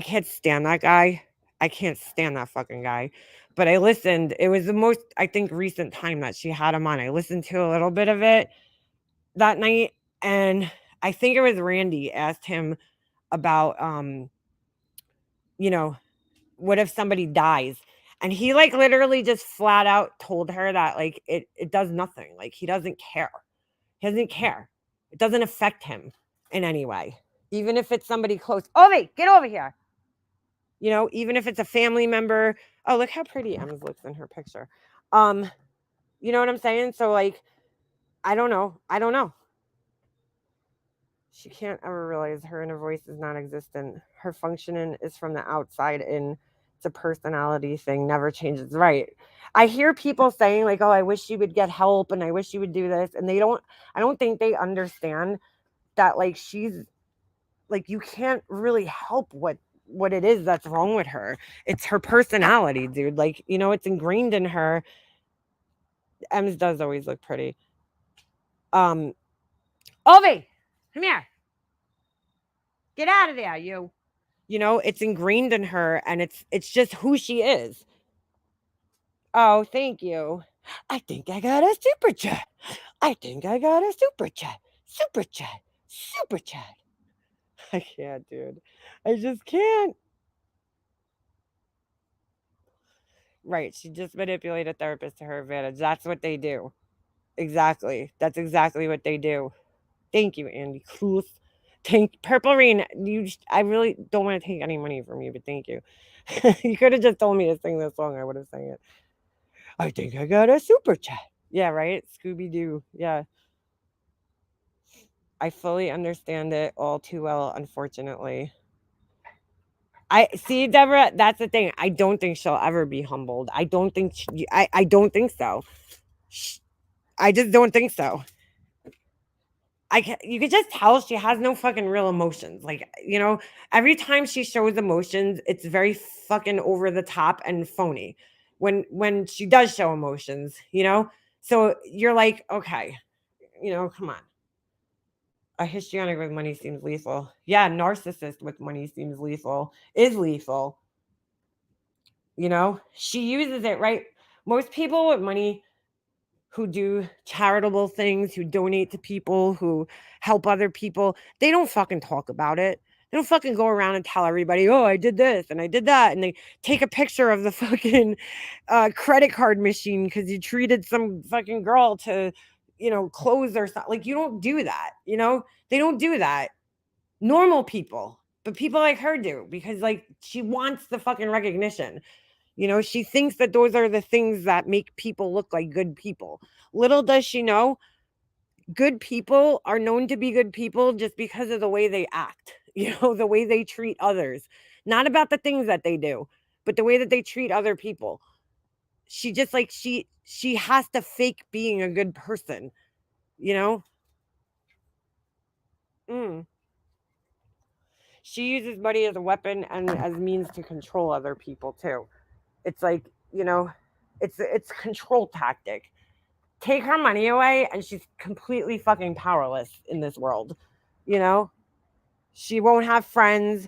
can't stand that guy. I can't stand that fucking guy. But I listened. It was the most, I think, recent time that she had him on. I listened to a little bit of it that night. And I think it was Randy asked him about, what if somebody dies? And he like literally just flat out told her that like it does nothing. Like he doesn't care. He doesn't care. It doesn't affect him in any way. Even if it's somebody close. Ovi, get over here. Even if it's a family member. Oh, look how pretty Emma's looks in her picture. You know what I'm saying? So like, I don't know. She can't ever realize her inner voice is non-existent. Her functioning is from the outside in. It's a personality thing, never changes. Right. I hear people saying like, "Oh, I wish you would get help and I wish you would do this." And I don't think they understand that like she's like you can't really help what it is that's wrong with her. It's her personality, dude. Like, it's ingrained in her. Ems does always look pretty. Ovi, come here. Get out of there, you. It's ingrained in her and it's just who she is. Oh, thank you. I think I got a super chat. I think I got a super chat. Super chat. Super chat. I can't, dude. I just can't. Right. She just manipulated therapist to her advantage. That's what they do. Exactly. That's exactly what they do. Thank you, Andy Cluth. Purple Rain. I really don't want to take any money from you, but thank you. You could have just told me to sing this song. I would have sang it. I think I got a super chat. Yeah, right? Scooby Doo. Yeah. I fully understand it all too well, unfortunately. I see, Deborah. That's the thing. I don't think she'll ever be humbled. I don't think. I don't think so. I just don't think so. You could just tell she has no fucking real emotions. Like, every time she shows emotions, it's very fucking over the top and phony. When she does show emotions. So you're like, okay, come on. A histrionic with money seems lethal. Yeah, narcissist with money seems lethal. Is lethal. She uses it, right? Most people with money who do charitable things, who donate to people, who help other people, they don't fucking talk about it. They don't fucking go around and tell everybody, oh, I did this and I did that. And they take a picture of the fucking credit card machine because you treated some fucking girl to, clothes or something. Like, you don't do that. They don't do that. Normal people. But people like her do because, like, she wants the fucking recognition. She thinks that those are the things that make people look like good people. Little does she know, good people are known to be good people just because of the way they act, the way they treat others. Not about the things that they do, but the way that they treat other people. She just like she has to fake being a good person, you know? Mm. She uses money as a weapon and as means to control other people too. It's like, it's a control tactic. Take her money away and she's completely fucking powerless in this world. You know, she won't have friends.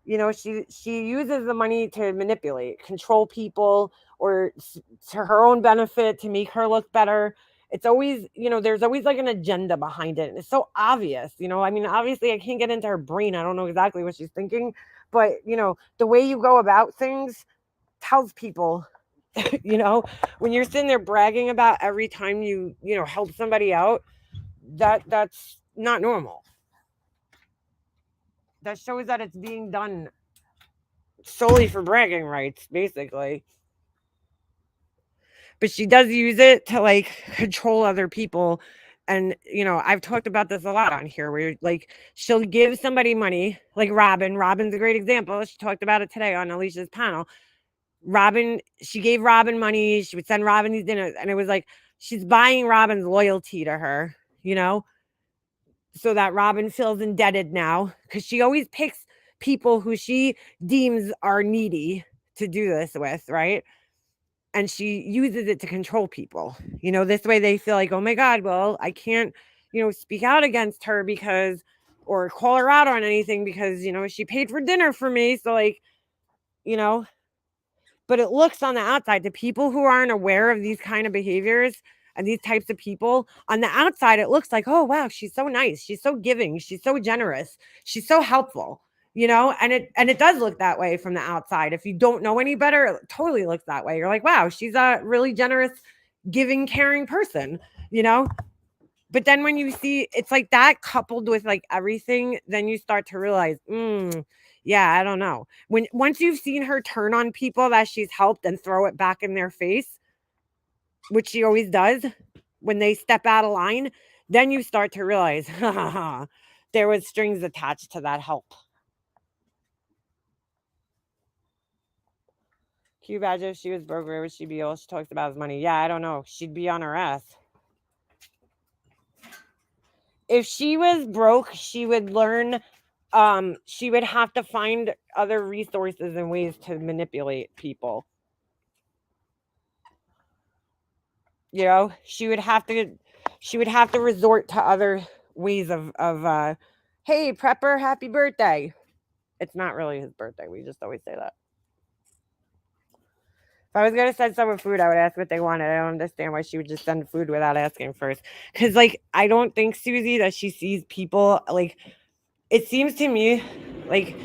She uses the money to manipulate, control people, or to her own benefit to make her look better. It's always, there's always like an agenda behind it. And it's so obvious. I mean, obviously I can't get into her brain. I don't know exactly what she's thinking, but the way you go about things tells people. When you're sitting there bragging about every time you help somebody out, that's not normal. That shows that it's being done solely for bragging rights, basically. But she does use it to like control other people. And I've talked about this a lot on here where like she'll give somebody money, like Robin. Robin's a great example. She talked about it today on Alicia's panel. She gave Robin money. She would send Robin these dinners. And it was like, she's buying Robin's loyalty to her, so that Robin feels indebted now. Because she always picks people who she deems are needy to do this with, right? And she uses it to control people. This way they feel like, oh my God, well, I can't, speak out against her or call her out on anything because, she paid for dinner for me. So like, but it looks on the outside to people who aren't aware of these kind of behaviors and these types of people. On the outside, it looks like, oh, wow, she's so nice. She's so giving. She's so generous. She's so helpful, and it does look that way from the outside. If you don't know any better, it totally looks that way. You're like, wow, she's a really generous, giving, caring person, But then when you see it's like that coupled with like everything, then you start to realize, yeah, I don't know. Once you've seen her turn on people that she's helped and throw it back in their face, which she always does when they step out of line, then you start to realize, there was strings attached to that help. Can you imagine if she was broke, where would she be? All she talks about is money. Yeah, I don't know. She'd be on her ass. If she was broke, she would learn, she would have to find other resources and ways to manipulate people. You know, she would have to resort to other ways of hey, Prepper, happy birthday. It's not really his birthday. We just always say that. If I was going to send someone food, I would ask what they wanted. I don't understand why she would just send food without asking first. Because, like, I don't think, Susie, that she sees people, like, it seems to me, like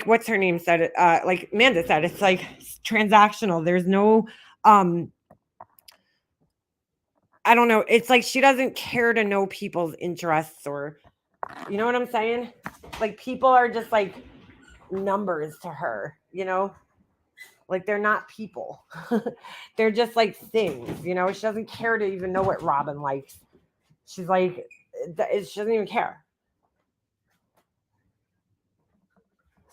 what's her name said, like Amanda said, it's, like, transactional. There's no, I don't know. It's like she doesn't care to know people's interests or, you know what I'm saying? Like, people are just, like, numbers to her, you know? Like, they're not people. They're just, like, things, you know? She doesn't care to even know what Robin likes. She's like, she doesn't even care.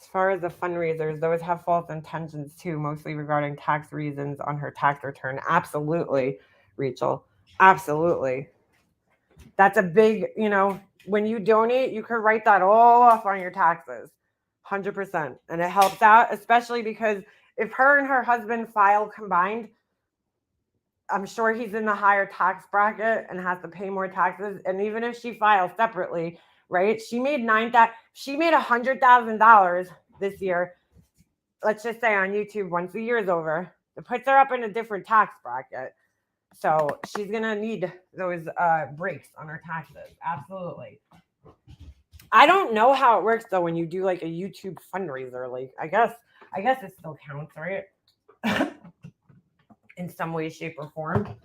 As far as the fundraisers, those have false intentions too, mostly regarding tax reasons on her tax return. Absolutely, Rachel. Absolutely. That's a big, you know, when you donate, you can write that all off on your taxes. 100%. And it helps out, especially because if her and her husband file combined, I'm sure he's in the higher tax bracket and has to pay more taxes. And even if she files separately, right? She made $100,000 this year. Let's just say on YouTube, once the year is over, it puts her up in a different tax bracket. So she's gonna need those breaks on her taxes. Absolutely. I don't know how it works though when you do like a YouTube fundraiser. Like I guess it still counts, right? In some way, shape, or form.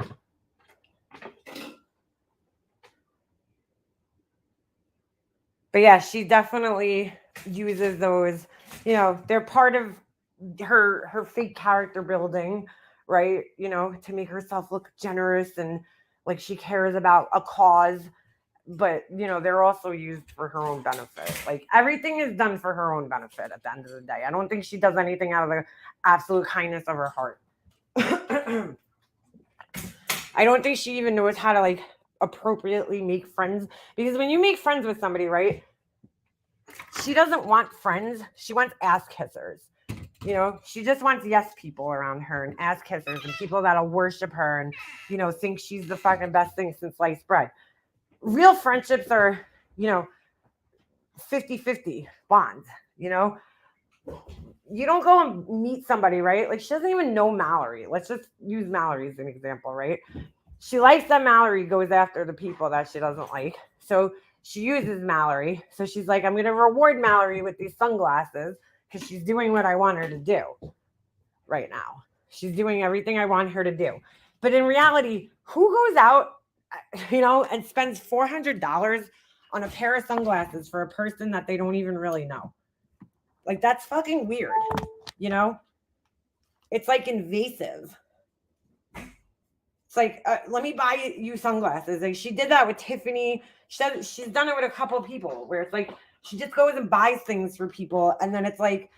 But yeah, she definitely uses those, you know, they're part of her fake character building, right? You know, to make herself look generous and like she cares about a cause. But, you know, they're also used for her own benefit. Like everything is done for her own benefit at the end of the day. I don't think she does anything out of the absolute kindness of her heart. I don't think she even knows how to like appropriately make friends, because when you make friends with somebody, right? She doesn't want friends. She wants ass kissers. You know, she just wants yes people around her and ass kissers and people that'll worship her and, you know, think she's the fucking best thing since sliced bread. Real friendships are, you know, 50-50 bonds, you know? You don't go and meet somebody, right? Like she doesn't even know Mallory. Let's just use Mallory as an example, right? She likes that Mallory goes after the people that she doesn't like. So she uses Mallory. So she's like, I'm going to reward Mallory with these sunglasses because she's doing what I want her to do right now. She's doing everything I want her to do. But in reality, who goes out, you know, and spends $400 on a pair of sunglasses for a person that they don't even really know? Like, that's fucking weird, you know? It's like invasive. It's like, let me buy you sunglasses. Like she did that with Tiffany. She's done it with a couple of people where it's like she just goes and buys things for people. And then it's like,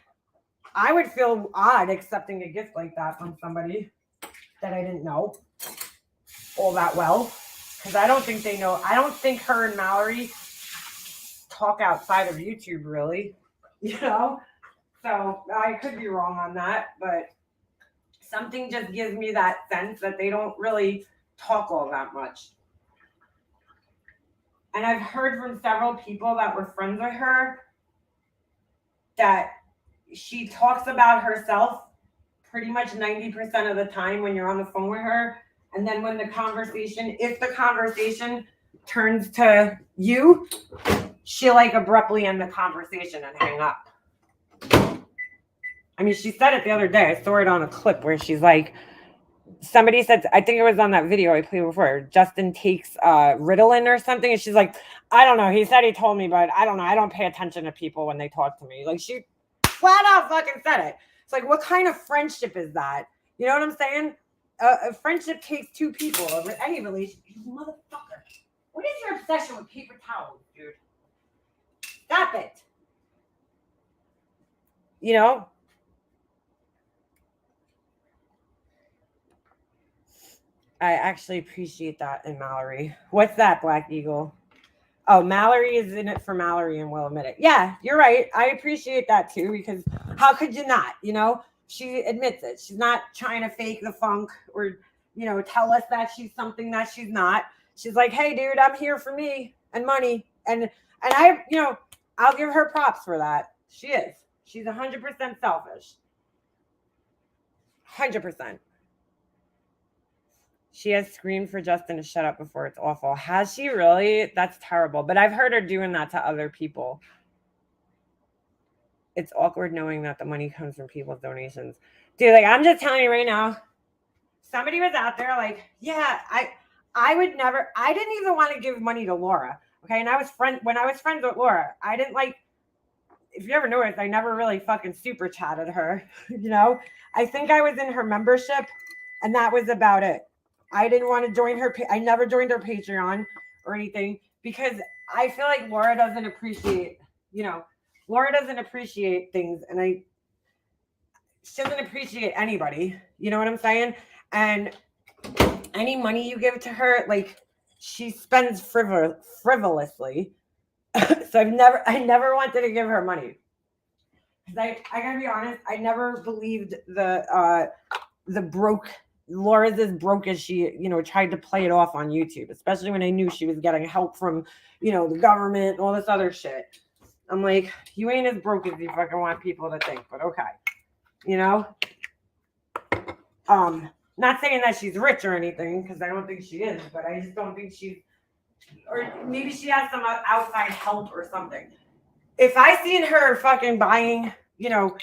I would feel odd accepting a gift like that from somebody that I didn't know all that well. Because I don't think they know. I don't think her and Mallory talk outside of YouTube really, you know? So I could be wrong on that, but something just gives me that sense that they don't really talk all that much. And I've heard from several people that were friends with her that she talks about herself pretty much 90% of the time when you're on the phone with her. And then when if the conversation turns to you, she'll like abruptly end the conversation and hang up. I mean, she said it the other day. I saw it on a clip where she's like, somebody said, I think it was on that video I played before, Justin takes Ritalin or something. And she's like, I don't know. He said he told me, but I don't know. I don't pay attention to people when they talk to me. Like she flat out fucking said it. It's like, what kind of friendship is that? You know what I'm saying? A friendship takes two people. Any relationship. Motherfucker. What is your obsession with paper towels, dude? You know? I actually appreciate that in Mallory. What's that, Black Eagle? Oh, Mallory is in it for Mallory and will admit it. Yeah, you're right. I appreciate that too, because how could you not? You know, she admits it. She's not trying to fake the funk or, you know, tell us that she's something that she's not. She's like, hey, dude, I'm here for me and money. And I, you know, I'll give her props for that. She is. She's 100% selfish. 100%. She has screamed for Justin to shut up before. It's awful. Has she really? That's terrible. But I've heard her doing that to other people. It's awkward knowing that the money comes from people's donations. Dude, like, I'm just telling you right now, somebody was out there like, yeah, I would never, I didn't even want to give money to Laura. Okay. And when I was friends with Laura, I didn't like, if you ever noticed, I never really fucking super chatted her. You know, I think I was in her membership and that was about it. I didn't want to join her. I never joined her Patreon or anything because I feel like Laura doesn't appreciate, you know, Laura doesn't appreciate things and she doesn't appreciate anybody. You know what I'm saying? And any money you give to her, like she spends frivolously. So I never wanted to give her money. I gotta be honest, I never believed the broke Laura's as broke as she, you know, tried to play it off on YouTube, especially when I knew she was getting help from, you know, the government and all this other shit. I'm like, you ain't as broke as you fucking want people to think, but okay. You know? Not saying that she's rich or anything, because I don't think she is, but I just don't think she's, or maybe she has some outside help or something. If I seen her fucking buying, you know,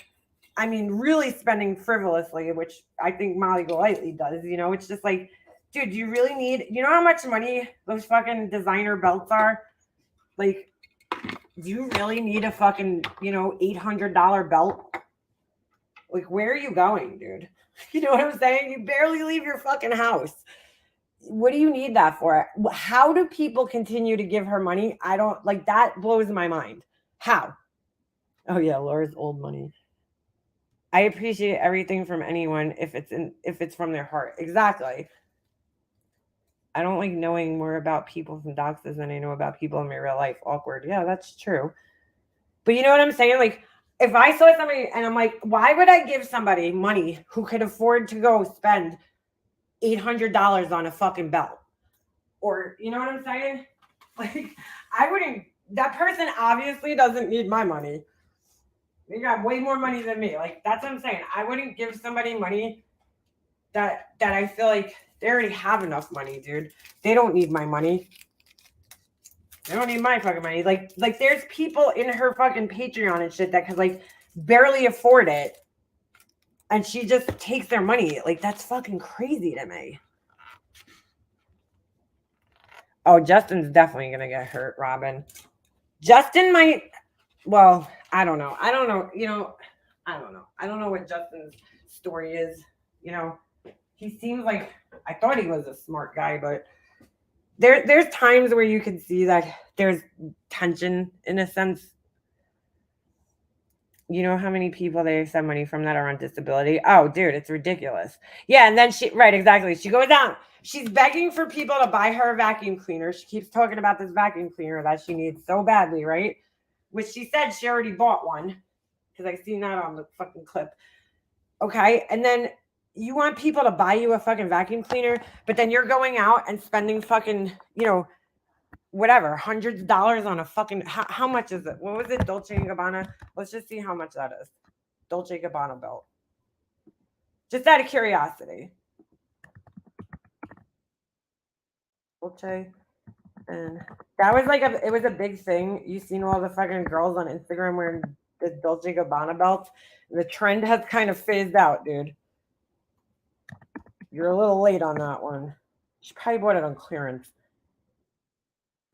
I mean, really spending frivolously, which I think Molly Golightly does, you know, it's just like, dude, you really need, you know how much money those fucking designer belts are? Like, do you really need a fucking, you know, $800 belt? Like, where are you going, dude? You know what I'm saying? You barely leave your fucking house. What do you need that for? How do people continue to give her money? I don't, like, that blows my mind. How? Oh, yeah, Laura's old money. I appreciate everything from anyone if it's from their heart. Exactly. I don't like knowing more about people from doxes than I know about people in my real life. Awkward. Yeah, that's true. But you know what I'm saying? Like, if I saw somebody and I'm like, why would I give somebody money who could afford to go spend $800 on a fucking belt? Or, you know what I'm saying? Like, I wouldn't, that person obviously doesn't need my money. They got way more money than me. Like, that's what I'm saying. I wouldn't give somebody money that I feel like they already have enough money, dude. They don't need my money. They don't need my fucking money. Like there's people in her fucking Patreon and shit that could like barely afford it. And she just takes their money. Like, that's fucking crazy to me. Oh, Justin's definitely going to get hurt, Robin. Justin might, well, I don't know. You know, I don't know. I don't know what Justin's story is. You know, he seems like, I thought he was a smart guy, but there's times where you can see that there's tension in a sense. You know how many people they accept money from that are on disability? Oh, dude, it's ridiculous. Yeah, and then right, exactly. She goes out. She's begging for people to buy her a vacuum cleaner. She keeps talking about this vacuum cleaner that she needs so badly, right? Which she said she already bought one because I seen that on the fucking clip. Okay, and then you want people to buy you a fucking vacuum cleaner, but then you're going out and spending fucking, you know, whatever, hundreds of dollars on a fucking, how much is it? What was it? Dolce & Gabbana? Let's just see how much that is. Dolce & Gabbana belt. Just out of curiosity. Dolce. And that was like, it was a big thing. You seen all the fucking girls on Instagram wearing the Dolce & Gabbana belts. The trend has kind of phased out, dude. You're a little late on that one. She probably bought it on clearance.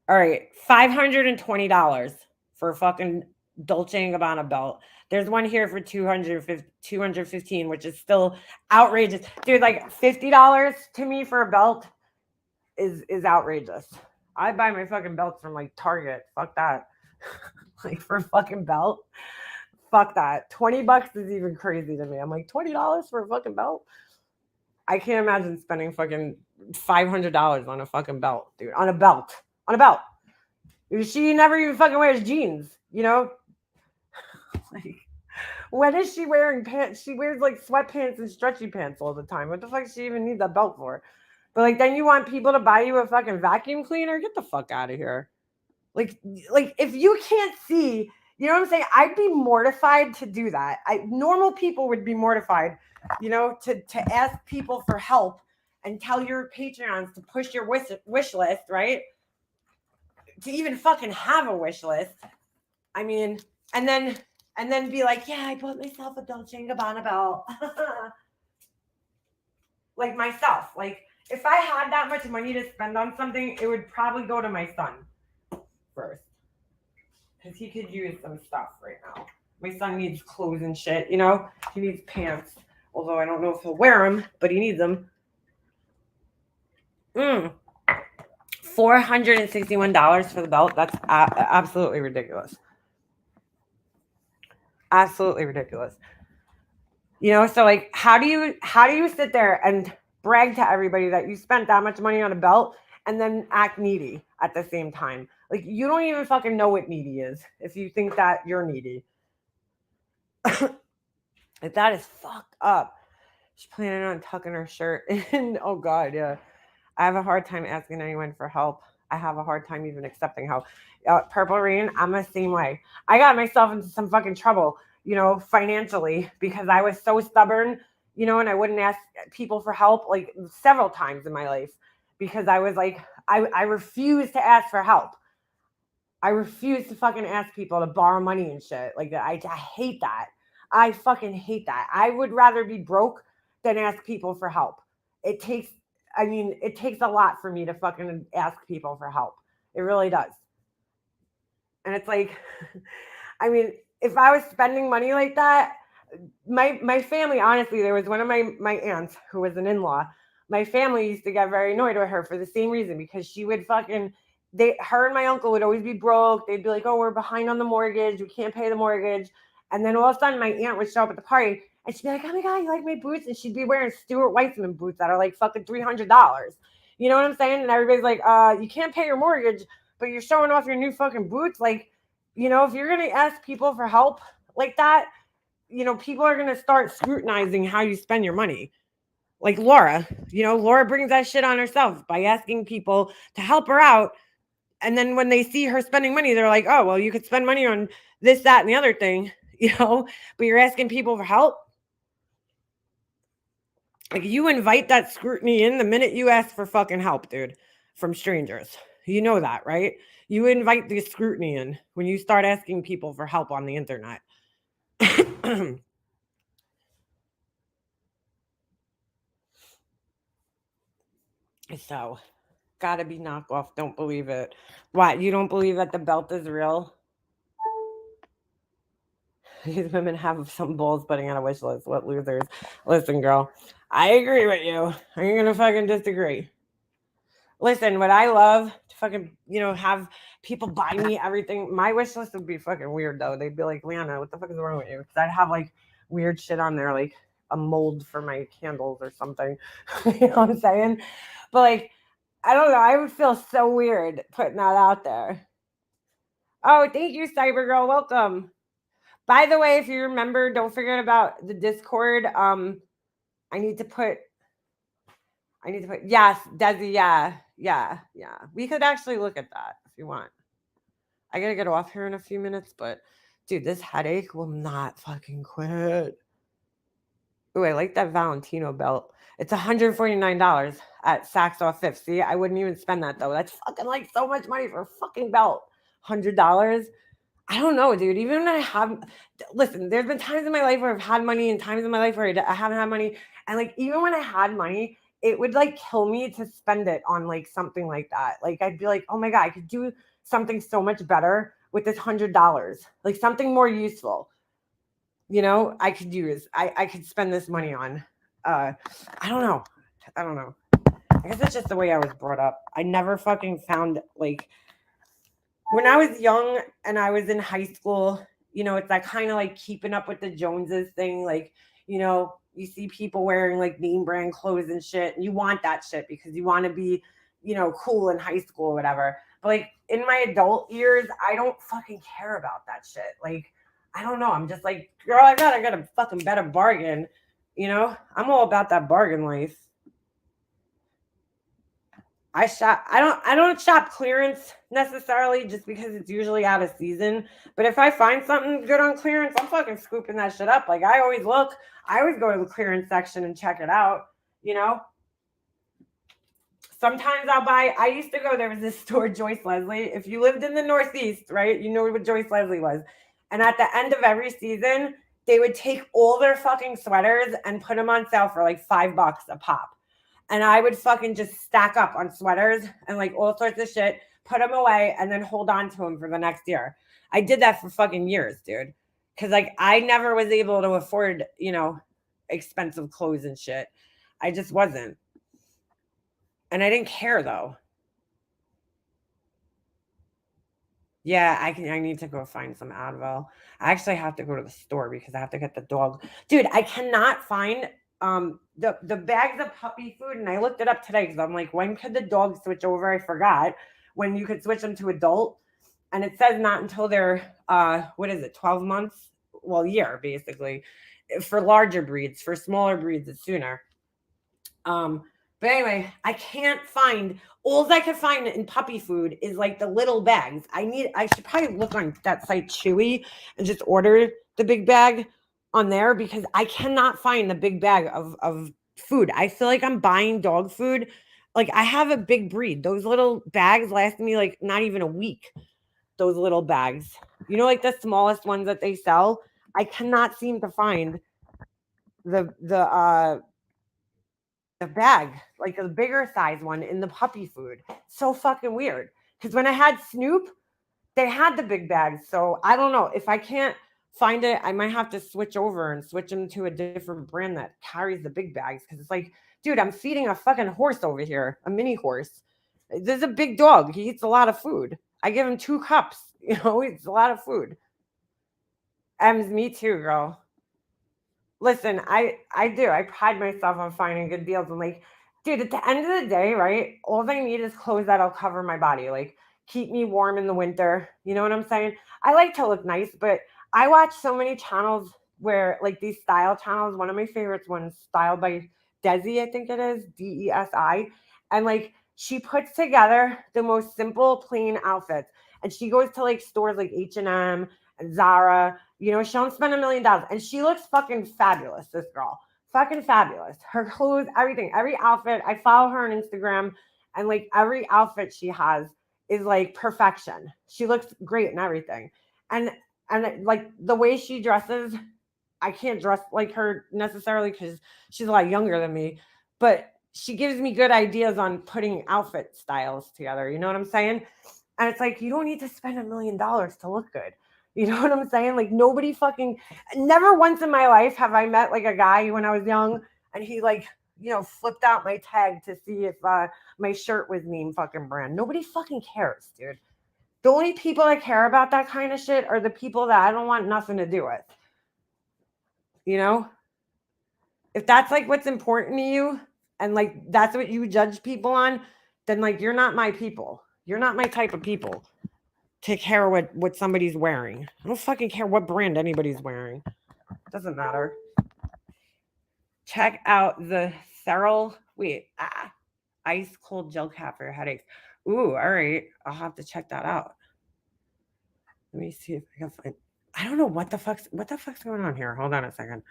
All right, $520 for a fucking Dolce & Gabbana belt. There's one here for $215, which is still outrageous. Dude, like $50 to me for a belt is outrageous. I buy my fucking belts from like Target. Fuck that. Like for a fucking belt. fuck that. $20 is even crazy to me. I'm like, $20 for a fucking belt? I can't imagine spending fucking $500 on a fucking belt, dude. On a belt. She never even fucking wears jeans, you know? Like, when is she wearing pants? She wears like sweatpants and stretchy pants all the time. What the fuck does she even need that belt for? But like, then you want people to buy you a fucking vacuum cleaner? Get the fuck out of here. Like if you can't see, you know what I'm saying? I'd be mortified to do that. Normal people would be mortified, you know, to ask people for help and tell your Patreons to push your wish list, right? To even fucking have a wish list. I mean, and then be like, yeah, I bought myself a Dolce & Gabbana belt. Like myself. Like, if I had that much money to spend on something, it would probably go to my son first. Because he could use some stuff right now. My son needs clothes and shit, you know? He needs pants. Although I don't know if he'll wear them, but he needs them. $461 for the belt. That's absolutely ridiculous. Absolutely ridiculous. You know, so like, how do you sit there and brag to everybody that you spent that much money on a belt and then act needy at the same time? Like, you don't even fucking know what needy is if you think that you're needy. Like, that is fucked up. She's planning on tucking her shirt in. Oh God, yeah. I have a hard time asking anyone for help. I have a hard time even accepting help. Purple Rain, I'm the same way. I got myself into some fucking trouble, you know, financially, because I was so stubborn, you know, and I wouldn't ask people for help like several times in my life because I was like, I refused to ask for help. I refuse to fucking ask people to borrow money and shit like that. I hate that. I fucking hate that. I would rather be broke than ask people for help. It takes a lot for me to fucking ask people for help. It really does. And it's like, I mean, if I was spending money like that, my family, honestly, there was one of my aunts who was an in-law. My family used to get very annoyed with her for the same reason, because she would her and my uncle would always be broke. They'd be like, oh, we're behind on the mortgage. We can't pay the mortgage. And then all of a sudden my aunt would show up at the party and she'd be like, oh my God, you like my boots? And she'd be wearing Stuart Weitzman boots that are like fucking $300. You know what I'm saying? And everybody's like, you can't pay your mortgage, but you're showing off your new fucking boots. Like, you know, if you're going to ask people for help like that, you know, people are going to start scrutinizing how you spend your money. Like Laura, you know, Laura brings that shit on herself by asking people to help her out. And then when they see her spending money, they're like, oh, well, you could spend money on this, that, and the other thing, you know, but you're asking people for help. Like, you invite that scrutiny in the minute you ask for fucking help, dude, from strangers. You know that, right? You invite the scrutiny in when you start asking people for help on the internet. So, gotta be knockoff. Don't believe it. What? You don't believe that the belt is real? These women have some balls putting on a wish list. What losers? Listen, girl, I agree with you. I ain't gonna fucking disagree. Listen, what I love to fucking, you know, have people buy me everything. My wish list would be fucking weird though. They'd be like, Leanna, what the fuck is wrong with you? Because I'd have like weird shit on there, like a mold for my candles or something. You know what I'm saying? But like, I don't know. I would feel so weird putting that out there. Oh, thank you, Cyber Girl. Welcome. By the way, if you remember, don't forget about the Discord. I need to put yes, Desi, yeah. We could actually look at that if you want. I gotta get off here in a few minutes, but dude, this headache will not fucking quit. Ooh, I like that Valentino belt. It's $149 at Saks Off Fifth. See, I wouldn't even spend that though. That's fucking like so much money for a fucking belt. $100. I don't know, dude. Even when listen, there's been times in my life where I've had money and times in my life where I haven't had money. And like, even when I had money, it would like kill me to spend it on like something like that. Like, I'd be like, oh my God, I could do something so much better with this $100, like something more useful. You know, I could spend this money on. I don't know. I guess it's just the way I was brought up. I never fucking found like, when I was young and I was in high school You know, it's that kind of like keeping up with the Joneses thing. Like, you know, you see people wearing like name brand clothes and shit, and you want that shit because you want to be, you know, cool in high school or whatever. But like in my adult years, I don't fucking care about that shit. Like, I don't know. I'm just like, girl, I got a fucking better bargain. You know, I'm all about that bargain life. I don't shop clearance necessarily just because it's usually out of season. But if I find something good on clearance, I'm fucking scooping that shit up. Like I always go to the clearance section and check it out, you know? Sometimes I used to go, there was this store, Joyce Leslie. If you lived in the Northeast, right, you know what Joyce Leslie was. And at the end of every season, they would take all their fucking sweaters and put them on sale for like $5 a pop. And I would fucking just stack up on sweaters and like all sorts of shit, put them away, and then hold on to them for the next year. I did that for fucking years, dude. Because like I never was able to afford, you know, expensive clothes and shit. I just wasn't. And I didn't care though. Yeah, I need to go find some Advil. I actually have to go to the store because I have to get the dog. Dude, I cannot find the bags of puppy food, and I looked it up today because I'm like, when could the dog switch over? I forgot when you could switch them to adult, and it says not until they're 12 months, well, year basically. For larger breeds, for smaller breeds it's sooner. But anyway, I can't find, all I can find in puppy food is like the little bags. I should probably look on that site Chewy and just order the big bag on there because I cannot find the big bag of food. I feel like I'm buying dog food. Like I have a big breed. Those little bags last me like not even a week. Those little bags. You know, like the smallest ones that they sell. I cannot seem to find the bag, like a bigger size one in the puppy food. So fucking weird. Because when I had Snoop, they had the big bags. So I don't know. If I can't find it, I might have to switch over and switch them to a different brand that carries the big bags. Because it's like, dude, I'm feeding a fucking horse over here, a mini horse. There's a big dog. He eats a lot of food. I give him 2 cups. You know, it's a lot of food. Me too, girl. Listen, I do. I pride myself on finding good deals. And like, dude, at the end of the day, right? All I need is clothes that'll cover my body. Like, keep me warm in the winter. You know what I'm saying? I like to look nice, but I watch so many channels where like these style channels. One of my favorites ones, Styled by Desi, I think it is, Desi. And like she puts together the most simple, plain outfits. And she goes to like stores like H&M and Zara. You know, she don't spend $1 million. And she looks fucking fabulous, this girl. Fucking fabulous. Her clothes, everything, every outfit. I follow her on Instagram. And like every outfit she has is like perfection. She looks great and everything. And like the way she dresses, I can't dress like her necessarily because she's a lot younger than me. But she gives me good ideas on putting outfit styles together. You know what I'm saying? And it's like, you don't need to spend $1 million to look good. You know what I'm saying? Like nobody fucking, never once in my life have I met like a guy when I was young and he like, you know, flipped out my tag to see if my shirt was name fucking brand. Nobody fucking cares, dude. The only people that care about that kind of shit are the people that I don't want nothing to do with. You know? If that's like what's important to you and like that's what you judge people on, then like you're not my people. You're not my type of people to care what somebody's wearing. I don't fucking care what brand anybody's wearing. Doesn't matter. Check out the Thera. Ice cold gel cap for your headaches. Ooh, all right. I'll have to check that out. Let me see if I can find. I don't know what the fuck's going on here. Hold on a second.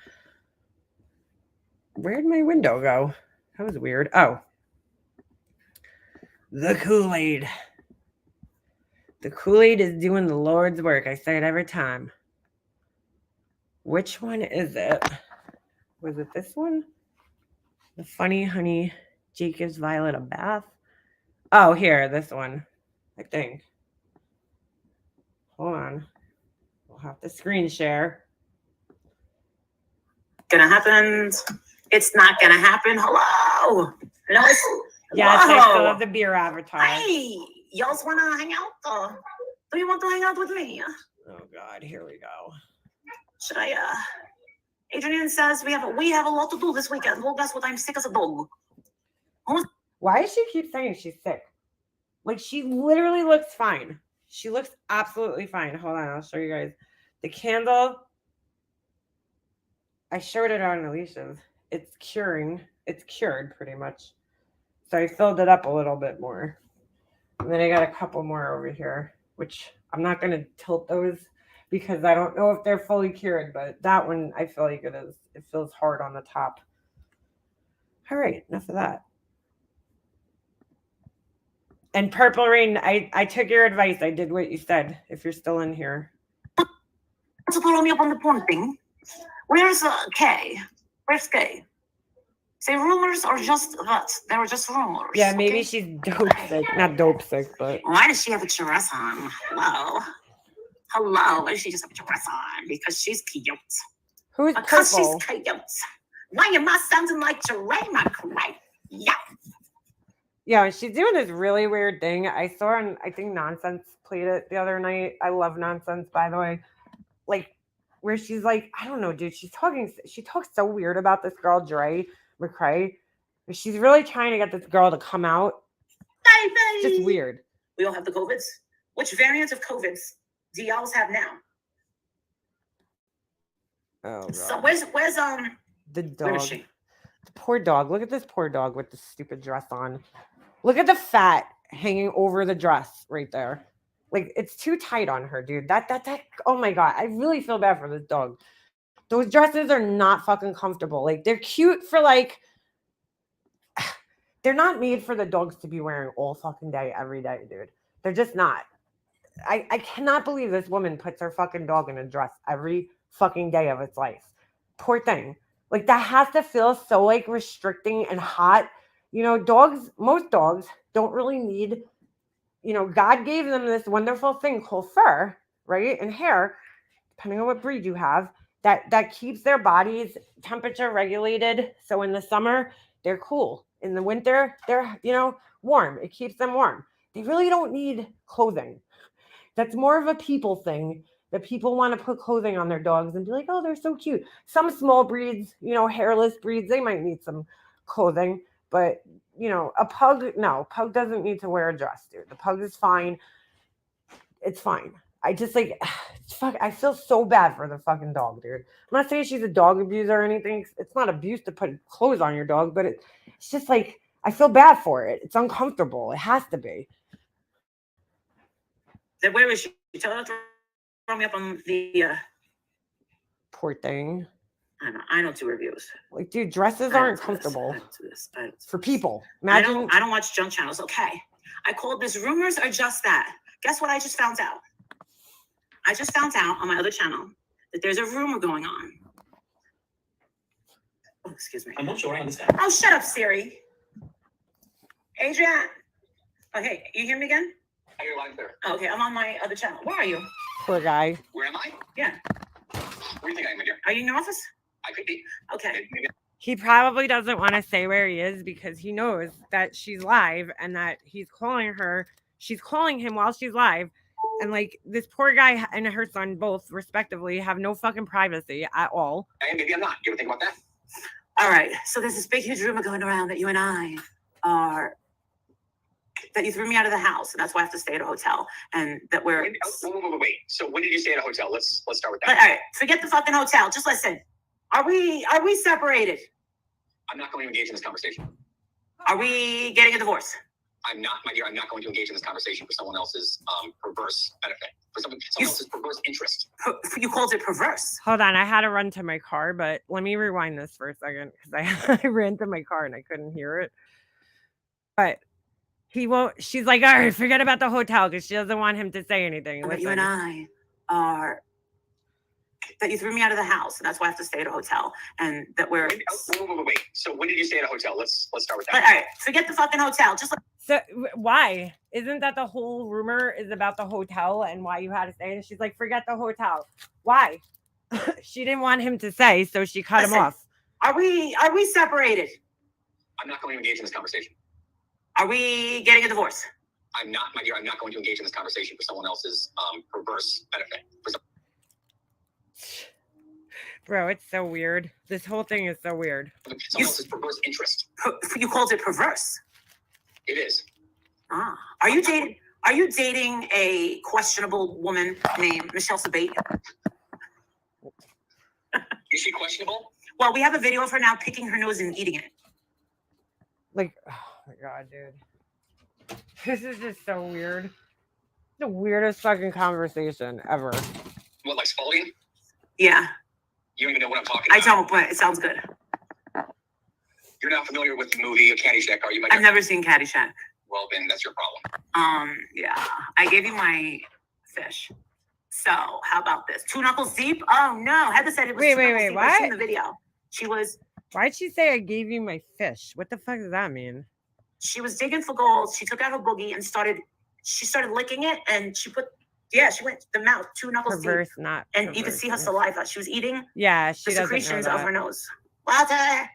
Where'd my window go? That was weird. Oh. The Kool-Aid. The Kool-Aid is doing the Lord's work. I say it every time. Which one is it? Was it this one? The Funny Honey Jake gives Violet a bath. Oh, here, this one. I think. Hold on. We'll have to screen share. Gonna happen. It's not gonna happen. Hello. No. Yes, I still have the beer avatar. Hey, y'all wanna hang out? Do you want to hang out with me? Oh God, here we go. Should I? Adrian says we have a lot to do this weekend. Well, guess what? I'm sick as a dog. Why does she keep saying she's sick? Like, she literally looks fine. She looks absolutely fine. Hold on, I'll show you guys. The candle, I showed it on Alicia's. It's curing. It's cured pretty much. So I filled it up a little bit more. And then I got a couple more over here, which I'm not going to tilt those because I don't know if they're fully cured, but that one I feel like it is. It feels hard on the top. All right, enough of that. And Purple Rain, I took your advice. I did what you said. If you're still in here. To follow me up on the porn thing. Where's Kay? Where's Kay? Say rumors are just that. They were just rumors. Yeah, maybe okay? she's dope sick. Not dope sick, but. Why does she have a dress on? Hello. Why does she just have a dress on? Because she's cute. Who's Because Purple? she's cute. Why am I sounding like Jerema? Correct? Yeah. Yeah, she's doing this really weird thing. I saw on, I think Nonsense played it the other night. I love Nonsense, by the way. Like, where she's like, I don't know, dude. She talks so weird about this girl, Dre McCrae. She's really trying to get this girl to come out. Baby. It's just weird. We all have the COVIDs. Which variant of COVIDs do y'all have now? Oh, God. So where's The dog. where is she? The poor dog. Look at this poor dog with the stupid dress on. Look at the fat hanging over the dress right there. Like, it's too tight on her, dude. That. Oh my God. I really feel bad for this dog. Those dresses are not fucking comfortable. Like, they're cute for like, they're not made for the dogs to be wearing all fucking day, every day, dude. They're just not. I cannot believe this woman puts her fucking dog in a dress every fucking day of its life. Poor thing. Like, that has to feel so like restricting and hot. You know, most dogs don't really need, you know, God gave them this wonderful thing called fur, right? And hair, depending on what breed you have, that keeps their bodies temperature regulated. So in the summer, they're cool. In the winter, they're, you know, warm. It keeps them warm. They really don't need clothing. That's more of a people thing, that people want to put clothing on their dogs and be like, oh, they're so cute. Some small breeds, you know, hairless breeds, they might need some clothing. But, you know, a pug, no, pug doesn't need to wear a dress, dude. The pug is fine. It's fine. I just like, fuck, I feel so bad for the fucking dog, dude. I'm not saying she's a dog abuser or anything. It's not abuse to put clothes on your dog, but it's just like, I feel bad for it. It's uncomfortable. It has to be. Then where is she? Tell her to throw me up on the. Poor thing. I don't do reviews. Like, dude, dresses aren't comfortable I don't do this. for people. I Imagine. don't watch junk channels. Okay, I called this rumors are just that. Guess what? I just found out. I just found out on my other channel that there's a rumor going on. Oh, excuse me. I'm not sure I understand. Oh, shut up, Siri. Adrian. Oh, hey, you hear me again? I hear line clear. Okay, I'm on my other channel. Where are you? Poor guy. Where am I? Yeah. Where do you think I am, my dear? Are you in your office? I could be. Okay. Maybe. He probably doesn't want to say where he is because he knows that she's live and that he's calling her. She's calling him while she's live. And like, this poor guy and her son both respectively have no fucking privacy at all. And maybe I'm not. You ever think about that? All right. So there's this big, huge rumor going around that you and I are, that you threw me out of the house, and that's why I have to stay at a hotel, and that we're. Wait. So when did you stay at a hotel? Let's start with All that. right. Forget the fucking hotel. Just listen. Are we separated? I'm not going to engage in this conversation. Are we getting a divorce? I'm not, my dear. I'm not going to engage in this conversation for someone else's perverse benefit, for someone else's perverse interest. You called it perverse. Hold on, I had to run to my car, but let me rewind this for a second because I ran to my car and I couldn't hear it. But he won't. She's like, all right, forget about the hotel because she doesn't want him to say anything. That you and I are. That you threw me out of the house, and that's why I have to stay at a hotel, and that we're. Wait. So when did you stay at a hotel? Let's start with that. All right. Forget the fucking hotel. Just. So why? Isn't that the whole rumor is about the hotel and why you had to stay? And she's like, forget the hotel. Why? She didn't want him to say, so she cut him off. Are we separated? I'm not going to engage in this conversation. Are we getting a divorce? I'm not, my dear, I'm not going to engage in this conversation for someone else's perverse benefit. Bro, it's so weird. This whole thing is so weird. Someone else's perverse interest. You called it perverse. It is. Ah, are you dating a questionable woman named Michelle Sabate? Is she questionable? Well, we have a video of her now picking her nose and eating it. Like, oh my god, dude. This is just so weird. The weirdest fucking conversation ever. What, like Spalding? Yeah. You don't even know what I'm talking I about. don't, but it sounds good. You're not familiar with the movie Caddyshack, are you? I've never seen Caddyshack. Well, then that's your problem. Yeah. I gave you my fish. So, how about this? 2 knuckles deep? Oh no. Heather said it was Wait, 2 knuckles deep. I've what? seen the video. Why'd she say I gave you my fish? What the fuck does that mean? She was digging for gold. She took out her boogie and started licking it, and she went the mouth 2 knuckles Perverse, deep. not And perverse, you could see her yeah. saliva. She was eating Yeah, she the doesn't secretions know of that. her nose. Walter!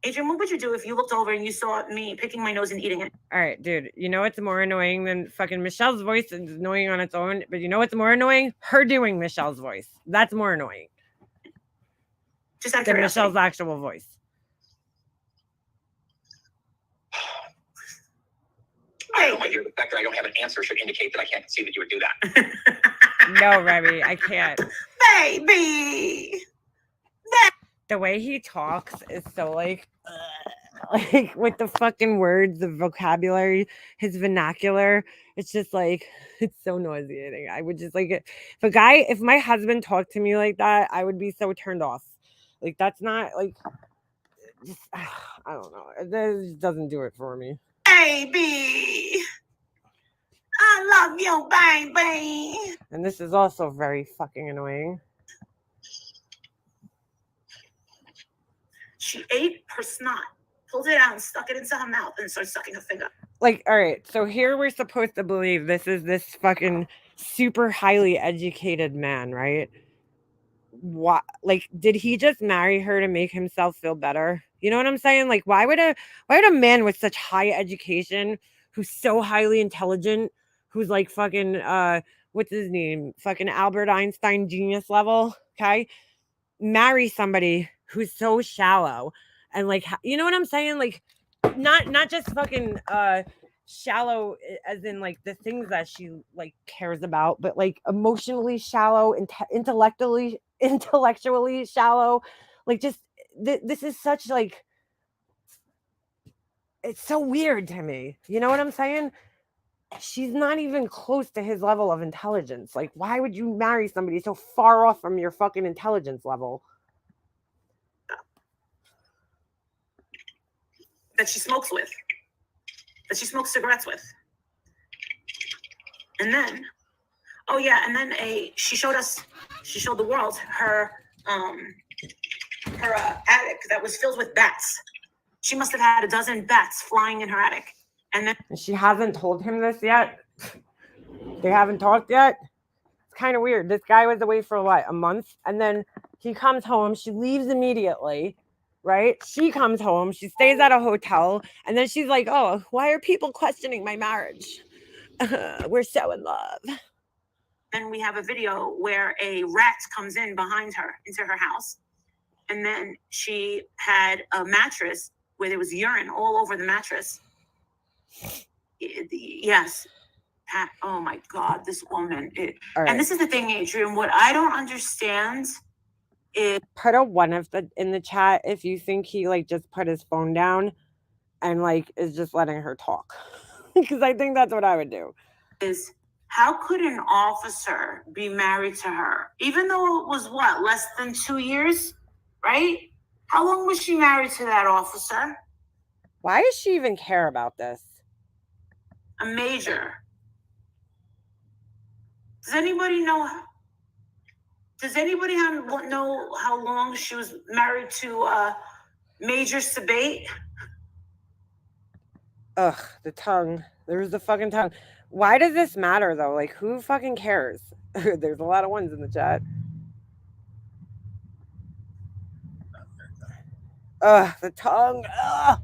Adrian, what would you do if you looked over and you saw me picking my nose and eating it? All right, dude. You know what's more annoying than fucking Michelle's voice is annoying on its own, but you know what's more annoying? Her doing Michelle's voice. That's more annoying Just out of than curiosity. Michelle's actual voice. I don't know, my dear. The fact that I don't have an answer should indicate that I can't see that you would do that. No, Remy, I can't. Baby! The way he talks is so like with the fucking words, the vocabulary, his vernacular. It's just like, it's so nauseating. I would just like it. If my husband talked to me like that, I would be so turned off. Like, that's not like, just, I don't know. That just doesn't do it for me. Baby! I love you, baby! And this is also very fucking annoying. She ate her snot, pulled it out and stuck it into her mouth and started sucking her finger. Like, all right, so here we're supposed to believe this is this fucking super highly educated man, right? What, like, did he just marry her to make himself feel better? You know what I'm saying? Like, why would a man with such high education, who's so highly intelligent, who's like fucking what's his name? Fucking Albert Einstein genius level, okay? Marry somebody who's so shallow and like, you know what I'm saying? Like, not just fucking shallow as in like the things that she like cares about, but like emotionally shallow, intellectually shallow. Like, just this is such like, it's so weird to me. You know what I'm saying? She's not even close to his level of intelligence. Like, why would you marry somebody so far off from your fucking intelligence level? That she smokes with. That she smokes cigarettes with. And then, she showed the world her attic that was filled with bats. She must have had a dozen bats flying in her attic. And she hasn't told him this yet. They haven't talked yet. It's kind of weird. This guy was away for what, a month? And then he comes home. She leaves immediately, right? She comes home. She stays at a hotel. And then she's like, oh, why are people questioning my marriage? We're so in love. then we have a video where a rat comes in behind her into her house. And then she had a mattress where there was urine all over the mattress. Yes. Oh my God, this woman. Right. And this is the thing, Adrian, what I don't understand is... Put a one in the chat if you think he like just put his phone down and like is just letting her talk. Because I think that's what I would do. Is how could an officer be married to her? Even though it was what, less than 2 years, right? How long was she married to that officer? Why does she even care about this? A major. Does anybody know? Does anybody know how long she was married to Major Sabate? Ugh, the tongue. There's the fucking tongue. Why does this matter though? Like, who fucking cares? There's a lot of ones in the chat. Ugh, the tongue. Ugh.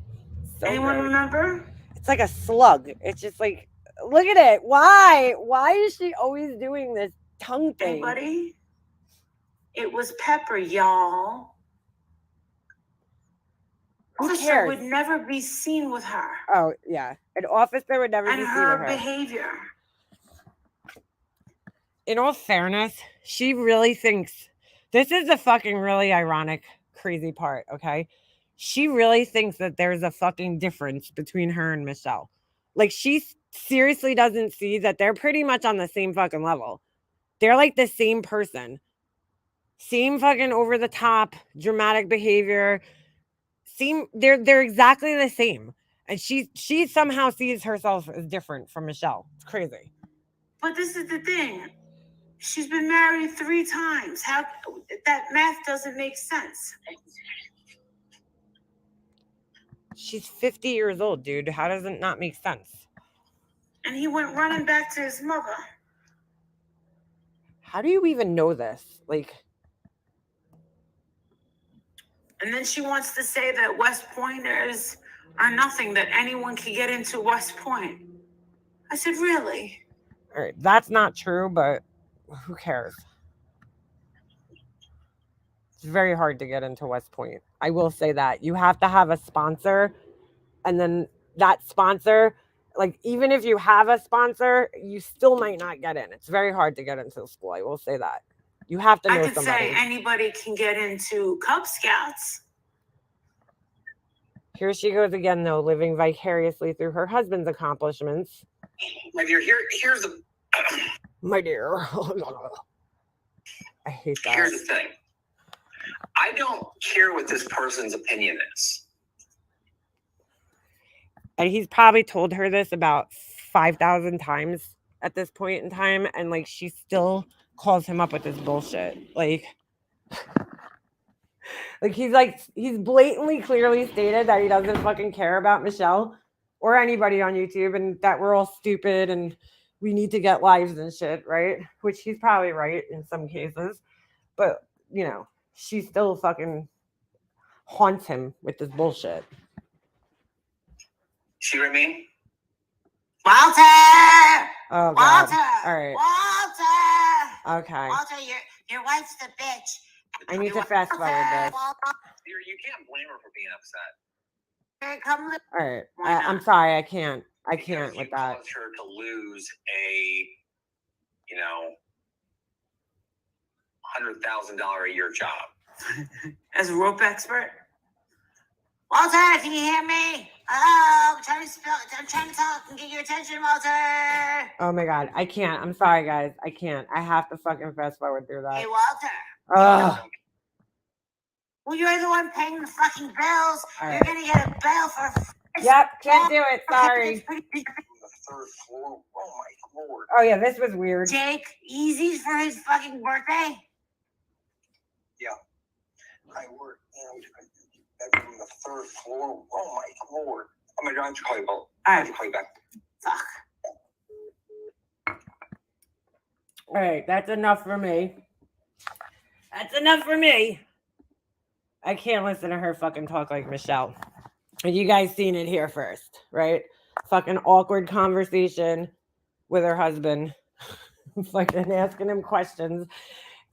So Anyone gross. remember? It's like a slug. It's just like, Look at it. Why? Why is she always doing this tongue thing? Anybody? It was Pepper, y'all. Who Officer cares? would never be seen with her. Oh, yeah. An officer would never And be seen her with her. behavior. In all fairness, she really thinks this is the fucking really ironic, crazy part, okay? She really thinks that there's a fucking difference between her and Michelle. Like, she seriously doesn't see that they're pretty much on the same fucking level. They're like the same person. Same fucking over the top, dramatic behavior. They're exactly the same. And she somehow sees herself as different from Michelle. It's crazy. But this is the thing. She's been married 3 times. How that math doesn't make sense. She's 50 years old, dude. How does it not make sense? And he went running back to his mother. How do you even know this? Like, and then she wants to say that West Pointers are nothing, that anyone can get into West Point. I said, really? all right, that's not true, but who cares? It's very hard to get into West Point. I will say that. You have to have a sponsor, and then that sponsor, like, even if you have a sponsor, you still might not get in. It's very hard to get into the school. I will say that. You have to know I could somebody. say anybody can get into Cub Scouts. Here she goes again, though, living vicariously through her husband's accomplishments. My dear, here's the My dear. I hate that. here's the thing. I don't care what this person's opinion is. And he's probably told her this about 5,000 times at this point in time. And like, she still calls him up with this bullshit. Like he's blatantly clearly stated that he doesn't fucking care about Michelle or anybody on YouTube and that we're all stupid and we need to get lives and shit, right? Which he's probably right in some cases. But, you know, she still fucking haunts him with this bullshit. See what I mean? Walter! Oh, God. Walter! All right. Walter! Okay. Walter, your wife's the bitch. I need to fast forward this. You can't blame her for being upset. Come All right. Why not? I'm sorry. I can't Because with you that. caused her to lose a, $100,000 a year job. as a rope expert. Walter, can you hear me? Oh, I'm trying to talk and get your attention, Walter. Oh my God. I can't. I'm sorry, guys. I can't. I have to fucking fast forward through that. Hey, Walter. Ugh. Well, you're the one paying the fucking bills. All You're right. gonna get a bill for. Yep. Can't do it. Sorry. The 3rd floor. Oh my Lord. Oh yeah. This was weird. Jake, Easy's for his fucking birthday. I work bedroom, the 3rd floor. Oh my Lord. I'm gonna have to call you both. All right. Call you back. Fuck. All right. That's enough for me. That's enough for me. I can't listen to her fucking talk like Michelle. And you guys seen it here first, right? Fucking awkward conversation with her husband. Fucking asking him questions.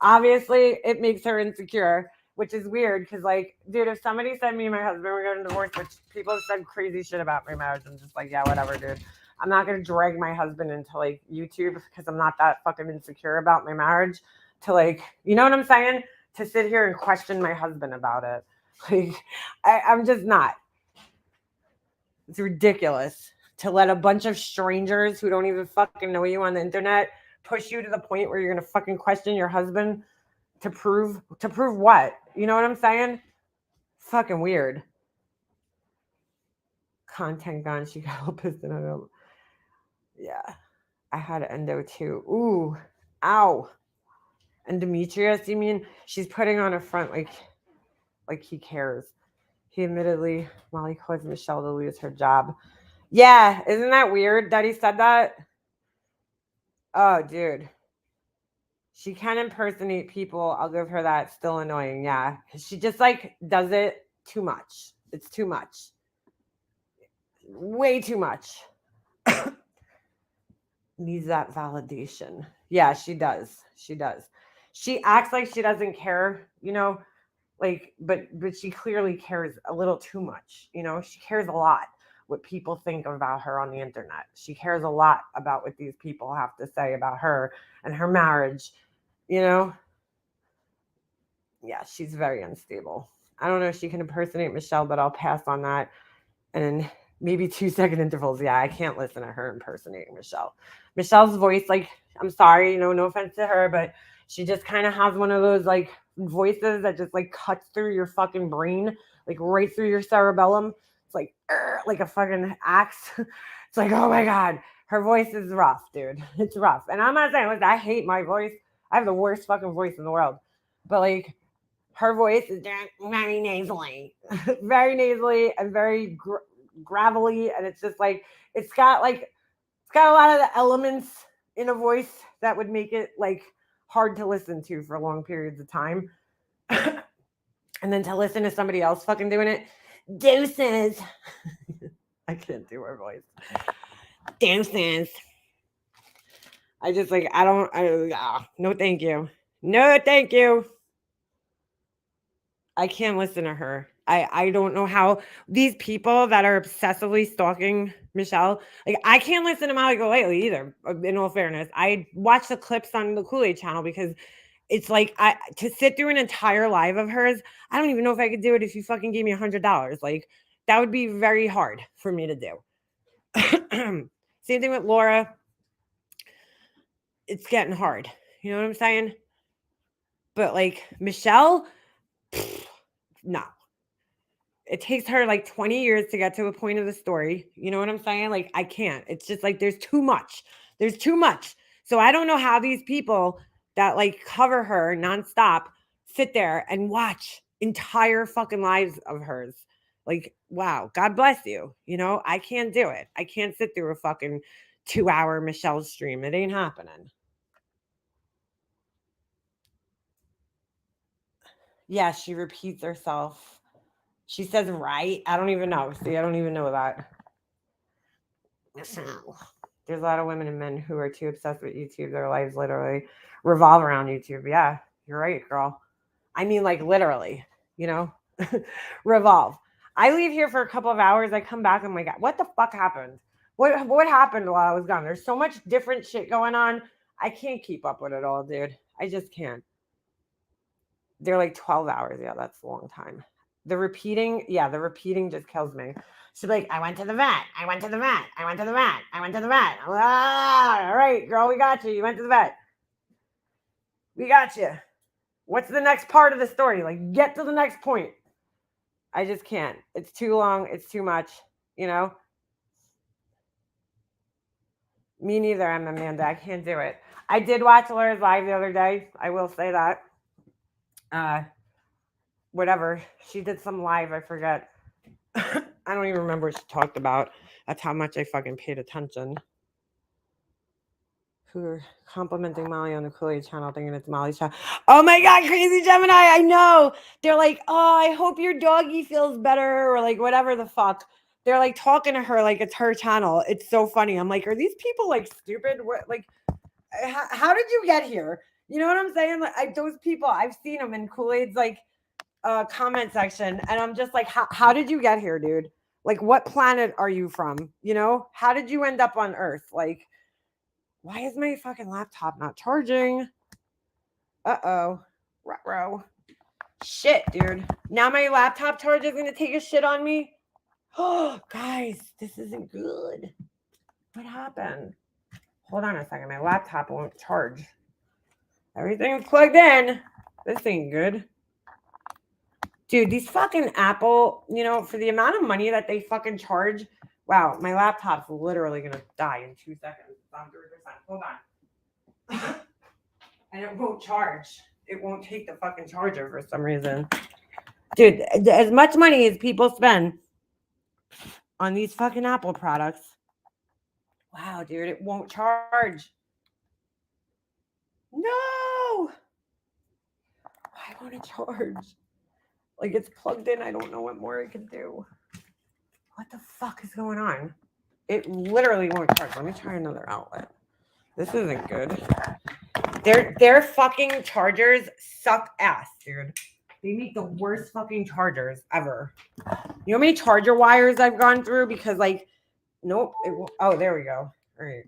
Obviously, it makes her insecure, which is weird because, like, dude, if somebody said me and my husband were getting divorced, which people have said crazy shit about my marriage, I'm just like, yeah, whatever, dude. I'm not going to drag my husband into, like, YouTube because I'm not that fucking insecure about my marriage to, like, you know what I'm saying? To sit here and question my husband about it. Like, I'm just not. It's ridiculous to let a bunch of strangers who don't even fucking know you on the internet push you to the point where you're going to fucking question your husband to prove what? You know what I'm saying? Fucking weird. Content gone. She got all pissed at him. Yeah. I had endo too. Ooh. Ow. And Demetrius, you mean she's putting on a front like he cares. He admittedly, while he caused Michelle to lose her job. Yeah, isn't that weird that he said that? Oh, dude. She can impersonate people. I'll give her that. Still annoying. Yeah. She just like does it too much. It's too much. Way too much. Needs that validation. Yeah, she does. She does. She acts like she doesn't care, like but she clearly cares a little too much, She cares a lot what people think about her on the internet. She cares a lot about what these people have to say about her and her marriage, you know? Yeah, she's very unstable. I don't know if she can impersonate Michelle, but I'll pass on that. And maybe 2 second intervals. Yeah, I can't listen to her impersonating Michelle. Michelle's voice, like, I'm sorry, no offense to her, but she just kind of has one of those like voices that just like cuts through your fucking brain, like right through your cerebellum. It's like a fucking axe. It's like, oh my God, her voice is rough, dude. It's rough. And I'm not saying, listen, I hate my voice. I have the worst fucking voice in the world. But like, her voice is very nasally, very nasally and very gravelly, and it's just like it's got a lot of the elements in a voice that would make it like hard to listen to for long periods of time. And then to listen to somebody else fucking doing it, deuces. I can't do her voice. Deuces. I just like no thank you. No thank you. I can't listen to her. I don't know how these people that are obsessively stalking Michelle, like I can't listen to Molly Golightly either, in all fairness. I watch the clips on the Kool-Aid channel because it's like to sit through an entire live of hers, I don't even know if I could do it if you fucking gave me $100. Like that would be very hard for me to do. Same thing with Laura. It's getting hard. You know what I'm saying? But like Michelle, no. It takes her like 20 years to get to a point of the story. You know what I'm saying? Like, I can't. It's just like there's too much. There's too much. So I don't know how these people that like cover her nonstop sit there and watch entire fucking lives of hers. Like, wow, God bless you. I can't do it. I can't sit through a fucking 2-hour Michelle stream. It ain't happening. Yeah, she repeats herself. She says right. I don't even know. See, I don't even know that. There's a lot of women and men who are too obsessed with YouTube. Their lives literally revolve around YouTube. Yeah, you're right, girl. I mean, like literally, revolve. I leave here for a couple of hours. I come back. I'm like, what the fuck happened? What happened while I was gone? There's so much different shit going on. I can't keep up with it all, dude. I just can't. They're like 12 hours. Yeah, that's a long time. The repeating just kills me. She's like, I went to the vet. I went to the vet. I went to the vet. I went to the vet. All right, girl, we got you. You went to the vet. We got you. What's the next part of the story? Like, get to the next point. I just can't. It's too long. It's too much, Me neither, I'm Amanda. I can't do it. I did watch Laura's live the other day. I will say that. Whatever. She did some live. I forget. I don't even remember what she talked about. That's how much I fucking paid attention. Who are complimenting Molly on the Kool-Aid channel, thinking it's Molly's channel. Oh my God, Crazy Gemini, I know. They're like, oh, I hope your doggy feels better, or like whatever the fuck. They're like talking to her like it's her channel. It's so funny. I'm like, are these people like stupid? What, like, how did you get here? You know what I'm saying? Like, those people, I've seen them in Kool-Aid's like comment section, and I'm just like, how did you get here, dude? Like, what planet are you from? How did you end up on Earth? Like, why is my fucking laptop not charging? Uh-oh. Ruh-roh. Shit, dude. Now my laptop charge is gonna take a shit on me. Oh, guys, this isn't good. What happened? Hold on a second. My laptop won't charge. Everything's plugged in. This ain't good. Dude, these fucking Apple, for the amount of money that they fucking charge, wow, my laptop's literally going to die in 2 seconds. It's on 3%. Hold on. And it won't charge. It won't take the fucking charger for some reason. Dude, as much money as people spend on these fucking Apple products, wow, dude, it won't charge. No! Why won't it charge? Like, it's plugged in. I don't know what more it can do. What the fuck is going on? It literally won't charge. Let me try another outlet. This isn't good. Their fucking chargers suck ass, dude. They make the worst fucking chargers ever. You know how many charger wires I've gone through because like, nope. Oh, there we go. All right.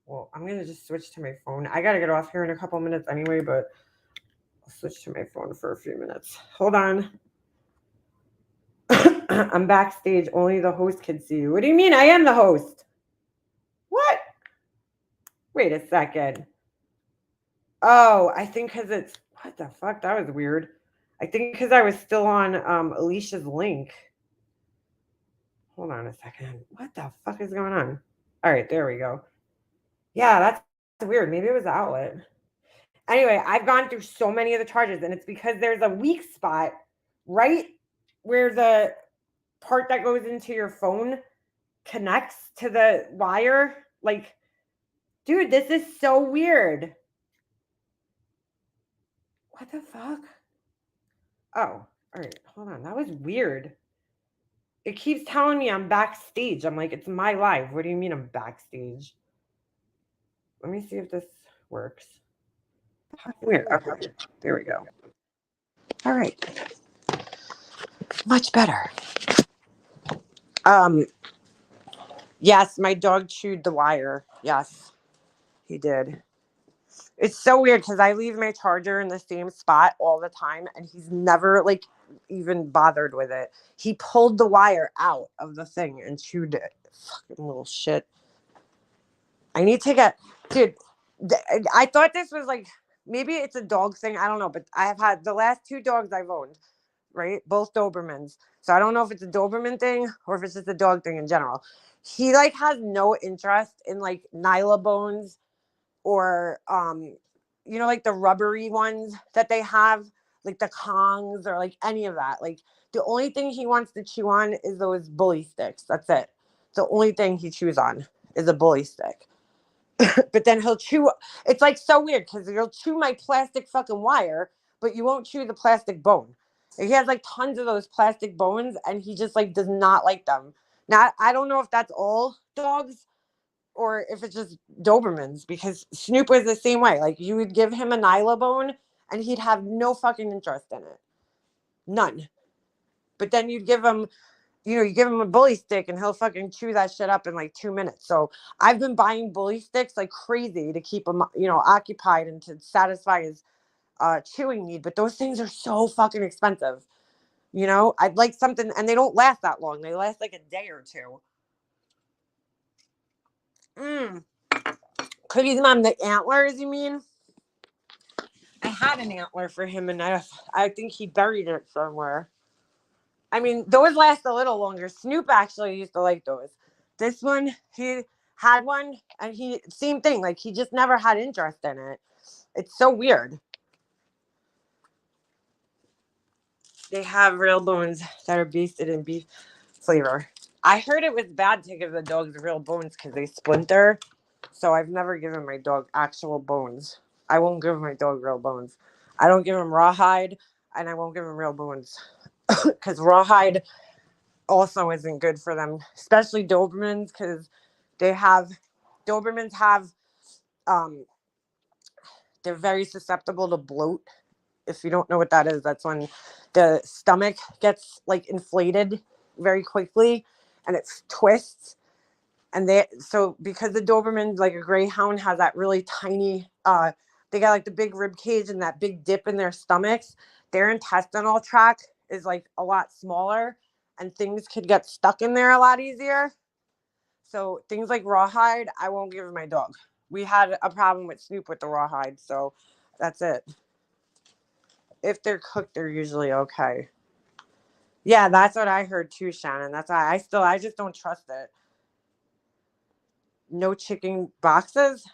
Well, I'm gonna just switch to my phone. I gotta get off here in a couple minutes anyway, but I'll switch to my phone for a few minutes. Hold on. I'm backstage. Only the host can see you. What do you mean? I am the host. What? Wait a second. Oh, I think because it's what the fuck? That was weird. I think because I was still on Alicia's link. Hold on a second. What the fuck is going on? All right, there we go. Yeah, that's weird. Maybe it was the outlet. Anyway, I've gone through so many of the charges, and it's because there's a weak spot right where the part that goes into your phone connects to the wire. Like, dude, this is so weird. What the fuck? Oh, all right. Hold on. That was weird. It keeps telling me I'm backstage. I'm like, it's my live. What do you mean I'm backstage? Let me see if this works. Weird. Okay. There we go. All right. Much better. Yes, my dog chewed the wire. Yes, he did. It's so weird because I leave my charger in the same spot all the time, and he's never like even bothered with it. He pulled the wire out of the thing and chewed it. Fucking little shit. I need to get, dude. I thought this was like maybe it's a dog thing. I don't know, but I have had the last 2 dogs I've owned, right? Both Dobermans. So I don't know if it's a Doberman thing or if it's just a dog thing in general. He like has no interest in like Nyla bones or you know, like the rubbery ones that they have, like the Kongs or like any of that. Like the only thing he wants to chew on is those bully sticks. That's it. The only thing he chews on is a bully stick. But then he'll chew. It's like so weird because he'll chew my plastic fucking wire, but you won't chew the plastic bone. And he has like tons of those plastic bones, and he just like does not like them. Now I don't know if that's all dogs or if it's just Dobermans because Snoop was the same way. Like you would give him a Nyla bone, and he'd have no fucking interest in it, none. But then you'd give him you give him a bully stick and he'll fucking chew that shit up in like 2 minutes. So I've been buying bully sticks like crazy to keep him, occupied and to satisfy his chewing need. But those things are so fucking expensive. I'd like something, and they don't last that long. They last like a day or 2. Could mom, the antlers, you mean? I had an antler for him, and I think he buried it somewhere. I mean, those last a little longer. Snoop actually used to like those. This one, he had one, and same thing. Like, he just never had interest in it. It's so weird. They have real bones that are basted in beef flavor. I heard it was bad to give the dogs real bones because they splinter. So I've never given my dog actual bones. I won't give my dog real bones. I don't give him rawhide, and I won't give him real bones. Because rawhide also isn't good for them, especially Dobermans, because Dobermans have, they're very susceptible to bloat. If you don't know what that is, that's when the stomach gets like inflated very quickly and it twists. And so because the Doberman, like a Greyhound, has that really tiny, they got like the big rib cage and that big dip in their stomachs, their intestinal tract is like a lot smaller and things could get stuck in there a lot easier. So things like rawhide, I won't give my dog. We had a problem with Snoop with the rawhide, so that's it. If they're cooked, they're usually okay. Yeah, that's what I heard too, Shannon. That's why I just don't trust it. No chicken boxes.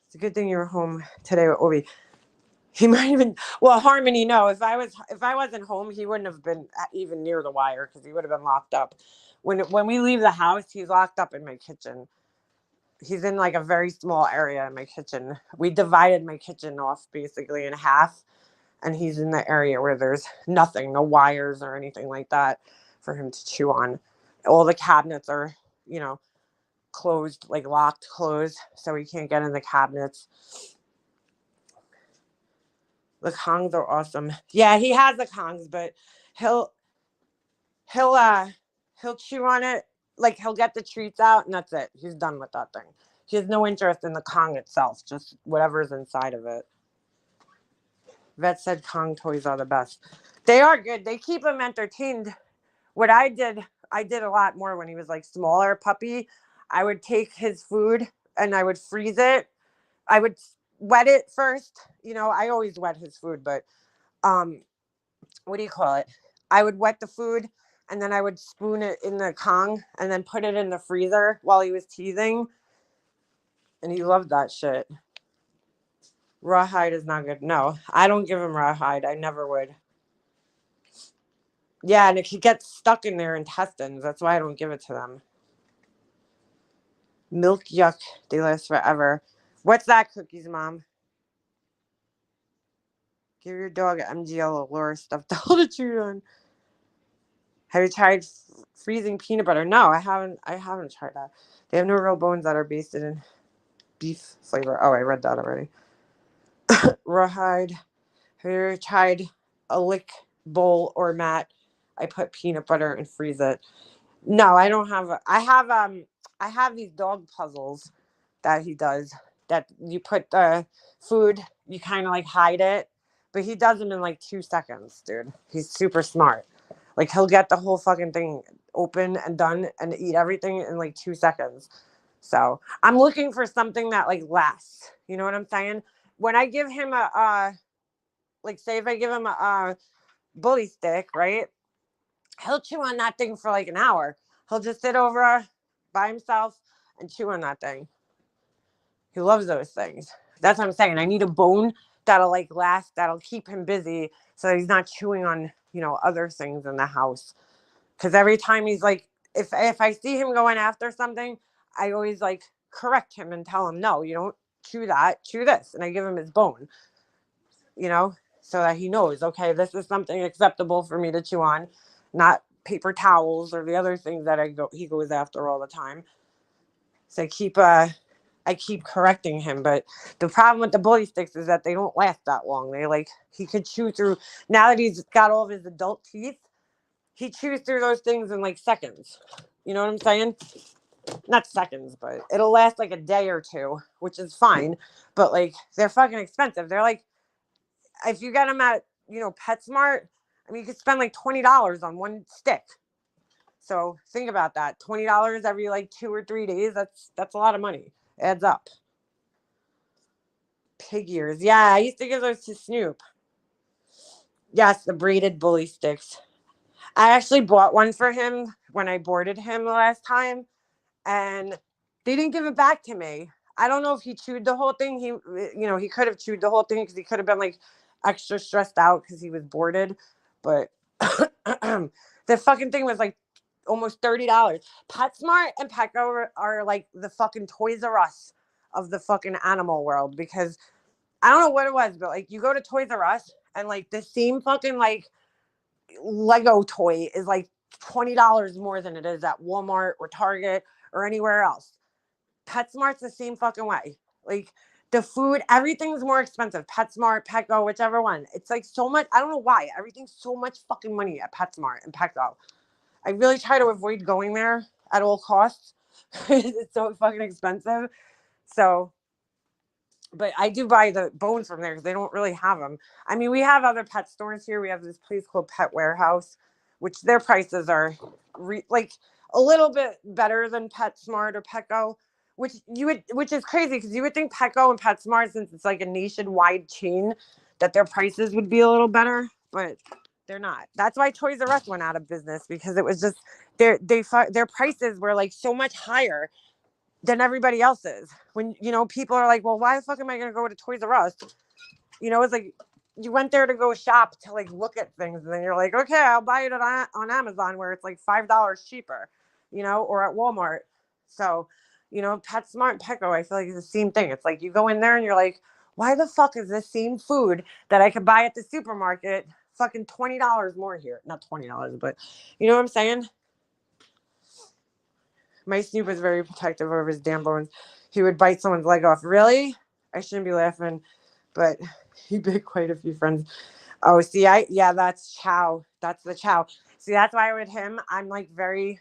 It's a good thing you were home today with Obi. He might even, well, Harmony, no. If I wasn't home, he wouldn't have been even near the wire because he would have been locked up. When we leave the house, he's locked up in my kitchen. He's in like a very small area in my kitchen. We divided my kitchen off basically in half, and he's in the area where there's nothing, no wires or anything like that for him to chew on. All the cabinets are, closed, like locked, closed, so he can't get in the cabinets. The Kongs are awesome. Yeah, he has the Kongs, but he'll he'll uh he'll chew on it, like he'll get the treats out and that's it. He's done with that thing. He has no interest in the Kong itself, just whatever's inside of it. Vet said Kong toys are the best. They are good. They keep him entertained. What I did a lot more when he was like smaller puppy. I would take his food and I would freeze it. I would wet it first. You know, I always wet his food, but what do you call it? I would wet the food and then I would spoon it in the Kong and then put it in the freezer while he was teething. And he loved that shit. Rawhide is not good. No, I don't give him rawhide. I never would. Yeah, and it could get stuck in their intestines. That's why I don't give it to them. Milk, yuck. They last forever. What's that, Cookies, Mom? Give your dog MGL allure stuff to hold it chew on. Have you tried freezing peanut butter? No, I haven't. I haven't tried that. They have no real bones that are basted in beef flavor. Oh, I read that already. Rawhide. Have you ever tried a lick bowl or mat? I put peanut butter and freeze it. No, I don't have. I have these dog puzzles that he does. That you put the food, you kind of like hide it, but he does them in like 2 seconds, dude. He's super smart. Like he'll get the whole fucking thing open and done and eat everything in like 2 seconds. So I'm looking for something that like lasts. You know what I'm saying? When I give him a like say if I give him a bully stick, right? He'll chew on that thing for like an hour. He'll just sit over by himself and chew on that thing. He loves those things. That's what I'm saying. I need a bone that'll like last, that'll keep him busy so he's not chewing on, you know, other things in the house. Because every time he's like, if I see him going after something, I always like correct him and tell him, no, you don't chew that, chew this. And I give him his bone, you know, so that he knows, okay, this is something acceptable for me to chew on, not paper towels or the other things that he goes after all the time. So I keep correcting him, but the problem with the bully sticks is that they don't last that long. They like he could chew through. Now that he's got all of his adult teeth, he chews through those things in like seconds. You know what I'm saying? Not seconds, but it'll last like a day or two, which is fine. But like they're fucking expensive. They're like if you get them at PetSmart, I mean you could spend like $20 on one stick. So think about that. $20 every like 2 or 3 days. That's a lot of money. Adds up. Pig ears. Yeah, I used to give those to Snoop. Yes, the braided bully sticks. I actually bought one for him when I boarded him the last time, and they didn't give it back to me. I don't know if he chewed the whole thing. He could have chewed the whole thing because he could have been like extra stressed out because he was boarded. But the fucking thing was like almost $30. PetSmart and Petco are like the fucking Toys R Us of the fucking animal world because I don't know what it was, but like you go to Toys R Us and like the same fucking like Lego toy is like $20 more than it is at Walmart or Target or anywhere else. PetSmart's the same fucking way. Like the food, everything's more expensive. PetSmart, Petco, whichever one. It's like so much. I don't know why. Everything's so much fucking money at PetSmart and Petco. I really try to avoid going there at all costs. It's so fucking expensive. So, but I do buy the bones from there because they don't really have them. I mean, we have other pet stores here. We have this place called Pet Warehouse, which their prices are like a little bit better than PetSmart or Petco, which is crazy because you would think Petco and PetSmart, since it's like a nationwide chain, that their prices would be a little better, but they're not. That's why Toys R Us went out of business because it was just their prices were like so much higher than everybody else's. When people are like, well, why the fuck am I gonna go to Toys R Us? It's like you went there to go shop to like look at things, and then you're like, okay, I'll buy it on Amazon where it's like $5 cheaper, or at Walmart. So, PetSmart and Petco, I feel like it's the same thing. It's like you go in there and you're like, why the fuck is this same food that I could buy at the supermarket fucking $20 more here? Not $20, but you know what I'm saying? My Snoop was very protective of his damn bones. He would bite someone's leg off. Really? I shouldn't be laughing, but he bit quite a few friends. Oh, see, that's Chow. That's the Chow. See, that's why with him, I'm like I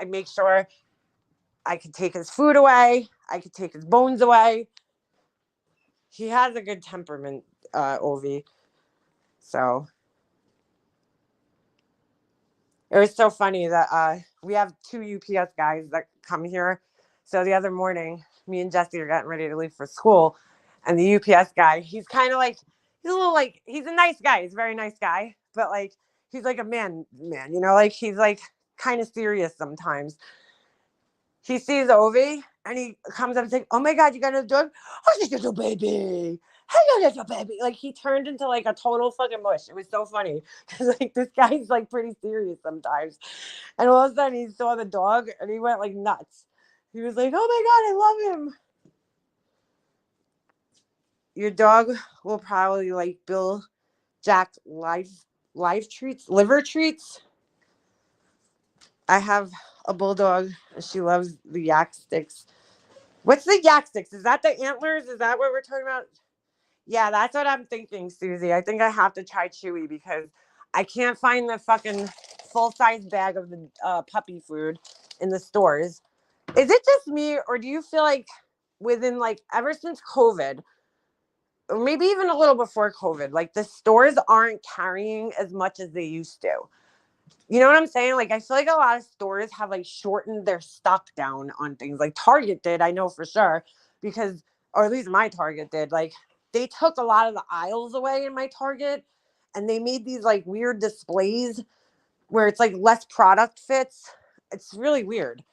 make sure I could take his food away. I could take his bones away. He has a good temperament, Ovi. So it was so funny that we have 2 UPS guys that come here. So the other morning, me and Jesse are getting ready to leave for school, and the UPS guy, he's kind of like, he's a nice guy. He's a very nice guy, but like, he's like a man, like he's like kind of serious sometimes. He sees Ovi, and he comes up and says, "Oh my God, you got a dog? Oh, this is a baby. Hey, that's a baby." Like he turned into like a total fucking mush. It was so funny because like this guy's like pretty serious sometimes. And all of a sudden he saw the dog and he went like nuts. He was like, "Oh my God, I love him." Your dog will probably like Bill Jack live treats, liver treats. I have a bulldog. She loves the yak sticks. What's the yak sticks? Is that the antlers? Is that what we're talking about? Yeah, that's what I'm thinking, Susie. I think I have to try Chewy because I can't find the fucking full-size bag of the puppy food in the stores. Is it just me, or do you feel like within like ever since COVID, or maybe even a little before COVID, like the stores aren't carrying as much as they used to? You know what I'm saying? Like, I feel like a lot of stores have like shortened their stock down on things. Like Target did, I know for sure, because, or at least my Target did. Like, they took a lot of the aisles away in my Target, and they made these like weird displays where it's like less product fits. It's really weird.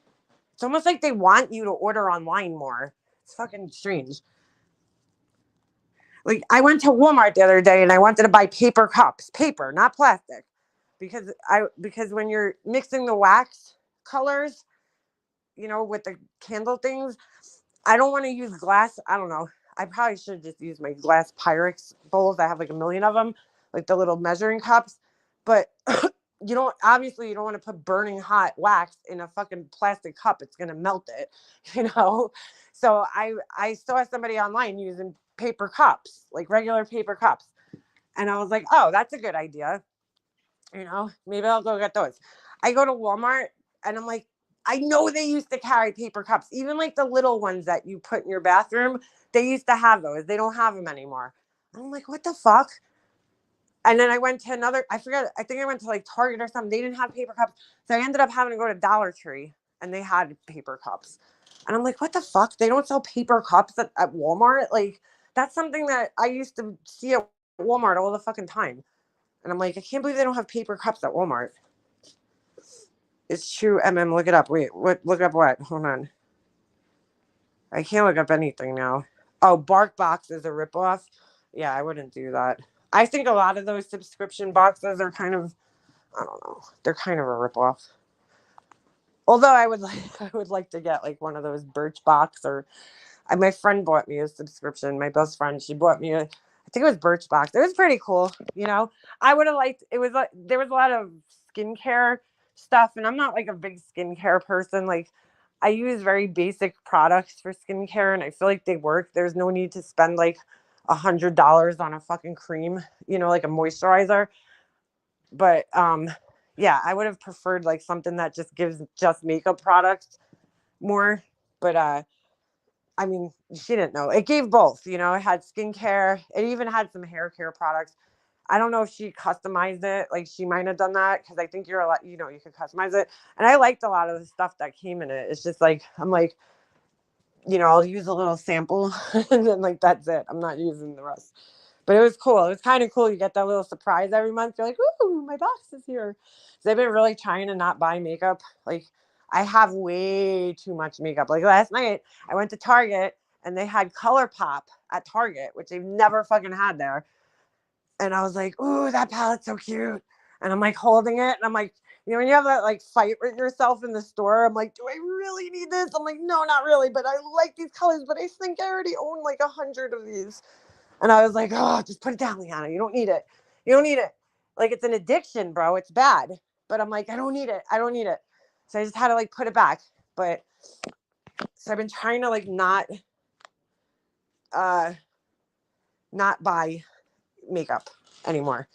It's almost like they want you to order online more. It's fucking strange. Like, I went to Walmart the other day and I wanted to buy paper cups, paper, not plastic. Because when you're mixing the wax colors, with the candle things, I don't want to use glass. I don't know. I probably should just use my glass Pyrex bowls. I have like a million of them, like the little measuring cups. But you don't want to put burning hot wax in a fucking plastic cup. It's gonna melt it. So I saw somebody online using paper cups, like regular paper cups, and I was like, oh, that's a good idea. Maybe I'll go get those. I go to Walmart and I'm like, I know they used to carry paper cups, even like the little ones that you put in your bathroom. They used to have those. They don't have them anymore. I'm like, what the fuck? And then I went to I think I went to like Target or something. They didn't have paper cups. So I ended up having to go to Dollar Tree and they had paper cups. And I'm like, what the fuck? They don't sell paper cups at Walmart? Like, that's something that I used to see at Walmart all the fucking time. And I'm like, I can't believe they don't have paper cups at Walmart. It's true, look it up. Wait, what? Look up what? Hold on. I can't look up anything now. Oh, BarkBox is a ripoff. Yeah, I wouldn't do that. I think a lot of those subscription boxes are kind of, I don't know, they're kind of a ripoff. Although I would like to get like one of those Birchbox, or my friend bought me a subscription. My best friend, she bought me I think it was Birchbox. It was pretty cool. I would have liked, it was like, there was a lot of skincare stuff, and I'm not like a big skincare person. Like, I use very basic products for skincare, and I feel like they work. There's no need to spend like $100 on a fucking cream, like a moisturizer. But yeah, I would have preferred like something that just gives just makeup products more. But I mean, she didn't know. It gave both, it had skincare. It even had some hair care products. I don't know if she customized it. Like, she might have done that because I think you're a lot, you could customize it. And I liked a lot of the stuff that came in it. It's just like, I'm like, I'll use a little sample and then like, that's it. I'm not using the rest. But it was cool. It was kind of cool. You get that little surprise every month. You're like, ooh, my box is here. So I've been really trying to not buy makeup. Like, I have way too much makeup. Like, last night I went to Target and they had ColourPop at Target, which they've never fucking had there. And I was like, ooh, that palette's so cute. And I'm like holding it. And I'm like, when you have that like fight with yourself in the store, I'm like, do I really need this? I'm like, no, not really. But I like these colors. But I think I already own like 100 of these. And I was like, oh, just put it down, Liana. You don't need it. You don't need it. Like, it's an addiction, bro. It's bad. But I'm like, I don't need it. I don't need it. So I just had to like put it back. But So I've been trying to like not buy makeup anymore.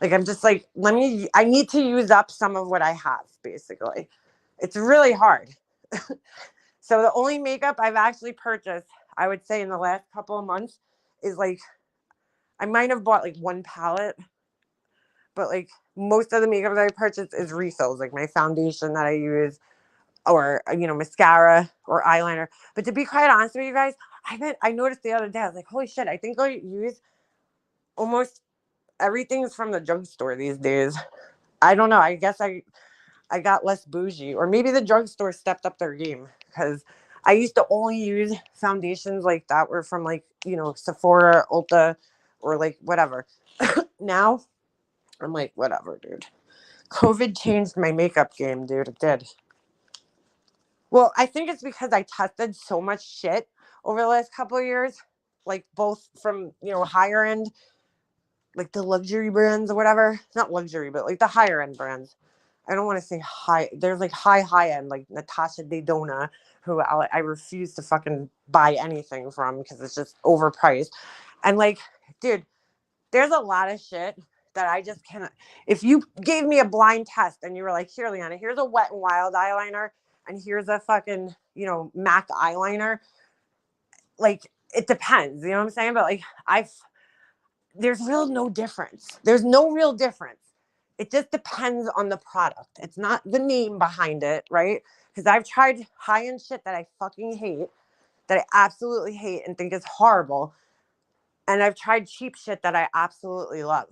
Like I'm just like, I need to use up some of what I have, basically. It's really hard. So the only makeup I've actually purchased, I would say in the last couple of months, is like, I might have bought like one palette, but like most of the makeup that I purchased is refills, like my foundation that I use, or mascara or eyeliner. But to be quite honest with you guys, I noticed the other day, I was like, holy shit, I think I use almost everything's from the drugstore these days. I don't know. I guess I got less bougie, or maybe the drugstore stepped up their game, because I used to only use foundations like that were from like, Sephora, Ulta, or like whatever. Now I'm like, whatever, dude. COVID changed my makeup game, dude. It did. Well, I think it's because I tested so much shit over the last couple of years, like both from, higher end, like the luxury brands or whatever. Not luxury, but like the higher end brands. I don't want to say high. There's like high end, like Natasha Denona, who I refuse to fucking buy anything from because it's just overpriced. And like, dude, there's a lot of shit that I just cannot. If you gave me a blind test and you were like, here, Leanna, here's a Wet n Wild eyeliner and here's a fucking, MAC eyeliner. Like, it depends, you know what I'm saying? But like, there's no difference. There's no real difference. It just depends on the product. It's not the name behind it, right? Because I've tried high-end shit that I fucking hate, that I absolutely hate and think is horrible. And I've tried cheap shit that I absolutely love.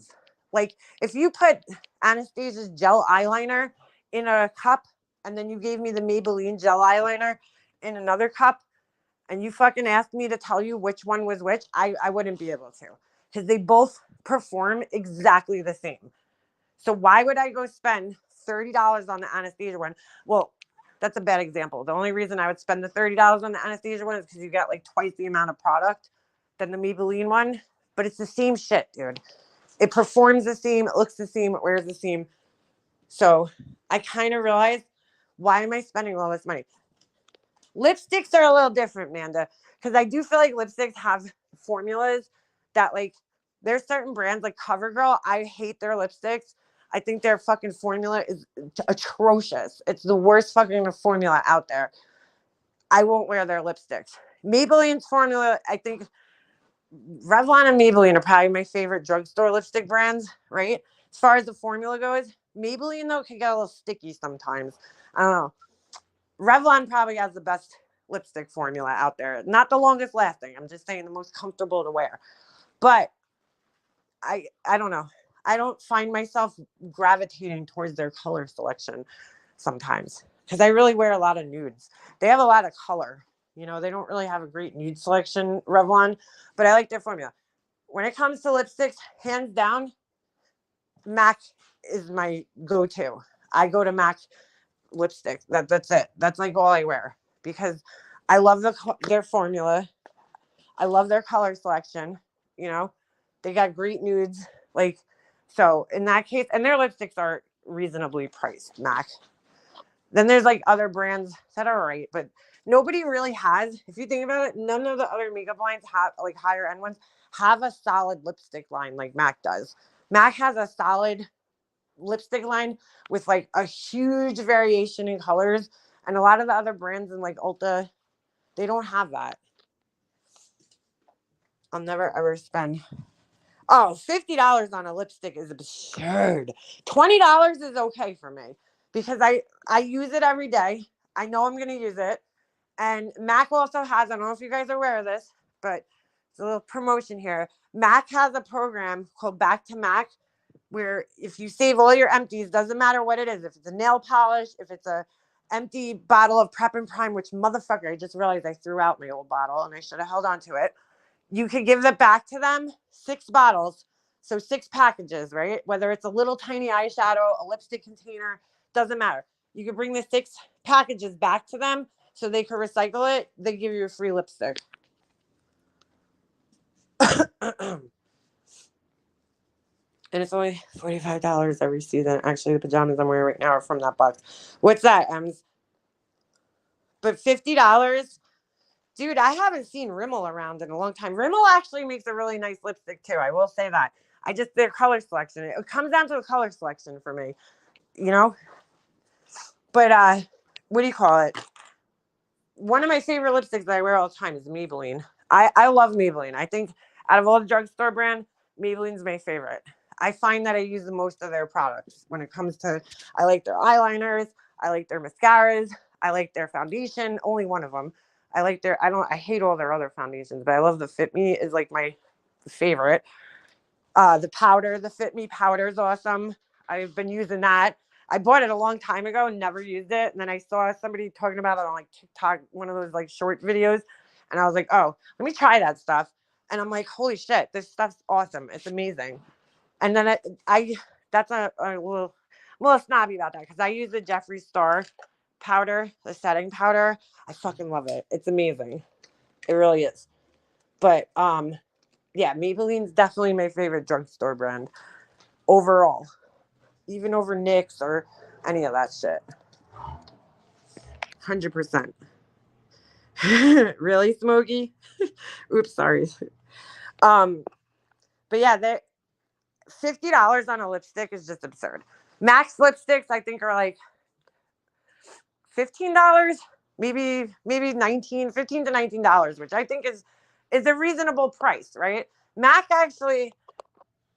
Like, if you put Anastasia's gel eyeliner in a cup and then you gave me the Maybelline gel eyeliner in another cup and you fucking asked me to tell you which one was which, I wouldn't be able to, because they both perform exactly the same. So why would I go spend $30 on the Anastasia one? Well, that's a bad example. The only reason I would spend the $30 on the Anastasia one is because you get like twice the amount of product than the Maybelline one. But it's the same shit, dude. It performs the same. It looks the same. It wears the same. So I kind of realized, why am I spending all this money? Lipsticks are a little different, Manda, because I do feel like lipsticks have formulas that, like, there's certain brands like CoverGirl. I hate their lipsticks. I think their fucking formula is atrocious. It's the worst fucking formula out there. I won't wear their lipsticks. Maybelline's formula, I think Revlon and Maybelline are probably my favorite drugstore lipstick brands, right? As far as the formula goes, Maybelline, though, can get a little sticky sometimes. I don't know. Revlon probably has the best lipstick formula out there. Not the longest lasting. I'm just saying the most comfortable to wear. But I don't know. I don't find myself gravitating towards their color selection sometimes, because I really wear a lot of nudes. They have a lot of color. They don't really have a great nude selection, Revlon, but I like their formula. When it comes to lipsticks, hands down, MAC is my go-to. I go to MAC lipstick. That's it. That's like all I wear, because I love their formula. I love their color selection. They got great nudes. Like, so in that case, and their lipsticks are reasonably priced, MAC. Then there's like other brands that are right, but nobody really has, if you think about it, none of the other makeup lines have, like higher end ones, have a solid lipstick line like MAC does. MAC has a solid lipstick line with like a huge variation in colors, and a lot of the other brands in like Ulta, they don't have that. I'll never ever spend $50 on a lipstick is absurd. $20 is okay for me, because I use it every day. I know I'm gonna use it. And MAC also has, I don't know if you guys are aware of this, but it's a little promotion here. MAC has a program called Back to MAC, where if you save all your empties, doesn't matter what it is, if it's a nail polish, if it's a empty bottle of Prep and Prime, which motherfucker, I just realized I threw out my old bottle and I should have held on to it. You could give that back to them, 6 bottles, so 6 packages, right? Whether it's a little tiny eyeshadow, a lipstick container, doesn't matter. You could bring the 6 packages back to them so they could recycle it. They give you a free lipstick. And it's only $45 every season. Actually, the pajamas I'm wearing right now are from that box. What's that, Ems? But $50, dude, I haven't seen Rimmel around in a long time. Rimmel actually makes a really nice lipstick too. I will say that. Their color selection. It comes down to the color selection for me, you know? But what do you call it? One of my favorite lipsticks that I wear all the time is Maybelline. I love Maybelline. I think out of all the drugstore brand, Maybelline's my favorite. I find that I use the most of their products when it comes to, I like their eyeliners, I like their mascaras, I like their foundation, only one of them. I hate all their other foundations, but I love the Fit Me is like my favorite. The powder, the Fit Me powder is awesome. I've been using that. I bought it a long time ago and never used it. And then I saw somebody talking about it on like TikTok, one of those like short videos. And I was like, oh, let me try that stuff. And I'm like, holy shit, this stuff's awesome. It's amazing. And then that's a little, I'm a little snobby about that because I use the Jeffree Star powder, the setting powder. I fucking love it. It's amazing. It really is. But yeah, Maybelline's definitely my favorite drugstore brand overall, even over NYX or any of that shit. 100%. Really, Smokey? Oops, sorry. But yeah, $50 on a lipstick is just absurd. Max lipsticks, I think, are like $15, maybe 19, $15 to $19, which I think is a reasonable price, right? MAC actually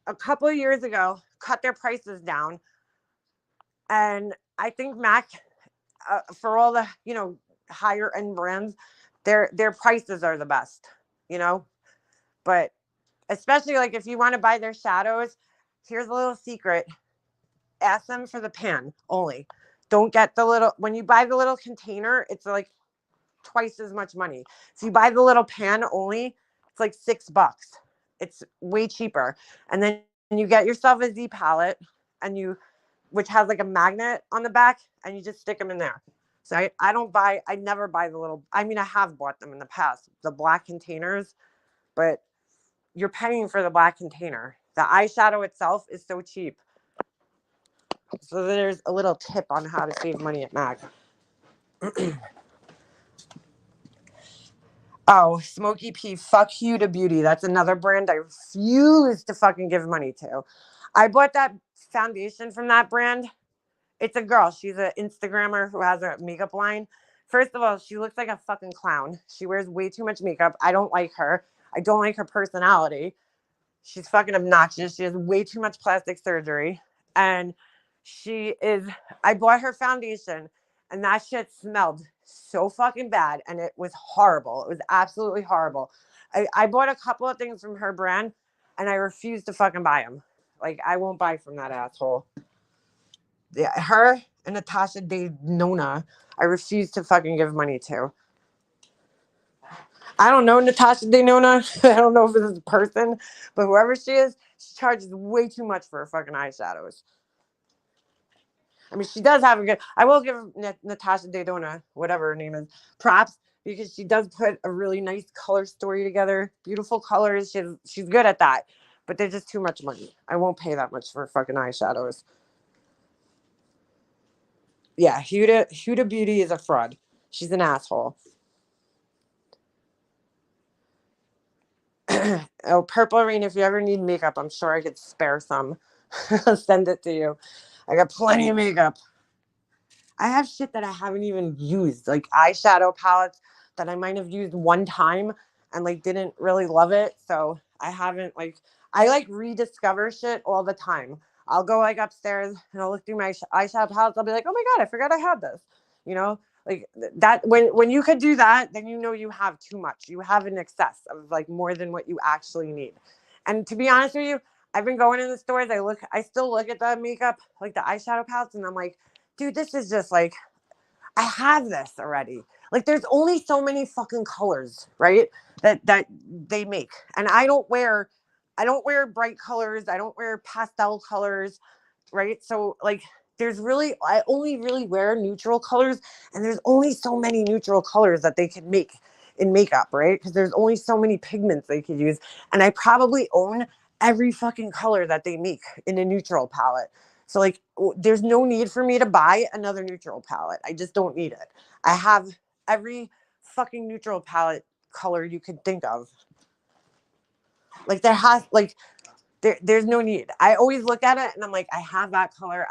a couple of years ago cut their prices down, and I think MAC for all the higher end brands, their prices are the best, but especially like if you want to buy their shadows, here's a little secret: ask them for the pan only. Don't get the little, when you buy the little container, it's like twice as much money. If you buy the little pan only, it's like $6. It's way cheaper. And then you get yourself a Z palette which has like a magnet on the back, and you just stick them in there. So I never buy the little, I mean, I have bought them in the past, the black containers, but you're paying for the black container. The eyeshadow itself is so cheap. So there's a little tip on how to save money at MAC. Oh, Smoky P, fuck Huda Beauty. That's another brand I refuse to fucking give money to. I bought that foundation from that brand. It's a girl. She's an Instagrammer who has a makeup line. First of all, she looks like a fucking clown. She wears way too much makeup. I don't like her. I don't like her personality. She's fucking obnoxious. She has way too much plastic surgery. And I bought her foundation, and that shit smelled so fucking bad, and it was horrible. It was absolutely horrible. I bought a couple of things from her brand, and I refuse to fucking buy them. Like, I won't buy from that asshole. Yeah, her and Natasha Denona, I refuse to fucking give money to. I don't know Natasha Denona. I don't know if this is a person, but whoever she is, she charges way too much for her fucking eyeshadows. I mean, she does have a good, I will give Natasha Denona, whatever her name is, props, because she does put a really nice color story together. Beautiful colors. She's good at that. But they're just too much money. I won't pay that much for fucking eyeshadows. Yeah, Huda Beauty is a fraud. She's an asshole. Oh, Purple Rain, if you ever need makeup, I'm sure I could spare some. I'll send it to you. I got plenty of makeup. I have shit that I haven't even used, like eyeshadow palettes that I might have used one time and like didn't really love it. So I haven't I rediscover shit all the time. I'll go like upstairs and I'll look through my eyeshadow palettes. I'll be like, oh my God, I forgot I had this. Like that, when you could do that, then you have too much. You have an excess of like more than what you actually need. And to be honest with you, I've been going in the stores. I still look at the makeup, like the eyeshadow palettes, and I'm like, dude, this is just like, I have this already. Like, there's only so many fucking colors, right? That they make. And I don't wear bright colors. I don't wear pastel colors, right? So like, I only really wear neutral colors, and there's only so many neutral colors that they can make in makeup, right? Because there's only so many pigments they could use. And I probably own every fucking color that they make in a neutral palette. So like, there's no need for me to buy another neutral palette. I just don't need it. I have every fucking neutral palette color you could think of. Like there's no need. I always look at it and I'm like, I have that color,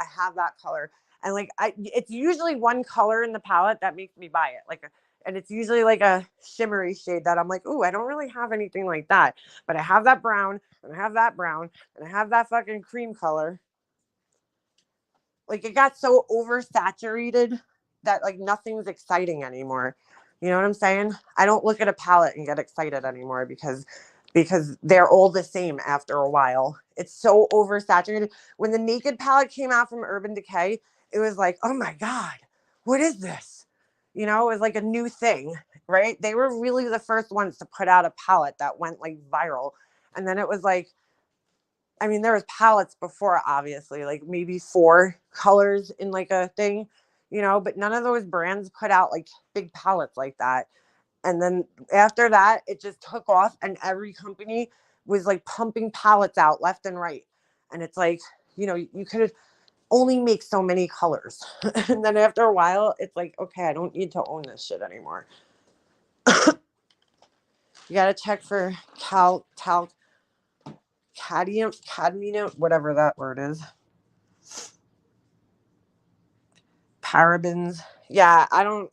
and like it's usually one color in the palette that makes me buy it. And it's usually like a shimmery shade that I'm like, ooh, I don't really have anything like that, but I have that brown, and I have that brown, and I have that fucking cream color. Like it got so oversaturated that like nothing's exciting anymore. You know what I'm saying? I don't look at a palette and get excited anymore because they're all the same after a while. It's so oversaturated. When the Naked palette came out from Urban Decay, it was like, oh my God, what is this? You know, it was like a new thing, right? They were really the first ones to put out a palette that went like viral. And then it was like, I mean, there was palettes before, obviously, like maybe 4 colors in like a thing, you know, but none of those brands put out like big palettes like that. And then after that, it just took off and every company was like pumping palettes out left and right. And it's like, you know, you could only make so many colors. And then after a while, it's like, okay, I don't need to own this shit anymore. You got to check for cadmium, whatever that word is. Parabens. Yeah, I don't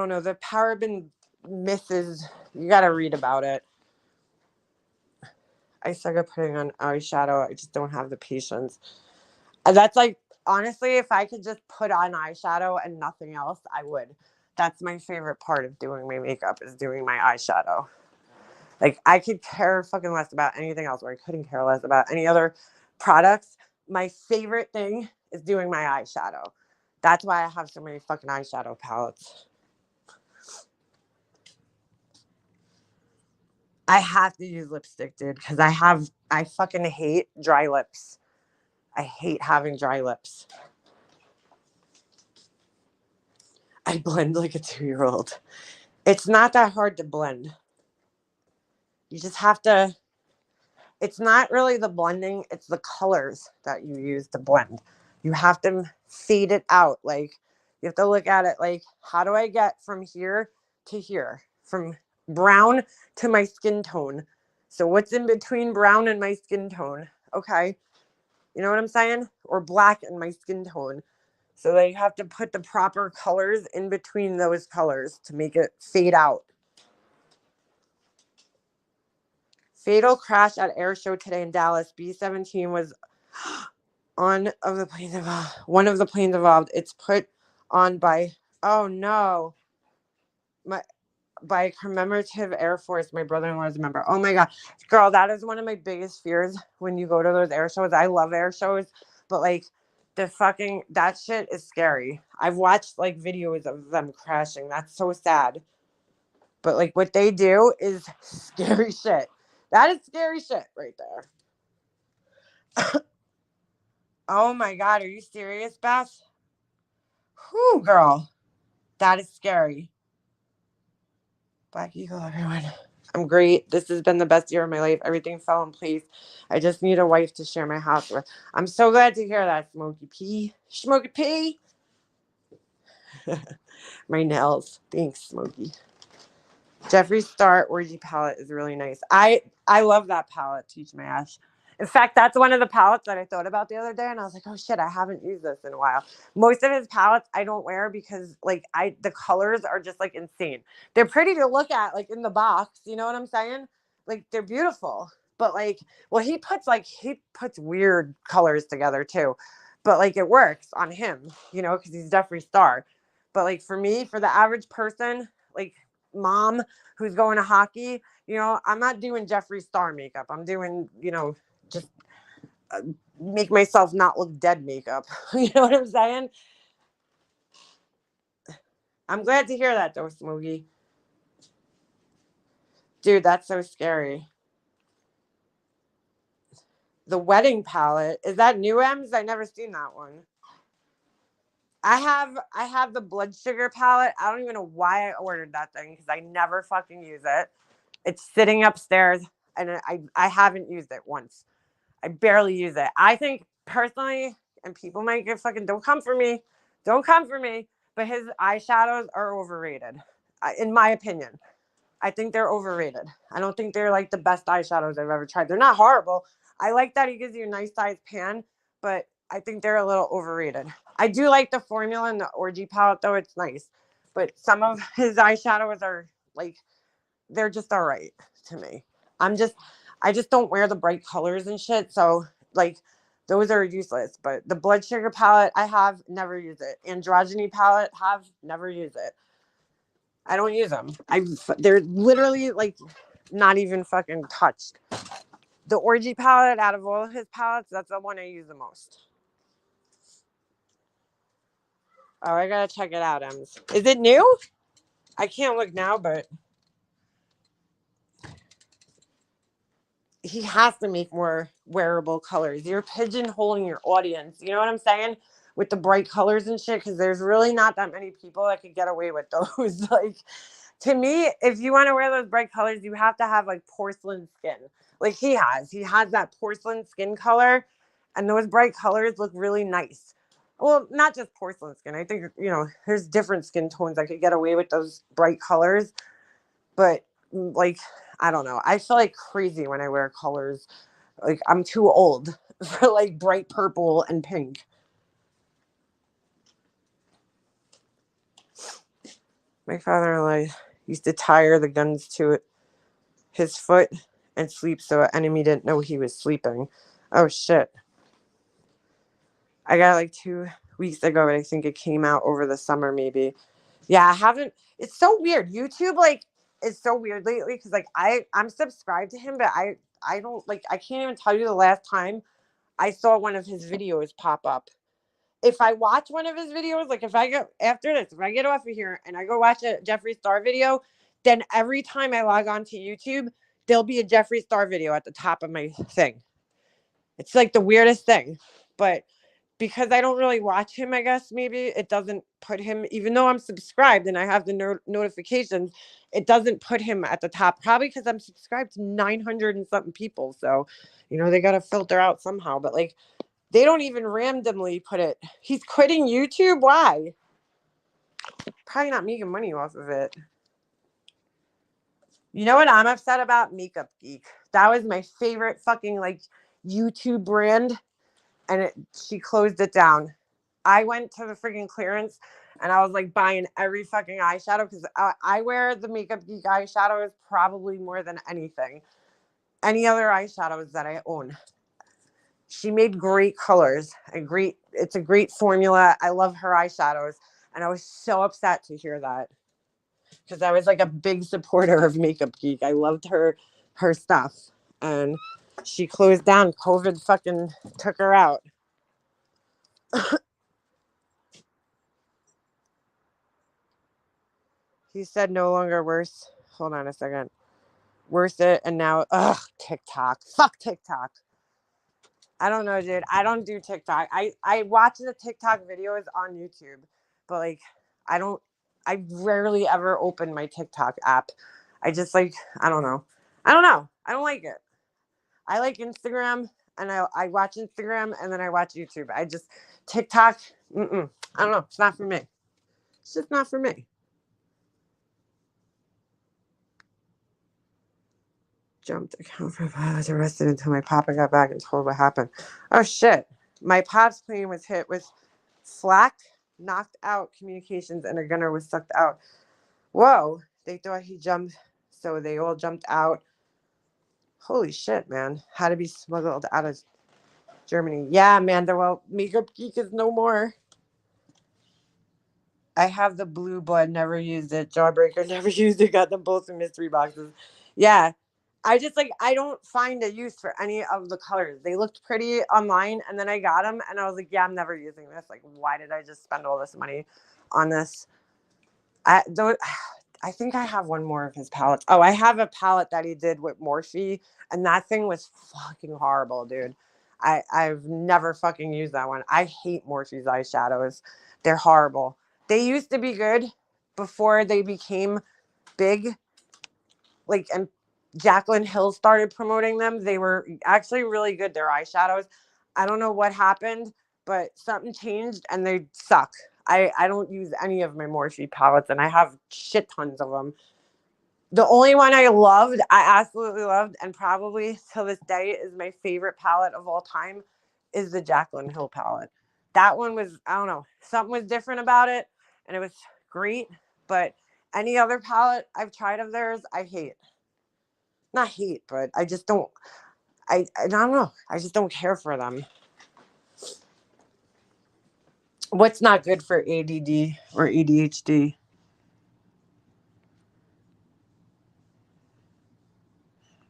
know. The paraben myth is, you got to read about it. I suck at putting on eyeshadow. I just don't have the patience. And that's like, honestly, if I could just put on eyeshadow and nothing else, I would. That's my favorite part of doing my makeup, is doing my eyeshadow. Like, I could care fucking less about anything else, or I couldn't care less about any other products. My favorite thing is doing my eyeshadow. That's why I have so many fucking eyeshadow palettes. I have to use lipstick, dude, because I fucking hate dry lips. I hate having dry lips. I blend like a 2-year-old. It's not that hard to blend. You just have to, it's not really the blending, it's the colors that you use to blend. You have to fade it out. Like, you have to look at it like, how do I get from here to here? From brown to my skin tone. So what's in between brown and my skin tone? Okay. You know what I'm saying? Or black and my skin tone. So they have to put the proper colors in between those colors to make it fade out. Fatal crash at air show today in Dallas. B-17 was one of the planes involved. It's put on by, oh no, by commemorative Air Force. My brother-in-law is a member. Oh my God. Girl, that is one of my biggest fears when you go to those air shows. I love air shows, but like, that shit is scary. I've watched like videos of them crashing. That's so sad. But like, what they do is scary shit. That is scary shit right there. Oh my God, are you serious, Beth? Whew, girl. That is scary. Black Eagle, everyone. I'm great. This has been the best year of my life. Everything fell in place. I just need a wife to share my house with. I'm so glad to hear that, Smokey P. Smokey P. My nails. Thanks, Smokey. Jeffree Star Orgy palette is really nice. I love that palette, Teach My Ash. In fact, that's one of the palettes that I thought about the other day, and I was like, oh shit, I haven't used this in a while. Most of his palettes I don't wear because like the colors are just like insane. They're pretty to look at, like in the box, you know what I'm saying? Like, they're beautiful. But like, well, he puts weird colors together too. But like, it works on him, you know, because he's Jeffree Star. But like, for me, for the average person, like mom who's going to hockey, you know, I'm not doing Jeffree Star makeup. I'm doing, you know, just make myself not look dead makeup. You know what I'm saying? I'm glad to hear that though, Smokey. Dude, that's so scary. The wedding palette, is that new, Ems? I never seen that one. I have the blood sugar palette. I don't even know why I ordered that thing because I never fucking use it. It's sitting upstairs and I haven't used it once. I barely use it. I think personally, and people might get fucking, don't come for me, but his eyeshadows are overrated. in my opinion. I think they're overrated. I don't think they're like the best eyeshadows I've ever tried. They're not horrible. I like that he gives you a nice size pan, but I think they're a little overrated. I do like the formula and the Orgy palette though. It's nice. But some of his eyeshadows are like, they're just all right to me. I just don't wear the bright colors and shit. So like those are useless. But the blood sugar palette I have never used it. Androgyny palette have never used it. I don't use them. They're literally like not even fucking touched. The Orgy palette out of all of his palettes, that's the one I use the most. Oh, I gotta check it out, Ems. Is it new? I can't look now, but he has to make more wearable colors. You're pigeonholing your audience. You know what I'm saying? With the bright colors and shit, because there's really not that many people that could get away with those. Like, to me, if you want to wear those bright colors, you have to have like porcelain skin. Like he has that porcelain skin color, and those bright colors look really nice. Well, not just porcelain skin. I think, you know, there's different skin tones that could get away with those bright colors. But like, I don't know. I feel like crazy when I wear colors. Like I'm too old for like bright purple and pink. My father-in-law used to tire the guns to his foot and sleep so an enemy didn't know he was sleeping. Oh shit. I got it like 2 weeks ago, but I think it came out over the summer maybe. Yeah, I haven't. It's so weird. YouTube like is so weird lately because like I'm subscribed to him, but I don't like, I can't even tell you the last time I saw one of his videos pop up. If I watch one of his videos, like if I go after this, if I get off of here and I go watch a Jeffree Star video, then every time I log on to YouTube, there'll be a Jeffree Star video at the top of my thing. It's like the weirdest thing. But because I don't really watch him, I guess maybe it doesn't put him, even though I'm subscribed and I have the notifications, it doesn't put him at the top. Probably because I'm subscribed to 900 and something people. So, you know, they got to filter out somehow. But like, they don't even randomly put it. He's quitting YouTube? Why? Probably not making money off of it. You know what I'm upset about? Makeup Geek. That was my favorite fucking like YouTube brand. And she closed it down. I went to the freaking clearance and I was like buying every fucking eyeshadow because I wear the Makeup Geek eyeshadows probably more than anything. Any other eyeshadows that I own. She made great colors and it's a great formula. I love her eyeshadows. And I was so upset to hear that because I was like a big supporter of Makeup Geek. I loved her stuff. And she closed down. COVID fucking took her out. He said no longer worse. Hold on a second. Worse it. And now, TikTok. Fuck TikTok. I don't know, dude. I don't do TikTok. I watch the TikTok videos on YouTube, but like, I rarely ever open my TikTok app. I just like, I don't know. I don't like it. I like Instagram and I watch Instagram and then I watch YouTube. TikTok, I don't know. It's not for me. It's just not for me. Jumped account for I was arrested until my papa got back and told what happened. Oh shit. My pop's plane was hit with flak, knocked out communications, and a gunner was sucked out. Whoa. They thought he jumped, so they all jumped out. Holy shit, man. Had to be smuggled out of Germany. Yeah, man. Well, Makeup Geek is no more. I have the blue blood, never used it. Jawbreaker, never used it. Got them both in mystery boxes. Yeah. I don't find a use for any of the colors. They looked pretty online, and then I got them, and I was like, yeah, I'm never using this. Like, why did I just spend all this money on this? I think I have one more of his palettes. Oh, I have a palette that he did with Morphe, and that thing was fucking horrible, dude. I've never fucking used that one. I hate Morphe's eyeshadows. They're horrible. They used to be good before they became big. Like, and Jaclyn Hill started promoting them. They were actually really good, their eyeshadows. I don't know what happened, but something changed and they suck. I don't use any of my Morphe palettes, and I have shit tons of them. The only one I absolutely loved, and probably till this day is my favorite palette of all time, is the Jaclyn Hill palette. That one was, I don't know, something was different about it, and it was great. But any other palette I've tried of theirs, I hate. Not hate, but I just don't. I don't know. I just don't care for them. What's not good for ADD or ADHD?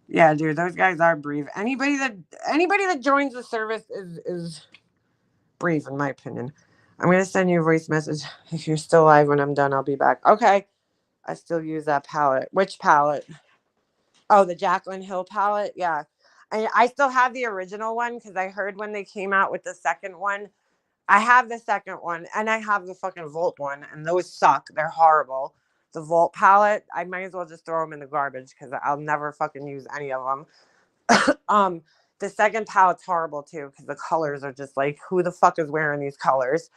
Yeah, dude, those guys are brave. Anybody that joins the service is brave, in my opinion. I'm gonna send you a voice message. If you're still live when I'm done, I'll be back. Okay. I still use that palette. Which palette? Oh, the Jaclyn Hill palette. Yeah. I still have the original one because I heard when they came out with the second one. I have the second one and I have the fucking Volt one, and those suck. They're horrible. The Volt palette, I might as well just throw them in the garbage because I'll never fucking use any of them. The second palette's horrible too because the colors are just like, who the fuck is wearing these colors?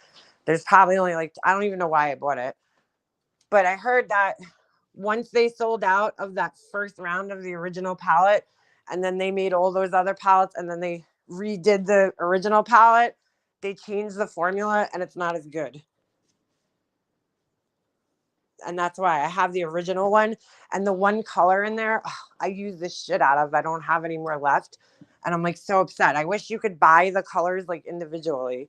There's probably only like, I don't even know why I bought it. But I heard that once they sold out of that first round of the original palette, and then they made all those other palettes, and then they redid the original palette, they changed the formula, and it's not as good. And that's why I have the original one. And the one color in there, I use the shit out of. I don't have any more left. And I'm like so upset. I wish you could buy the colors like individually.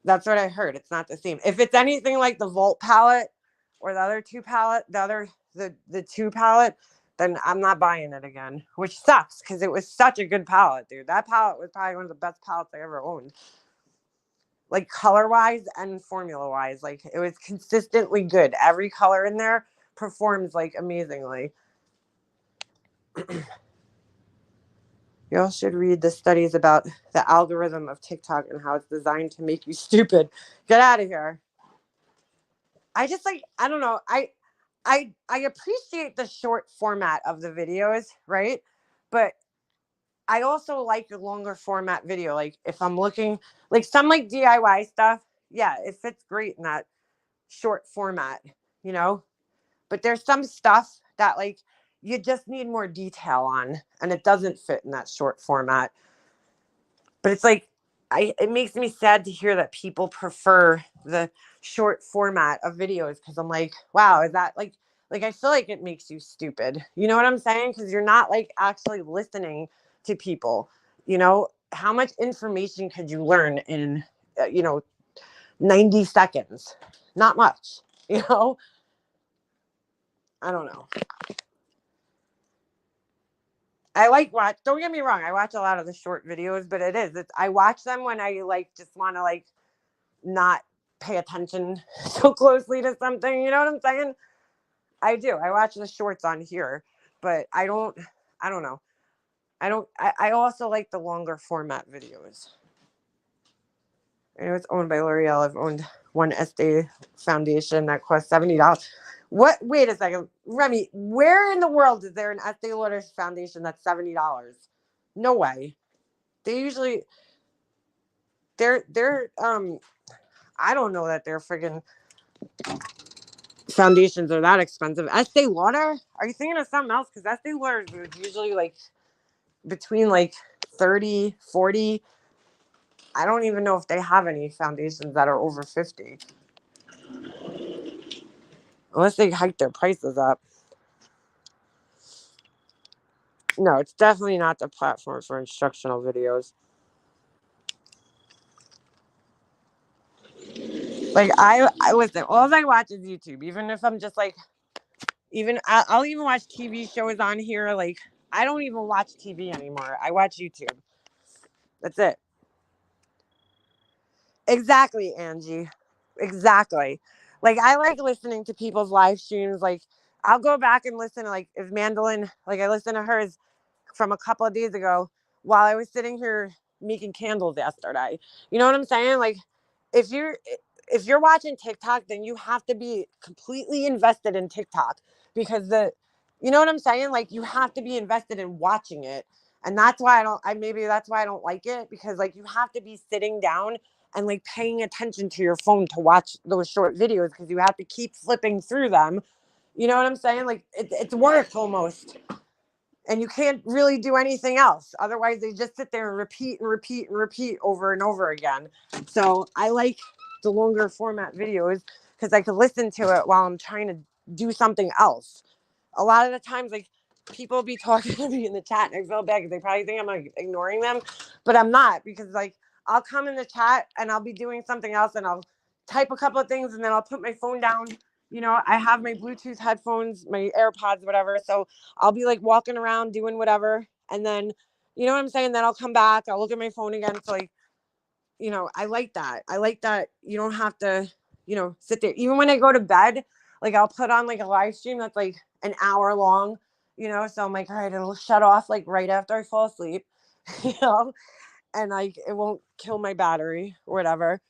That's what I heard. It's not the same. If it's anything like the Volt palette or the other two palette, the two palette, then I'm not buying it again, which sucks because it was such a good palette, dude. That palette was probably one of the best palettes I ever owned. Like color wise and formula wise, like it was consistently good. Every color in there performs like amazingly. You all should read the studies about the algorithm of TikTok and how it's designed to make you stupid. Get out of here. I just like, I don't know. I appreciate the short format of the videos, right? But I also like a longer format video. Like if I'm looking like some like DIY stuff, yeah, it fits great in that short format, you know? But there's some stuff that like you just need more detail on, and it doesn't fit in that short format. But it's like it makes me sad to hear that people prefer the short format of videos, because I'm like, wow, is that like I feel like it makes you stupid. You know what I'm saying? Because you're not like actually listening to people. You know, how much information could you learn in 90 seconds? Not much, you know? I don't know. Don't get me wrong, I watch a lot of the short videos, but I watch them when I like just want to like not pay attention so closely to something. You know what I'm saying? I do. I watch the shorts on here, but I don't know. I also like the longer format videos. I know it's owned by L'Oreal. I've owned one Estee foundation that costs $70. What? Wait a second, Remy. Where in the world is there an Estee Lauder foundation that's $70? No way. They usually they're I don't know that their friggin' foundations are that expensive. Estee Lauder? Are you thinking of something else? Because Estee Lauder is usually like between like 30, 40. I don't even know if they have any foundations that are over 50. Unless they hike their prices up. No, it's definitely not the platform for instructional videos. Like I listen, all I watch is YouTube. Even if I'm just like, I'll even watch TV shows on here. Like I don't even watch TV anymore. I watch YouTube. That's it. Exactly, Angie. Exactly. Like I like listening to people's live streams. Like I'll go back and listen to like if Mandolin, like I listened to hers from a couple of days ago while I was sitting here making candles yesterday. You know what I'm saying? Like if you're watching TikTok, then you have to be completely invested in TikTok, because you know what I'm saying? Like you have to be invested in watching it. And that's why maybe that's why I don't like it, because like you have to be sitting down and like paying attention to your phone to watch those short videos because you have to keep flipping through them. You know what I'm saying? Like it's work almost. And you can't really do anything else. Otherwise, they just sit there and repeat and repeat and repeat over and over again. So I like the longer format videos because I could listen to it while I'm trying to do something else. A lot of the times, like, people be talking to me in the chat and I feel bad because they probably think I'm like ignoring them, but I'm not, because like I'll come in the chat and I'll be doing something else and I'll type a couple of things and then I'll put my phone down. You know, I have my Bluetooth headphones, my AirPods, whatever. So I'll be like walking around doing whatever. And then, you know what I'm saying? Then I'll come back. I'll look at my phone again. So like, you know, I like that. I like that you don't have to, you know, sit there. Even when I go to bed, like I'll put on like a live stream that's like an hour long, you know. So I'm like, all right, it'll shut off like right after I fall asleep, you know, and like it won't kill my battery or whatever.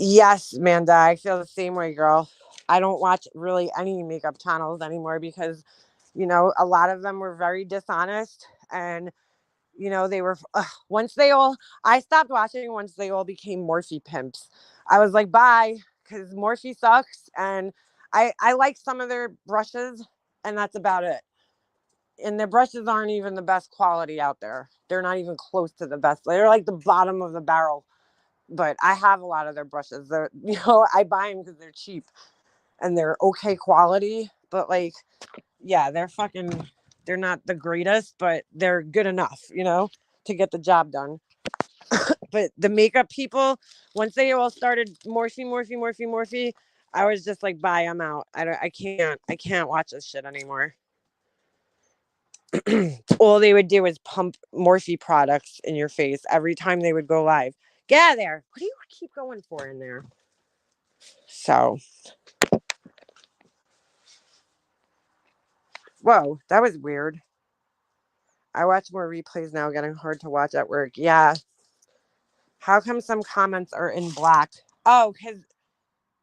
Yes, Amanda, I feel the same way, girl. I don't watch really any makeup channels anymore because, you know, a lot of them were very dishonest and, you know, they were, I stopped watching once they all became Morphe pimps. I was like, bye, because Morphe sucks. And I like some of their brushes and that's about it. And their brushes aren't even the best quality out there. They're not even close to the best. They're like the bottom of the barrel. But I have a lot of their brushes. They're, you know, I buy them because they're cheap and they're okay quality. But like, yeah, they're not the greatest, but they're good enough, you know, to get the job done. But the makeup people, once they all started Morphe, I was just like, bye, I'm out. I can't watch this shit anymore. All they would do is pump Morphe products in your face every time they would go live. Get out of there. What do you keep going for in there? So, whoa, that was weird. I watch more replays now, getting hard to watch at work. Yeah. How come some comments are in black? Oh, because,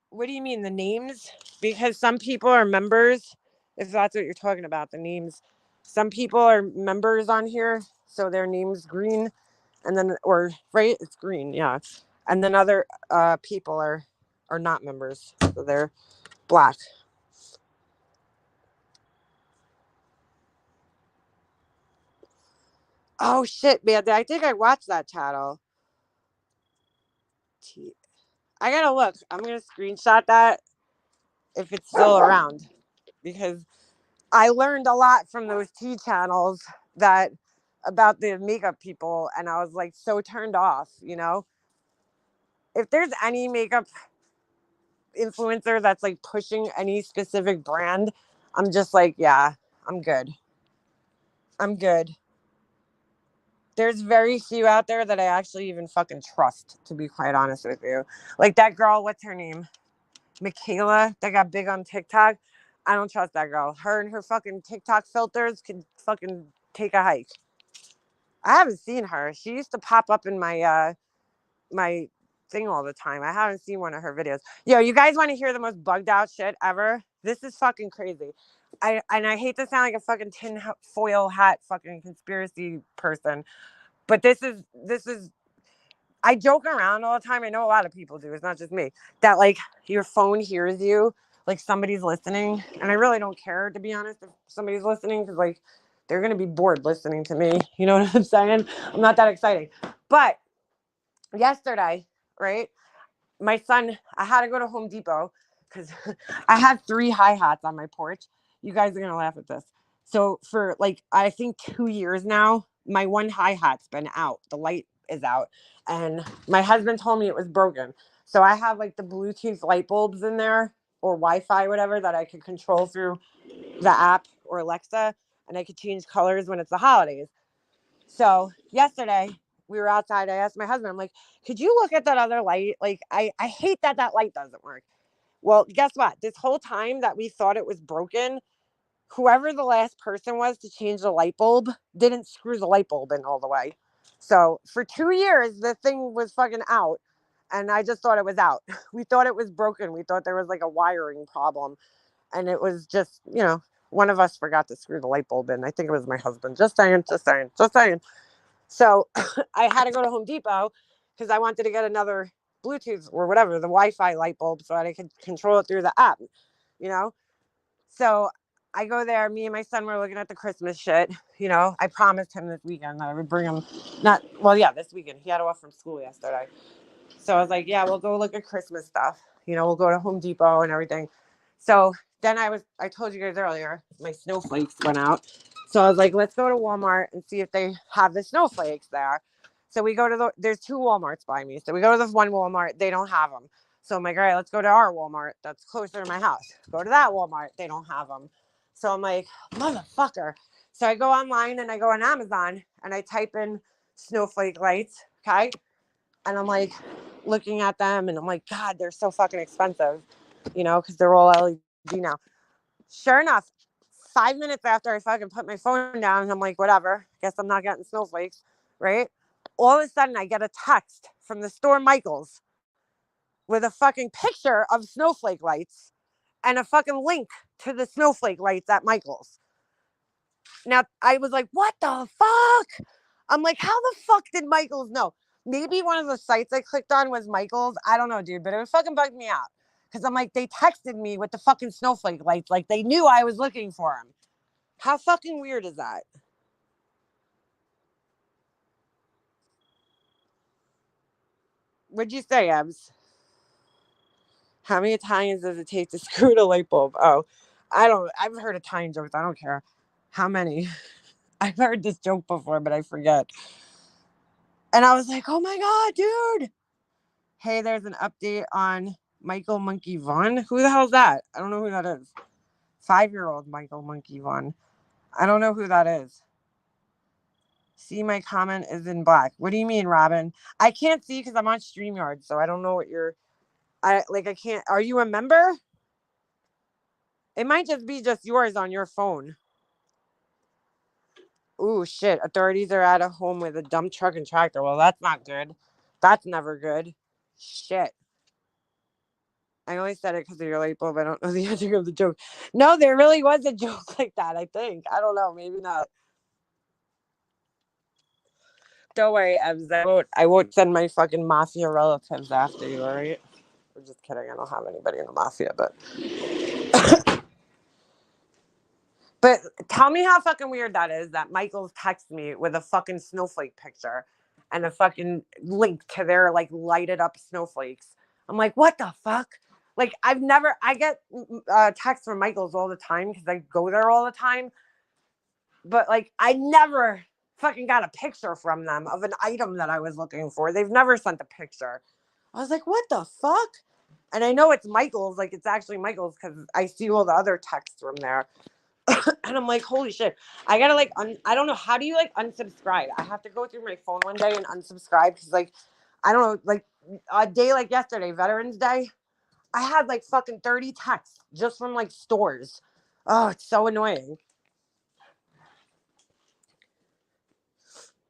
what do you mean, the names? Because some people are members, if that's what you're talking about, the names. Some people are members on here, so their name's green. And then, or, right, it's green, yeah. And then other people are not members, so they're black. Oh shit, man! I think I watched that channel. I gotta look. I'm gonna screenshot that if it's still around, because I learned a lot from those tea channels that about the makeup people, and I was like so turned off. You know, if there's any makeup influencer that's like pushing any specific brand, I'm just like, yeah, I'm good. I'm good. There's very few out there that I actually even fucking trust, to be quite honest with you. Like that girl, what's her name? Michaela, that got big on TikTok. I don't trust that girl. Her and her fucking TikTok filters can fucking take a hike. I haven't seen her. She used to pop up in my my thing all the time. I haven't seen one of her videos. Yo, you guys want to hear the most bugged out shit ever? This is fucking crazy. I hate to sound like a fucking tin foil hat fucking conspiracy person, but this is I joke around all the time. I know a lot of people do. It's not just me. That like your phone hears you, like somebody's listening, and I really don't care, to be honest, if somebody's listening, because like they're gonna be bored listening to me. You know what I'm saying? I'm not that exciting. But yesterday, right? My son, I had to go to Home Depot because I had 3 hi-hats on my porch. You guys are gonna laugh at this. So for like I think 2 years now, my one hi-hat's been out. The light is out, and my husband told me it was broken. So I have like the Bluetooth light bulbs in there or Wi-Fi, whatever, that I could control through the app or Alexa, and I could change colors when it's the holidays. So yesterday we were outside. I asked my husband, I'm like, could you look at that other light? Like, I hate that light doesn't work. Well, guess what? This whole time that we thought it was broken, whoever the last person was to change the light bulb didn't screw the light bulb in all the way. So for 2 years, the thing was fucking out. And I just thought it was out. We thought it was broken. We thought there was like a wiring problem. And it was just, you know, One of us forgot to screw the light bulb in. I think it was my husband. Just saying. So I had to go to Home Depot because I wanted to get another Bluetooth or whatever, the Wi-Fi light bulb, so that I could control it through the app, you know? So I go there. Me and my son were looking at the Christmas shit. You know, I promised him this weekend that I would bring him, this weekend. He had off from school yesterday. So I was like, yeah, we'll go look at Christmas stuff. You know, we'll go to Home Depot and everything. So then I told you guys earlier, my snowflakes went out. So I was like, let's go to Walmart and see if they have the snowflakes there. So we go to there's 2 Walmarts by me. So we go to the one Walmart, they don't have them. So I'm like, all right, let's go to our Walmart that's closer to my house. Go to that Walmart, they don't have them. So I'm like, motherfucker. So I go online and I go on Amazon and I type in snowflake lights, okay? And I'm like looking at them and I'm like, God, they're so fucking expensive, you know, because they're all LED now. Sure enough, 5 minutes after I fucking put my phone down, and I'm like, whatever, guess I'm not getting snowflakes, right? All of a sudden, I get a text from the store Michael's with a fucking picture of snowflake lights and a fucking link to the snowflake lights at Michael's. Now, I was like, what the fuck? I'm like, how the fuck did Michael's know? Maybe one of the sites I clicked on was Michael's. I don't know, dude, but it was fucking bugged me out. Because I'm like, they texted me with the fucking snowflake lights. Like, they knew I was looking for them. How fucking weird is that? What'd you say, Ebs? How many Italians does it take to screw a light bulb? Oh, I've heard Italian jokes. I don't care. How many? I've heard this joke before, but I forget. And I was like, oh my God, dude. Hey, there's an update on Michael Monkey Vaughn. Who the hell's that? I don't know who that is. 5-year-old Michael Monkey Vaughn. I don't know who that is. See, my comment is in black. What do you mean, Robin? I can't see because I'm on StreamYard, so I don't know what you're... I can't... Are you a member? It might just be just yours on your phone. Ooh, shit. Authorities are at a home with a dump truck and tractor. Well, that's not good. That's never good. Shit. I only said it because of your light bulb. I don't know the ending of the joke. No, there really was a joke like that, I think. I don't know. Maybe not. Don't worry, Ebs. I won't send my fucking mafia relatives after you, all right? I'm just kidding. I don't have anybody in the mafia, but... But tell me how fucking weird that is that Michael's texted me with a fucking snowflake picture and a fucking link to their like lighted up snowflakes. I'm like, what the fuck? Like, I get texts from Michael's all the time because I go there all the time. But like, I never fucking got a picture from them of an item that I was looking for. They've never sent a picture. I was like, what the fuck? And I know it's Michael's, like it's actually Michael's because I see all the other texts from there. And I'm like, holy shit. I gotta like, I don't know. How do you like unsubscribe? I have to go through my phone one day and unsubscribe because like, I don't know, like a day like yesterday, Veterans Day, I had like fucking 30 texts just from like stores. Oh, it's so annoying.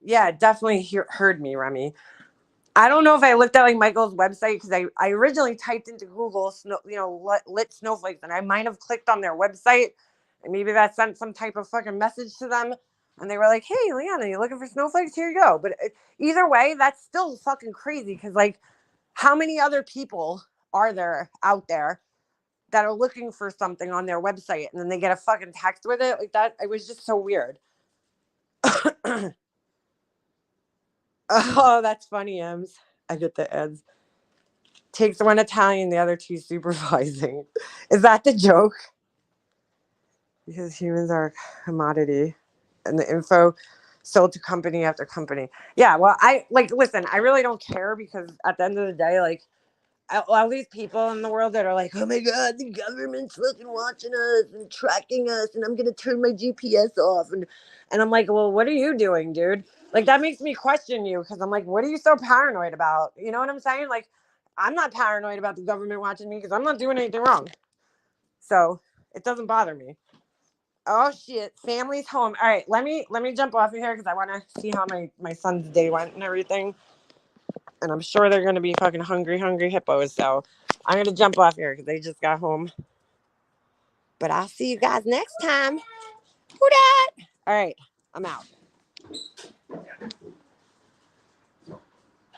Yeah, it definitely heard me, Remy. I don't know if I looked at like Michael's website because I originally typed into Google, lit snowflakes, and I might have clicked on their website. And maybe that sent some type of fucking message to them. And they were like, hey, Leanna, you looking for snowflakes? Here you go. But either way, that's still fucking crazy. Because, like, how many other people are there out there that are looking for something on their website and then they get a fucking text with it? Like, that, it was just so weird. Oh, that's funny, Ems. I get the ads. Takes one Italian, the other 2 supervising. Is that the joke? Because humans are a commodity and the info sold to company after company. Yeah, well, listen, I really don't care because at the end of the day, like, all these people in the world that are like, oh my God, the government's fucking watching us and tracking us and I'm going to turn my GPS off. And I'm like, well, what are you doing, dude? Like, that makes me question you because I'm like, what are you so paranoid about? You know what I'm saying? Like, I'm not paranoid about the government watching me because I'm not doing anything wrong. So it doesn't bother me. Oh shit, family's home. All right, let me jump off of here because I want to see how my son's day went and everything. And I'm sure they're gonna be fucking hungry hippos. So I'm gonna jump off here because they just got home. But I'll see you guys next time. Who dat? All right, I'm out.